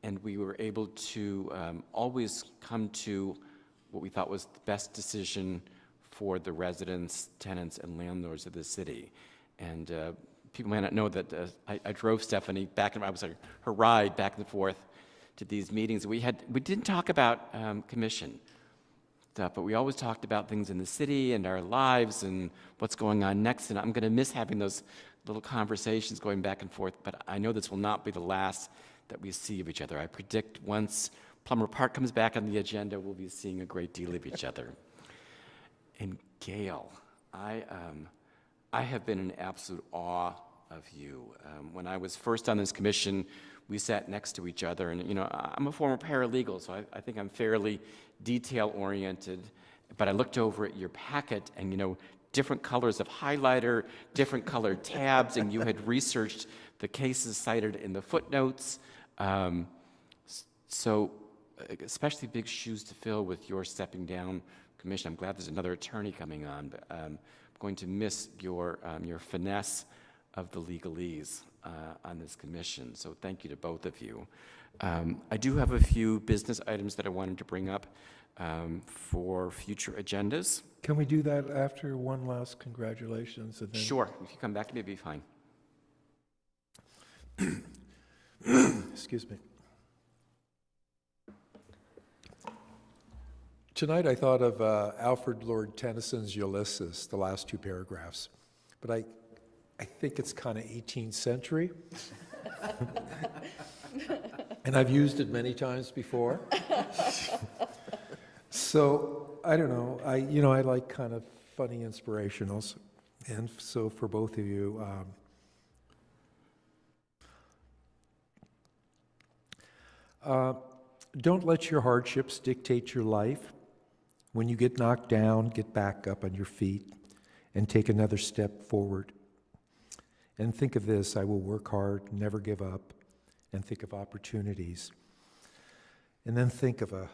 [SPEAKER 5] and we were able to always come to what we thought was the best decision for the residents, tenants, and landlords of the city. And people may not know that I drove Stephanie back, and I was her ride back and forth to these meetings. We didn't talk about commission stuff, but we always talked about things in the city and our lives and what's going on next. And I'm going to miss having those little conversations going back and forth, but I know this will not be the last that we see of each other. I predict once Plummer Park comes back on the agenda, we'll be seeing a great deal of each other. And Gail, I have been in absolute awe of you. When I was first on this commission, we sat next to each other, and I'm a former paralegal, so I think I'm fairly detail-oriented, but I looked over at your packet, and different colors of highlighter, different colored tabs, and you had researched the cases cited in the footnotes. So especially big shoes to fill with your stepping down commission. I'm glad there's another attorney coming on, but I'm going to miss your finesse of the legalese on this commission. So thank you to both of you. I do have a few business items that I wanted to bring up for future agendas.
[SPEAKER 1] Can we do that after one last congratulations? And then
[SPEAKER 5] Sure, if you come back to me, it'd be fine.
[SPEAKER 1] Excuse me. Tonight I thought of Alfred Lord Tennyson's Ulysses, the last two paragraphs, but I think it's kind of 18th century. And I've used it many times before. So I don't know, I like kind of funny inspirationals, and so for both of you, don't let your hardships dictate your life. When you get knocked down, get back up on your feet and take another step forward. And think of this: I will work hard, never give up, and think of opportunities. And then think of a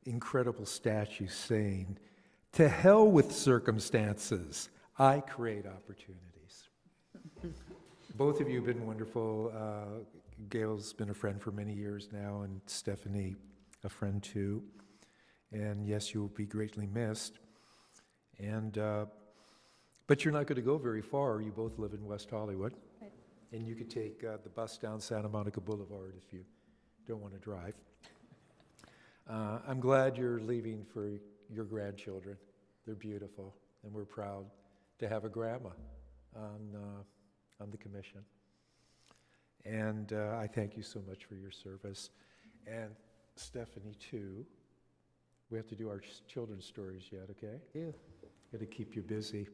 [SPEAKER 1] incredible statue saying, "To hell with circumstances, I create opportunities." Both of you have been wonderful. Gail's been a friend for many years now, and Stephanie, a friend too. And yes, you will be greatly missed. And but you're not going to go very far. You both live in West Hollywood, right. And you could take the bus down Santa Monica Boulevard if you don't want to drive. I'm glad you're leaving for your grandchildren. They're beautiful, and we're proud to have a grandma on the commission. And I thank you so much for your service. And Stephanie, too. We have to do our children's stories yet, okay?
[SPEAKER 2] Yeah.
[SPEAKER 1] Got to keep you busy.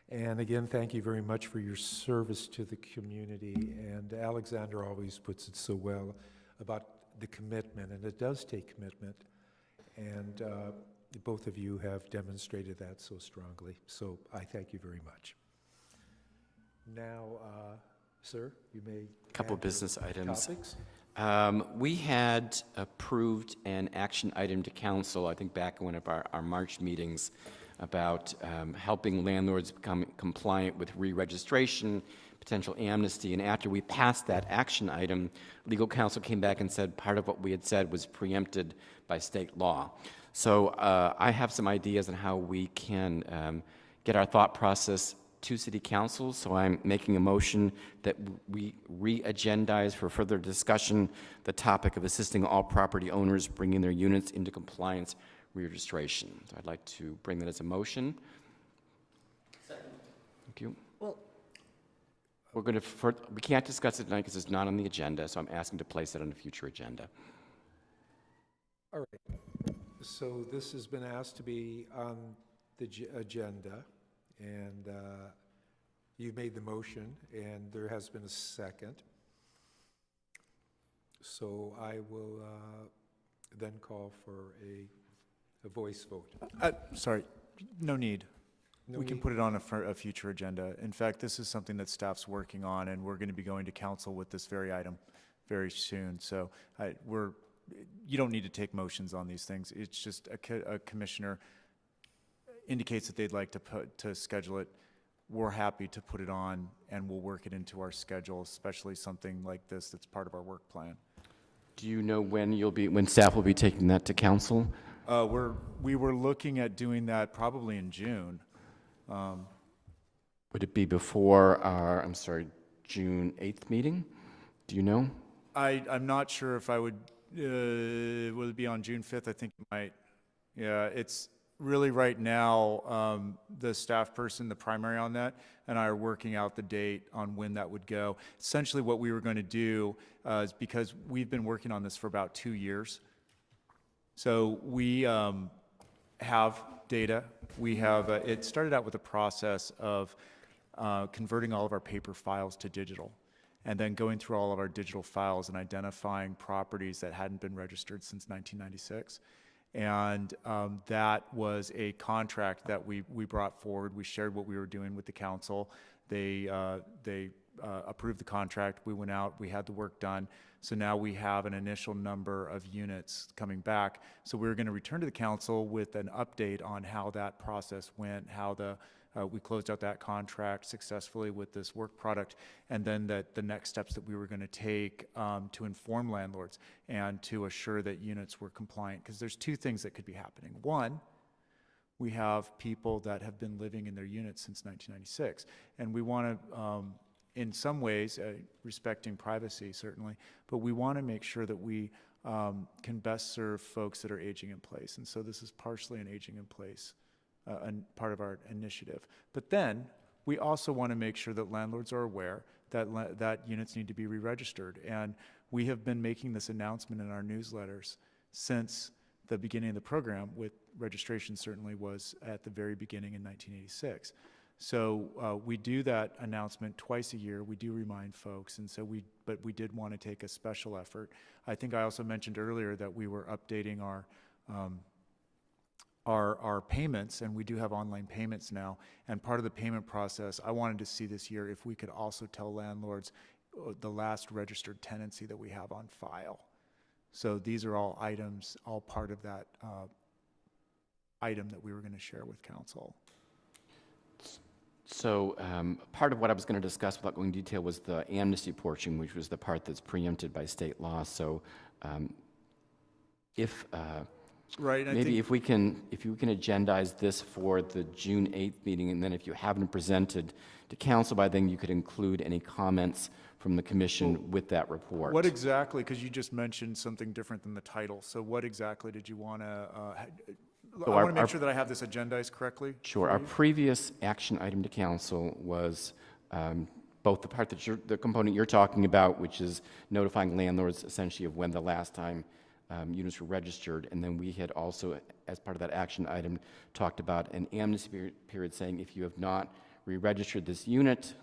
[SPEAKER 1] And again, thank you very much for your service to the community. And Alexander always puts it so well about the commitment, and it does take commitment. And both of you have demonstrated that so strongly. So I thank you very much. Now, sir, you may
[SPEAKER 5] Couple
[SPEAKER 1] add
[SPEAKER 5] business
[SPEAKER 1] your
[SPEAKER 5] items.
[SPEAKER 1] topics.
[SPEAKER 5] We had approved an action item to council, I think back in one of our March meetings, about helping landlords become compliant with re-registration, potential amnesty. And after we passed that action item, legal counsel came back and said part of what we had said was preempted by state law. So I have some ideas on how we can get our thought process to City Council, so I'm making a motion that we re-agendize for further discussion the topic of assisting all property owners bringing their units into compliance re-registration. So I'd like to bring that as a motion. Second. Thank you.
[SPEAKER 3] Well,
[SPEAKER 5] We're going to, we can't discuss it tonight because it's not on the agenda, so I'm asking to place it on a future agenda.
[SPEAKER 1] All right. So this has been asked to be on the agenda, and you've made the motion, and there has been a second. So I will then call for a voice vote.
[SPEAKER 7] Sorry, no need.
[SPEAKER 1] No
[SPEAKER 7] We can
[SPEAKER 1] need?
[SPEAKER 7] put it on a future agenda. In fact, this is something that staff's working on, and we're going to be going to council with this very item very soon. So you don't need to take motions on these things. It's just a commissioner indicates that they'd like to schedule it. We're happy to put it on, and we'll work it into our schedule, especially something like this that's part of our work plan.
[SPEAKER 5] Do you know when staff will be taking that to council?
[SPEAKER 7] We were looking at doing that probably in June.
[SPEAKER 5] Would it be before our, June 8th meeting? Do you know?
[SPEAKER 7] I'm not sure if I would it be on June 5th? I think it might. Yeah, it's really right now, the staff person, the primary on that, and I are working out the date on when that would go. Essentially what we were going to do is because we've been working on this for about 2 years. So we have data. We have, it started out with a process of converting all of our paper files to digital, and then going through all of our digital files and identifying properties that hadn't been registered since 1996. And that was a contract that we brought forward. We shared what we were doing with the council. They approved the contract. We went out, we had the work done. So now we have an initial number of units coming back. So we're going to return to the council with an update on how that process went, how we closed out that contract successfully with this work product, and then the next steps that we were going to take to inform landlords and to assure that units were compliant. Because there's two things that could be happening. One, we have people that have been living in their units since 1996, and we want to, in some ways, respecting privacy certainly, but we want to make sure that we can best serve folks that are aging in place. And so this is partially an aging in place and part of our initiative. But then we also want to make sure that landlords are aware that that units need to be re-registered. And we have been making this announcement in our newsletters since the beginning of the program, with registration certainly was at the very beginning in 1986. So we do that announcement twice a year. We do remind folks, and so but we did want to take a special effort. I think I also mentioned earlier that we were updating our payments, and we do have online payments now. And part of the payment process, I wanted to see this year if we could also tell landlords the last registered tenancy that we have on file. So these are all items, all part of that item that we were going to share with council.
[SPEAKER 5] So part of what I was going to discuss without going into detail was the amnesty portion, which was the part that's preempted by state law. So
[SPEAKER 7] Right.
[SPEAKER 5] Maybe if you can agendize this for the June 8th meeting, and then if you haven't presented to council by then, you could include any comments from the commission with that report.
[SPEAKER 7] What exactly, because you just mentioned something different than the title, so what exactly did you want to, I want to make sure that I have this agendized correctly.
[SPEAKER 5] Sure. Our previous action item to council was both the part that the component you're talking about, which is notifying landlords essentially of when the last time units were registered, and then we had also, as part of that action item, talked about an amnesty period saying if you have not re-registered this unit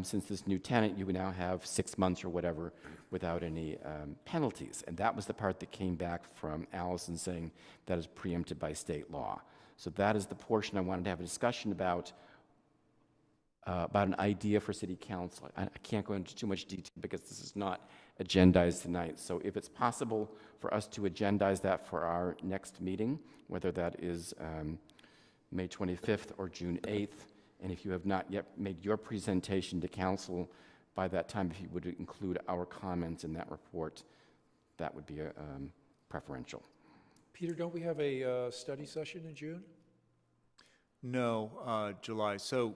[SPEAKER 5] since this new tenant, you would now have 6 months or whatever without any penalties. And that was the part that came back from Allison saying that is preempted by state law. So that is the portion I wanted to have a discussion about an idea for city council. I can't go into too much detail because this is not agendized tonight. So if it's possible for us to agendize that for our next meeting, whether that is May 25th or June 8th, and if you have not yet made your presentation to council by that time, if you would include our comments in that report, that would be preferential.
[SPEAKER 1] Peter, don't we have a study session in June?
[SPEAKER 7] No, July. So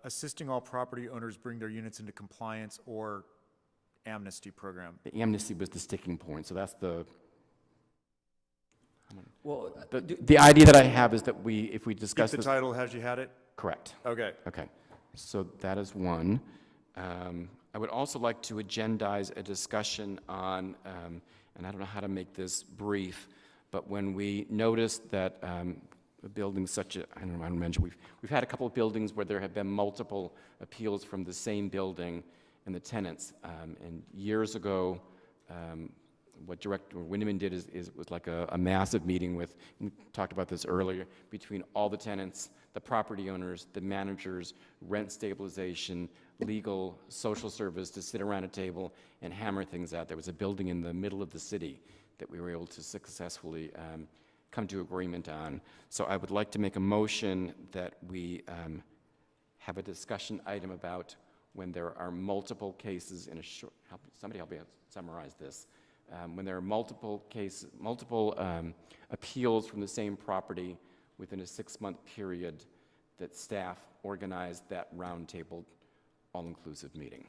[SPEAKER 7] assisting all property owners bring their units into compliance or amnesty program.
[SPEAKER 5] The amnesty was the sticking point, so that's
[SPEAKER 9] Well,
[SPEAKER 5] the idea that I have is that if we
[SPEAKER 7] Keep
[SPEAKER 5] discuss
[SPEAKER 7] the
[SPEAKER 5] this.
[SPEAKER 7] title, has you had it?
[SPEAKER 5] Correct.
[SPEAKER 7] Okay.
[SPEAKER 5] Okay, so that is one. I would also like to agendize a discussion on, and I don't know how to make this brief, but when we noticed that a building such a, I don't know, I mentioned, we've had a couple of buildings where there have been multiple appeals from the same building and the tenants. And years ago, what Director Windeman did was like a massive meeting with, we talked about this earlier, between all the tenants, the property owners, the managers, rent stabilization, legal, social service, to sit around a table and hammer things out. There was a building in the middle of the city that we were able to successfully come to agreement on. So I would like to make a motion that we have a discussion item about when there are multiple cases in a short, somebody help me summarize this. When there are multiple cases, appeals from the same property within a 6-month period, that staff organize that roundtable all-inclusive meeting.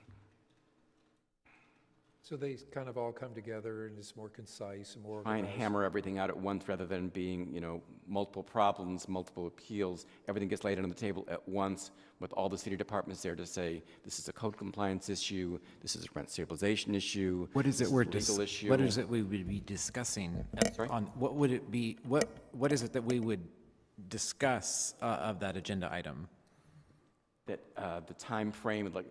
[SPEAKER 1] So they kind of all come together and it's more concise and more
[SPEAKER 5] Try and
[SPEAKER 1] organized.
[SPEAKER 5] hammer everything out at once rather than being, multiple problems, multiple appeals. Everything gets laid on the table at once with all the city departments there to say, this is a code compliance issue, this is a rent stabilization issue.
[SPEAKER 8] What is
[SPEAKER 5] this
[SPEAKER 8] it we're
[SPEAKER 5] a legal issue.
[SPEAKER 8] what is it we would be discussing?
[SPEAKER 5] Sorry?
[SPEAKER 8] On what would it be? What is it that we would discuss of that agenda item?
[SPEAKER 5] That the time frame, like,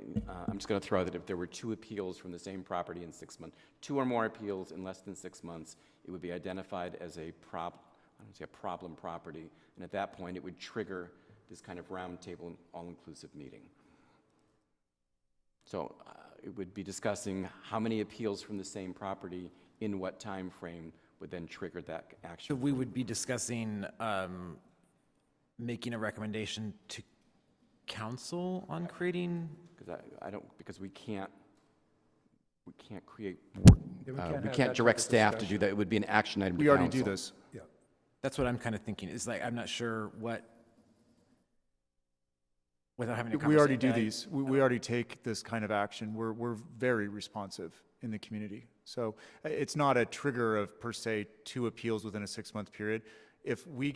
[SPEAKER 5] I'm just going to throw out that if there were 2 appeals from the same property in 6 months, 2 or more appeals in less than 6 months, it would be identified as a problem property, and at that point, it would trigger this kind of roundtable all-inclusive meeting. So it would be discussing how many appeals from the same property in what time frame would then trigger that
[SPEAKER 8] So
[SPEAKER 5] action.
[SPEAKER 8] we would be discussing making a recommendation to council on creating.
[SPEAKER 5] Because we can't create,
[SPEAKER 1] Yeah,
[SPEAKER 5] we
[SPEAKER 1] have that
[SPEAKER 5] can't
[SPEAKER 1] type
[SPEAKER 5] direct
[SPEAKER 1] of
[SPEAKER 5] staff to do
[SPEAKER 1] discussion.
[SPEAKER 5] that. It would be an action item to
[SPEAKER 7] We already do
[SPEAKER 5] council.
[SPEAKER 7] this.
[SPEAKER 1] Yeah.
[SPEAKER 8] That's what I'm kind of thinking. It's like I'm not sure what. Without having a
[SPEAKER 7] We already
[SPEAKER 8] conversation,
[SPEAKER 7] do these. We already take this kind of action. We're very responsive in the community. So it's not a trigger of, per se, 2 appeals within a 6-month period. If we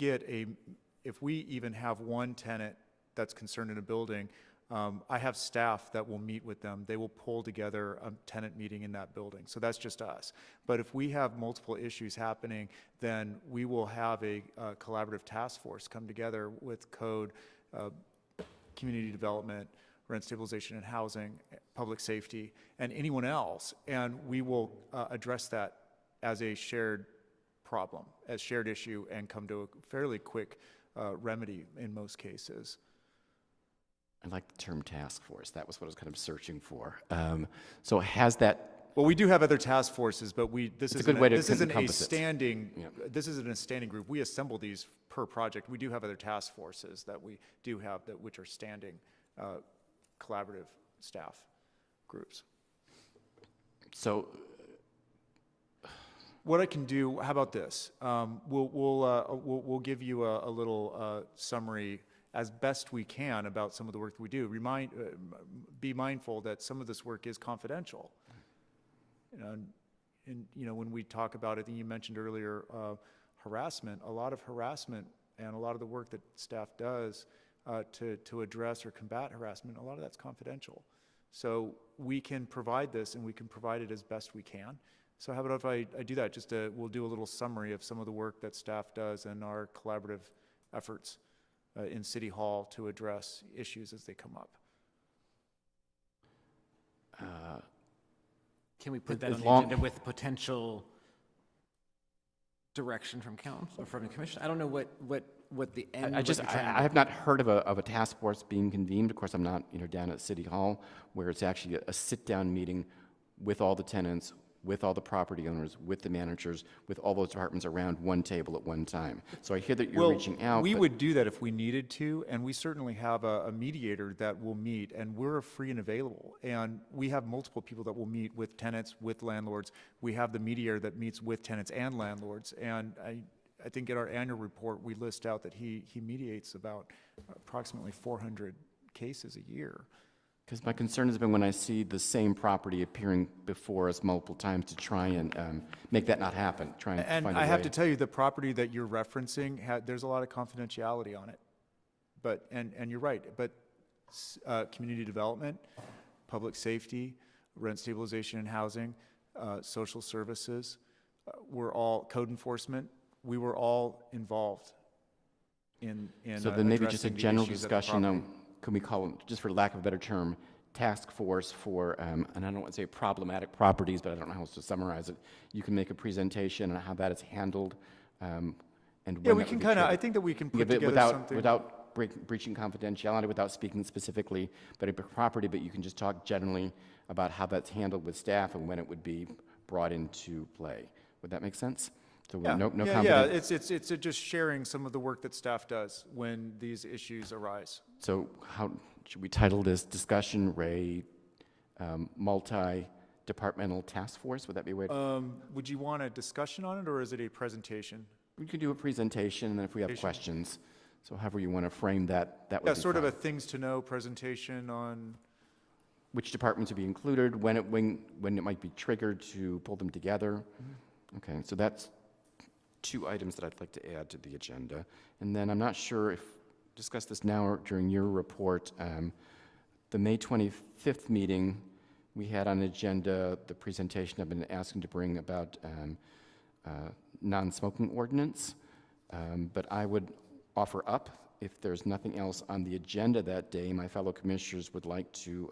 [SPEAKER 7] even have one tenant that's concerned in a building, I have staff that will meet with them. They will pull together a tenant meeting in that building. So that's just us. But if we have multiple issues happening, then we will have a collaborative task force come together with code, community development, rent stabilization and housing, public safety, and anyone else. And we will address that as a shared problem, as shared issue, and come to a fairly quick remedy in most cases.
[SPEAKER 5] I like the term task force. That was what I was kind of searching for. So has that,
[SPEAKER 7] Well, we do have other task forces, but this
[SPEAKER 5] It's a
[SPEAKER 7] isn't
[SPEAKER 5] good way to
[SPEAKER 7] this isn't a
[SPEAKER 5] encompass it.
[SPEAKER 7] standing,
[SPEAKER 5] Yeah.
[SPEAKER 7] this isn't a standing group. We assemble these per project. We do have other task forces that we do have which are standing collaborative staff groups.
[SPEAKER 5] so
[SPEAKER 7] What I can do, how about this? We'll give you a little summary as best we can about some of the work that we do. Be mindful that some of this work is confidential. And when we talk about it, and you mentioned earlier harassment, a lot of harassment and a lot of the work that staff does to address or combat harassment, a lot of that's confidential. So we can provide this, and we can provide it as best we can. So how about if I do that? We'll do a little summary of some of the work that staff does and our collaborative efforts in City Hall to address issues as they come up.
[SPEAKER 8] Can we put that
[SPEAKER 5] As
[SPEAKER 8] on the
[SPEAKER 5] long-
[SPEAKER 8] agenda with potential direction from council or from the commission? I don't know what the end.
[SPEAKER 5] I have not heard of a task force being convened. Of course, I'm not, down at City Hall, where it's actually a sit-down meeting with all the tenants, with all the property owners, with the managers, with all those departments around one table at one time. So I hear that you're reaching out.
[SPEAKER 7] We
[SPEAKER 5] but-
[SPEAKER 7] would do that if we needed to, and we certainly have a mediator that will meet, and we're free and available. And we have multiple people that will meet with tenants, with landlords. We have the mediator that meets with tenants and landlords. And I think in our annual report, we list out that he mediates about approximately 400 cases a year.
[SPEAKER 5] Because my concern has been when I see the same property appearing before us multiple times to try and make that not happen, try and
[SPEAKER 7] And
[SPEAKER 5] find a
[SPEAKER 7] I have
[SPEAKER 5] way.
[SPEAKER 7] to tell you, the property that you're referencing, there's a lot of confidentiality on it. But, and you're right, but community development, public safety, rent stabilization and housing, social services, we're all, code enforcement, we were all involved in
[SPEAKER 5] So then maybe just a
[SPEAKER 7] addressing the
[SPEAKER 5] general
[SPEAKER 7] issues at the
[SPEAKER 5] discussion
[SPEAKER 7] property.
[SPEAKER 5] on, can we call it, just for lack of a better term, task force for, and I don't want to say problematic properties, but I don't know how else to summarize it. You can make a presentation on how that is handled, and when
[SPEAKER 7] Yeah,
[SPEAKER 5] that
[SPEAKER 7] we
[SPEAKER 5] would
[SPEAKER 7] can
[SPEAKER 5] be
[SPEAKER 7] kind of, I
[SPEAKER 5] triggered.
[SPEAKER 7] think that we can put
[SPEAKER 5] Give it
[SPEAKER 7] together
[SPEAKER 5] without,
[SPEAKER 7] something.
[SPEAKER 5] without breaching confidentiality, without speaking specifically about a property, but you can just talk generally about how that's handled with staff and when it would be brought into play. Would that make sense? So
[SPEAKER 7] Yeah,
[SPEAKER 5] no
[SPEAKER 7] yeah,
[SPEAKER 5] confident.
[SPEAKER 7] it's just sharing some of the work that staff does when these issues arise.
[SPEAKER 5] So how, should we title this discussion, Ray, multi-departmental task force? Would that be a way?
[SPEAKER 7] Would you want a discussion on it, or is it a presentation?
[SPEAKER 5] We could do a presentation, and then if we have
[SPEAKER 7] Presentation.
[SPEAKER 5] questions, so however you want to frame that, that would
[SPEAKER 7] Yeah,
[SPEAKER 5] be
[SPEAKER 7] sort of a
[SPEAKER 5] fine.
[SPEAKER 7] things to know presentation on,
[SPEAKER 5] Which departments would be included, when it might be triggered to pull them together.
[SPEAKER 7] Mm-hmm.
[SPEAKER 5] Okay, so that's 2 items that I'd like to add to the agenda. And then I'm not sure if, discuss this now or during your report, the May 25th meeting, we had on the agenda the presentation I've been asking to bring about non-smoking ordinance. But I would offer up, if there's nothing else on the agenda that day, my fellow commissioners would like to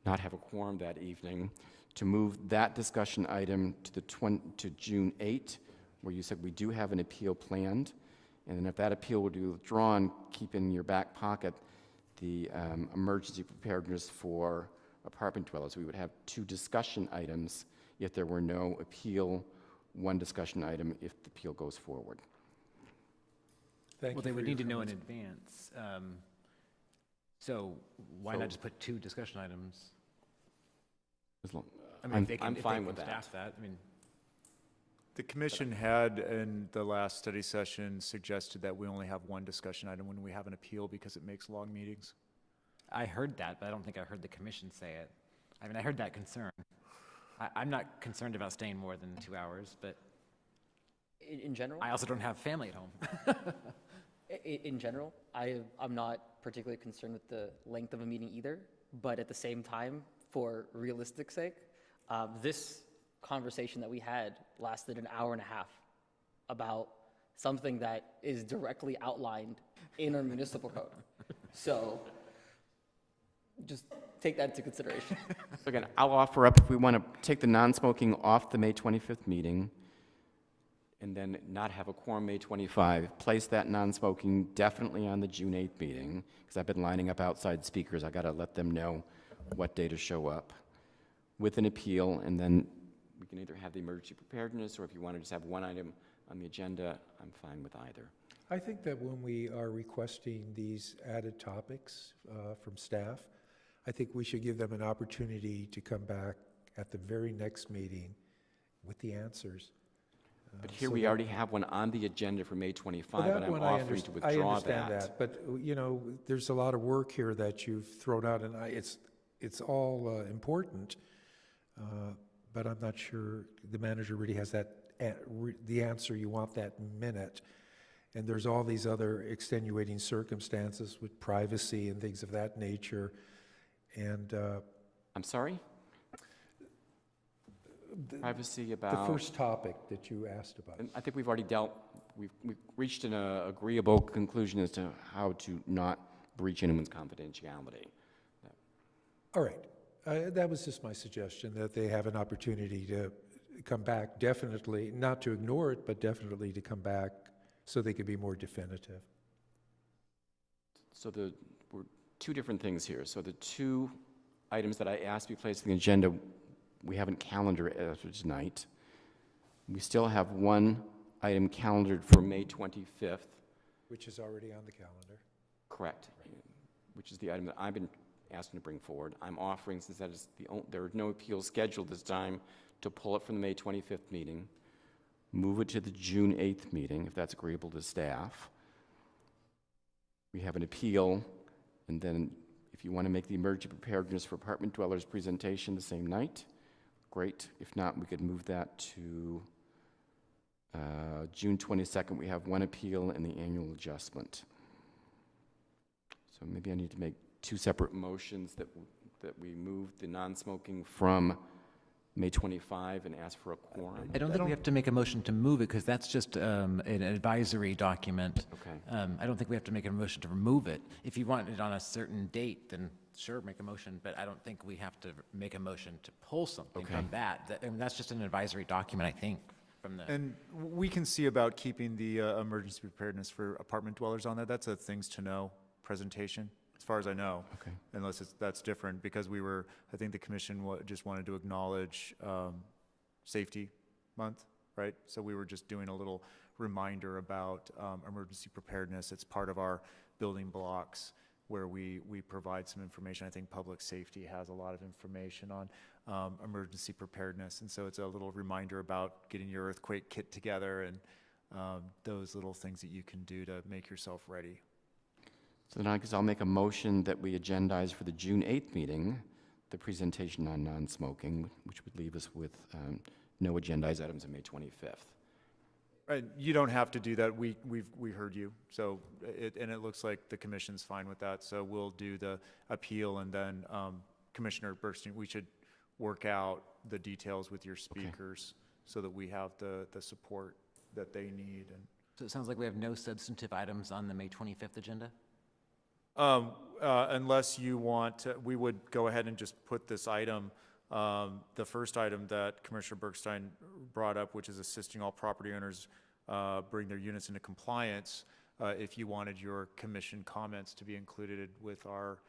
[SPEAKER 5] not have a quorum that evening, to move that discussion item to June 8, where you said we do have an appeal planned. And then if that appeal would be withdrawn, keep in your back pocket the emergency preparedness for apartment dwellers. We would have 2 discussion items if there were no appeal, 1 discussion item if the appeal goes forward.
[SPEAKER 1] Thank
[SPEAKER 8] Well,
[SPEAKER 1] you
[SPEAKER 8] they
[SPEAKER 1] for
[SPEAKER 8] would
[SPEAKER 1] your
[SPEAKER 8] need to know in
[SPEAKER 1] comments.
[SPEAKER 8] advance. So why
[SPEAKER 5] So-
[SPEAKER 8] not just put 2 discussion items?
[SPEAKER 5] As long-
[SPEAKER 8] I mean,
[SPEAKER 5] I'm
[SPEAKER 8] if they can,
[SPEAKER 5] I'm
[SPEAKER 8] if they
[SPEAKER 5] fine
[SPEAKER 8] can
[SPEAKER 5] with that.
[SPEAKER 8] staff that, I mean,
[SPEAKER 7] the commission had in the last study session suggested that we only have 1 discussion item when we have an appeal because it makes long meetings.
[SPEAKER 8] I heard that, but I don't think I heard the commission say it. I mean, I heard that concern. I'm not concerned about staying more than 2 hours, but
[SPEAKER 9] In general,
[SPEAKER 8] I also don't have family at home.
[SPEAKER 9] in general, I'm not particularly concerned with the length of a meeting either, but at the same time, for realistic sake, this conversation that we had lasted an hour and a half about something that is directly outlined in our municipal code. So just take that into consideration.
[SPEAKER 5] So again, I'll offer up if we want to take the non-smoking off the May 25th meeting and then not have a quorum May 25, place that non-smoking definitely on the June 8th meeting, because I've been lining up outside speakers. I got to let them know what day to show up with an appeal, and then we can either have the emergency preparedness, or if you want to just have 1 item on the agenda, I'm fine with either.
[SPEAKER 1] I think that when we are requesting these added topics from staff, I think we should give them an opportunity to come back at the very next meeting with the answers.
[SPEAKER 5] But here
[SPEAKER 1] so
[SPEAKER 5] we
[SPEAKER 1] that-
[SPEAKER 5] already have one on the agenda for May 25,
[SPEAKER 1] Well,
[SPEAKER 5] and
[SPEAKER 1] that
[SPEAKER 5] I'm
[SPEAKER 1] one
[SPEAKER 5] offering to
[SPEAKER 1] I
[SPEAKER 5] withdraw
[SPEAKER 1] understand
[SPEAKER 5] that.
[SPEAKER 1] But, you know, there's a lot of work here that you've thrown out, and it's all important, but I'm not sure the manager really has the answer you want that minute. And there's all these other extenuating circumstances with privacy and things of that nature. And
[SPEAKER 5] I'm sorry? Privacy
[SPEAKER 1] the
[SPEAKER 5] about...
[SPEAKER 1] first topic that you asked about.
[SPEAKER 5] And I think we've already we've reached an agreeable conclusion as to how to not breach anyone's confidentiality.
[SPEAKER 1] All right. That was just my suggestion, that they have an opportunity to come back, definitely, not to ignore it, but definitely to come back so they could be more definitive.
[SPEAKER 5] So we're 2 different things here. So the 2 items that I asked to be placed on the agenda, we haven't calendared as of tonight. We still have 1 item calendared for May 25th.
[SPEAKER 1] Which is already on the calendar.
[SPEAKER 5] Correct. Which is the item that I've been asking to bring forward. I'm offering, since that is there are no appeals scheduled this time, to pull it from the May 25th meeting. move it to the June 8th meeting, if that's agreeable to staff. We have an appeal, and then if you want to make the emergency preparedness for apartment dwellers presentation the same night, great. If not, we could move that to June 22nd. We have one appeal and the annual adjustment. So maybe I need to make two separate motions that we move the non-smoking from May 25 and ask for a quorum.
[SPEAKER 8] I don't think we have to make a motion to move it, because that's just an advisory document.
[SPEAKER 5] Okay.
[SPEAKER 8] I don't think we have to make a motion to remove it. If you want it on a certain date, then sure, make a motion, but I don't think we have to make a motion to pull something
[SPEAKER 5] Okay.
[SPEAKER 8] from that. I mean, that's just an advisory document, I think, from the.
[SPEAKER 7] And we can see about keeping the emergency preparedness for apartment dwellers on that. That's a things to know presentation, as far as I know.
[SPEAKER 5] Okay.
[SPEAKER 7] Unless that's different, because I think the commission just wanted to acknowledge Safety Month, right? So we were just doing a little reminder about emergency preparedness. It's part of our building blocks where we provide some information. I think public safety has a lot of information on emergency preparedness. And so it's a little reminder about getting your earthquake kit together and those little things that you can do to make yourself ready.
[SPEAKER 5] So then I guess I'll make a motion that we agendize for the June 8th meeting the presentation on non-smoking, which would leave us with no agendized items on May 25th.
[SPEAKER 7] Right, you don't have to do that. We heard you. So it looks like the commission's fine with that. So we'll do the appeal, and then Commissioner Bergstein, we should work out the details with your speakers so that we have the support that they need. And
[SPEAKER 8] So it sounds like we have no substantive items on the May 25th agenda?
[SPEAKER 7] unless you want, we would go ahead and just put this item, the first item that Commissioner Bergstein brought up, which is assisting all property owners bring their units into compliance, if you wanted your commission comments to be included with our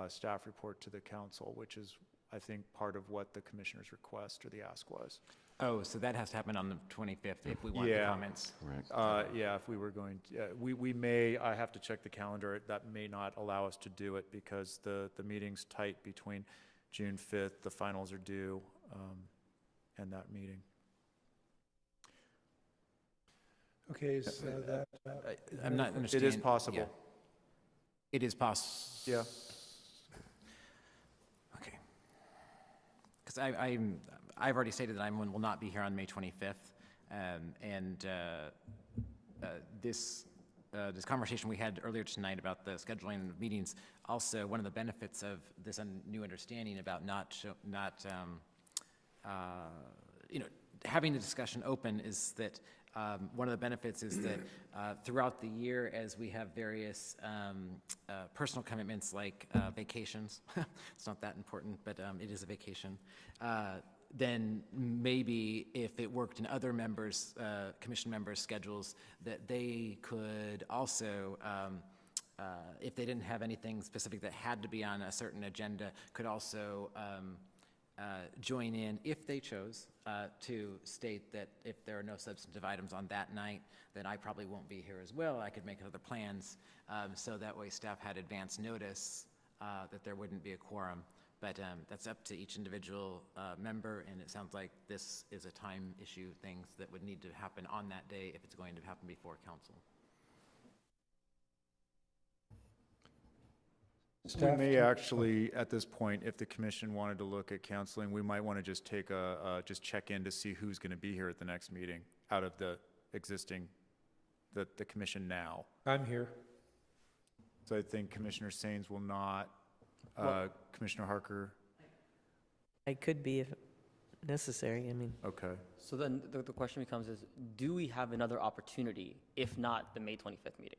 [SPEAKER 7] staff report to the council, which is, I think, part of what the commissioner's request or the ask was.
[SPEAKER 8] Oh, so that has to happen on the 25th if we want the
[SPEAKER 7] Yeah.
[SPEAKER 8] comments.
[SPEAKER 5] Correct.
[SPEAKER 7] Yeah, if we were going, we may, I have to check the calendar, that may not allow us to do it because the meeting's tight between June 5th, the finals are due, and that meeting.
[SPEAKER 1] Okay, so that,
[SPEAKER 8] I'm not understanding.
[SPEAKER 7] It is possible.
[SPEAKER 8] Yeah. It is possible.
[SPEAKER 7] Yeah.
[SPEAKER 8] Okay. Because I've already stated that I will not be here on May 25th, and this conversation we had earlier tonight about the scheduling of meetings, also one of the benefits of this new understanding about having the discussion open is that one of the benefits is that throughout the year, as we have various personal commitments like vacations, it's not that important, but it is a vacation, then maybe if it worked in other members, commission members' schedules, that they could also, if they didn't have anything specific that had to be on a certain agenda, could also join in, if they chose, to state that if there are no substantive items on that night, then I probably won't be here as well. I could make other plans, so that way staff had advance notice that there wouldn't be a quorum. But that's up to each individual member, and it sounds like this is a time issue, things that would need to happen on that day if it's going to happen before council.
[SPEAKER 7] We
[SPEAKER 1] staff,
[SPEAKER 7] may actually, at this point, if the commission wanted to look at canceling, we might want to just take just check in to see who's going to be here at the next meeting out of the existing, the commission now.
[SPEAKER 1] I'm here.
[SPEAKER 7] So I think Commissioner Sains will not, Commissioner Harker,
[SPEAKER 2] I could be if necessary, I mean.
[SPEAKER 7] okay.
[SPEAKER 9] So then the question becomes is, do we have another opportunity, if not the May 25th meeting?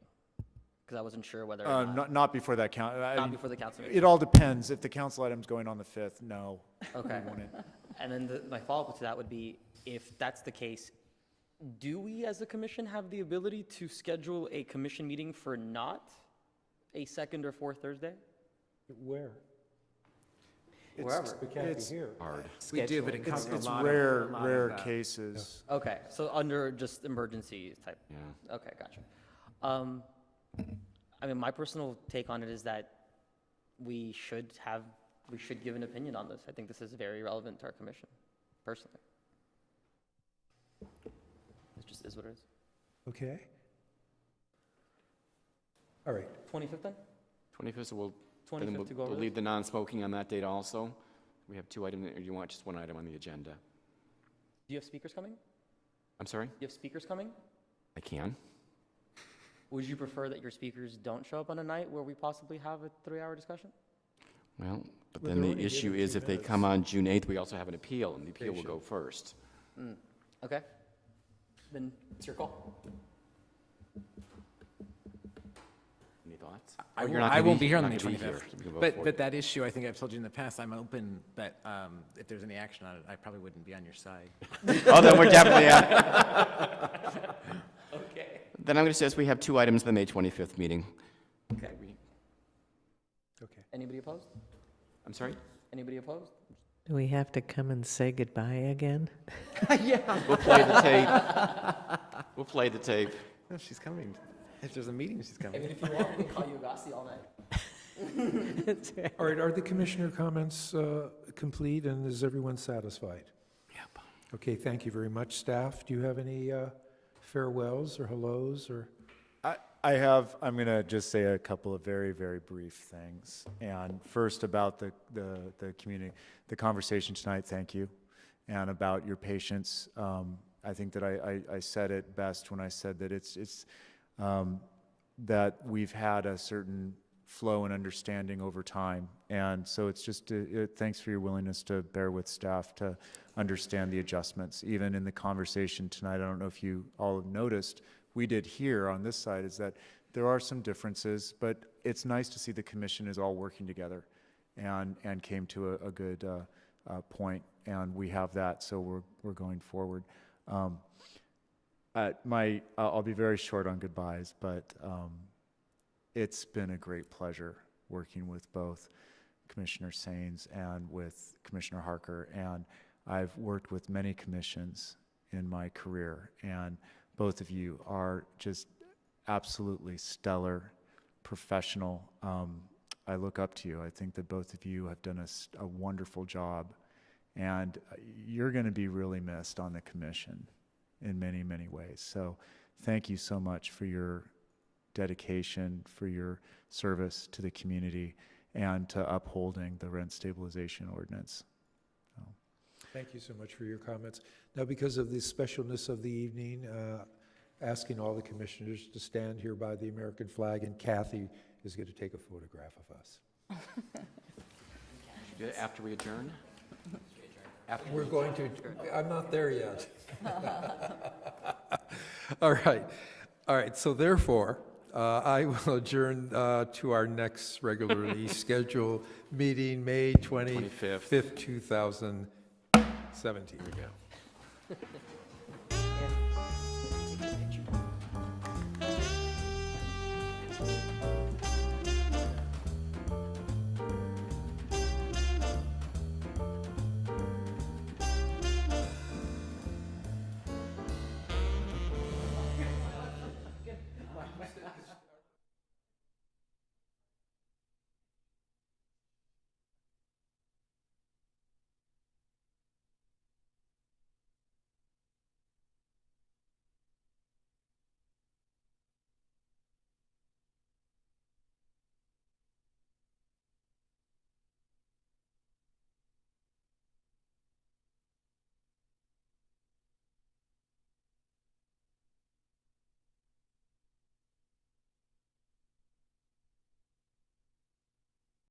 [SPEAKER 9] Because I wasn't sure whether or not,
[SPEAKER 7] Not before that
[SPEAKER 9] not before the council meeting.
[SPEAKER 7] It all depends. If the council item's going on the 5th, no.
[SPEAKER 9] Okay.
[SPEAKER 7] we wouldn't.
[SPEAKER 9] And then my follow-up to that would be, if that's the case, do we as a commission have the ability to schedule a commission meeting for not a second or fourth Thursday?
[SPEAKER 1] Where?
[SPEAKER 9] Wherever.
[SPEAKER 1] We can't be
[SPEAKER 7] It's-
[SPEAKER 1] here.
[SPEAKER 5] Hard.
[SPEAKER 8] We do, but it comes from a
[SPEAKER 7] It's
[SPEAKER 8] lot
[SPEAKER 7] rare,
[SPEAKER 8] of,
[SPEAKER 7] rare cases.
[SPEAKER 9] Okay, so under just emergency type.
[SPEAKER 5] Yeah.
[SPEAKER 9] Okay, gotcha. I mean, my personal take on it is that we should give an opinion on this. I think this is very relevant to our commission, personally. Just is what it is.
[SPEAKER 1] Okay? All right.
[SPEAKER 9] 25th then?
[SPEAKER 5] 25th, so we'll,
[SPEAKER 9] 25th
[SPEAKER 5] then
[SPEAKER 9] to go over
[SPEAKER 5] we'll
[SPEAKER 9] this?
[SPEAKER 5] leave the non-smoking on that date also. We have 2 items, or do you want just 1 item on the agenda?
[SPEAKER 9] Do you have speakers coming?
[SPEAKER 5] I'm sorry?
[SPEAKER 9] Do you have speakers coming?
[SPEAKER 5] I can.
[SPEAKER 9] Would you prefer that your speakers don't show up on a night where we possibly have a 3-hour discussion?
[SPEAKER 5] Well, but
[SPEAKER 1] Well,
[SPEAKER 5] then
[SPEAKER 1] they're
[SPEAKER 5] the
[SPEAKER 1] only
[SPEAKER 5] issue
[SPEAKER 1] given
[SPEAKER 5] is
[SPEAKER 1] 2
[SPEAKER 5] if they
[SPEAKER 1] minutes.
[SPEAKER 5] come on June 8th, we also have an appeal, and the appeal will
[SPEAKER 1] should.
[SPEAKER 5] go first.
[SPEAKER 9] Okay. Then it's your call.
[SPEAKER 5] Any thoughts?
[SPEAKER 8] I
[SPEAKER 5] Oh,
[SPEAKER 8] won't-
[SPEAKER 5] you're not
[SPEAKER 8] I
[SPEAKER 5] gonna
[SPEAKER 8] won't be here on the
[SPEAKER 5] not
[SPEAKER 8] May
[SPEAKER 5] gonna be
[SPEAKER 8] 25th.
[SPEAKER 5] here, so we can vote for
[SPEAKER 8] But
[SPEAKER 5] it.
[SPEAKER 8] that issue, I think I've told you in the past, I'm open, but if there's any action on it, I probably wouldn't be on your side.
[SPEAKER 5] Oh, then we're definitely out.
[SPEAKER 9] Okay.
[SPEAKER 5] Then I'm going to suggest we have 2 items at the May 25th meeting.
[SPEAKER 9] Okay.
[SPEAKER 1] Okay.
[SPEAKER 9] Anybody opposed?
[SPEAKER 5] I'm sorry?
[SPEAKER 9] Anybody opposed?
[SPEAKER 2] Do we have to come and say goodbye again?
[SPEAKER 5] We'll play the tape. We'll play the tape.
[SPEAKER 8] No, she's coming. If there's a meeting, she's
[SPEAKER 9] I
[SPEAKER 8] coming.
[SPEAKER 9] mean, if you want, we can call you Agassi all night.
[SPEAKER 1] All right, are the commissioner comments complete, and is everyone satisfied?
[SPEAKER 5] Yep.
[SPEAKER 1] Okay, thank you very much. Staff, do you have any farewells or hellos or?
[SPEAKER 7] I'm going to just say a couple of very, very brief things. And first about the community, the conversation tonight, thank you. And about your patience, I think that I said it best when I said that it's that we've had a certain flow and understanding over time. And so it's just, thanks for your willingness to bear with staff to understand the adjustments. Even in the conversation tonight, I don't know if you all have noticed, we did here on this side is that there are some differences, but it's nice to see the commission is all working together and came to a good point, and we have that, so we're going forward. I'll be very short on goodbyes, but it's been a great pleasure working with both Commissioner Sains and with Commissioner Harker, and I've worked with many commissions in my career, and both of you are just absolutely stellar, professional. I look up to you. I think that both of you have done a wonderful job, and you're going to be really missed on the commission in many, many ways. So thank you so much for your dedication, for your service to the community, and to upholding the rent stabilization ordinance.
[SPEAKER 1] Thank you so much for your comments. Now, because of the specialness of the evening, asking all the commissioners to stand here by the American flag, and Kathy is going to take a photograph of us.
[SPEAKER 5] Do it after we adjourn?
[SPEAKER 1] We're going to, I'm not there yet. All right, so therefore, I will adjourn to our next regularly scheduled meeting, May 25th, 2017.
[SPEAKER 5] Here we go.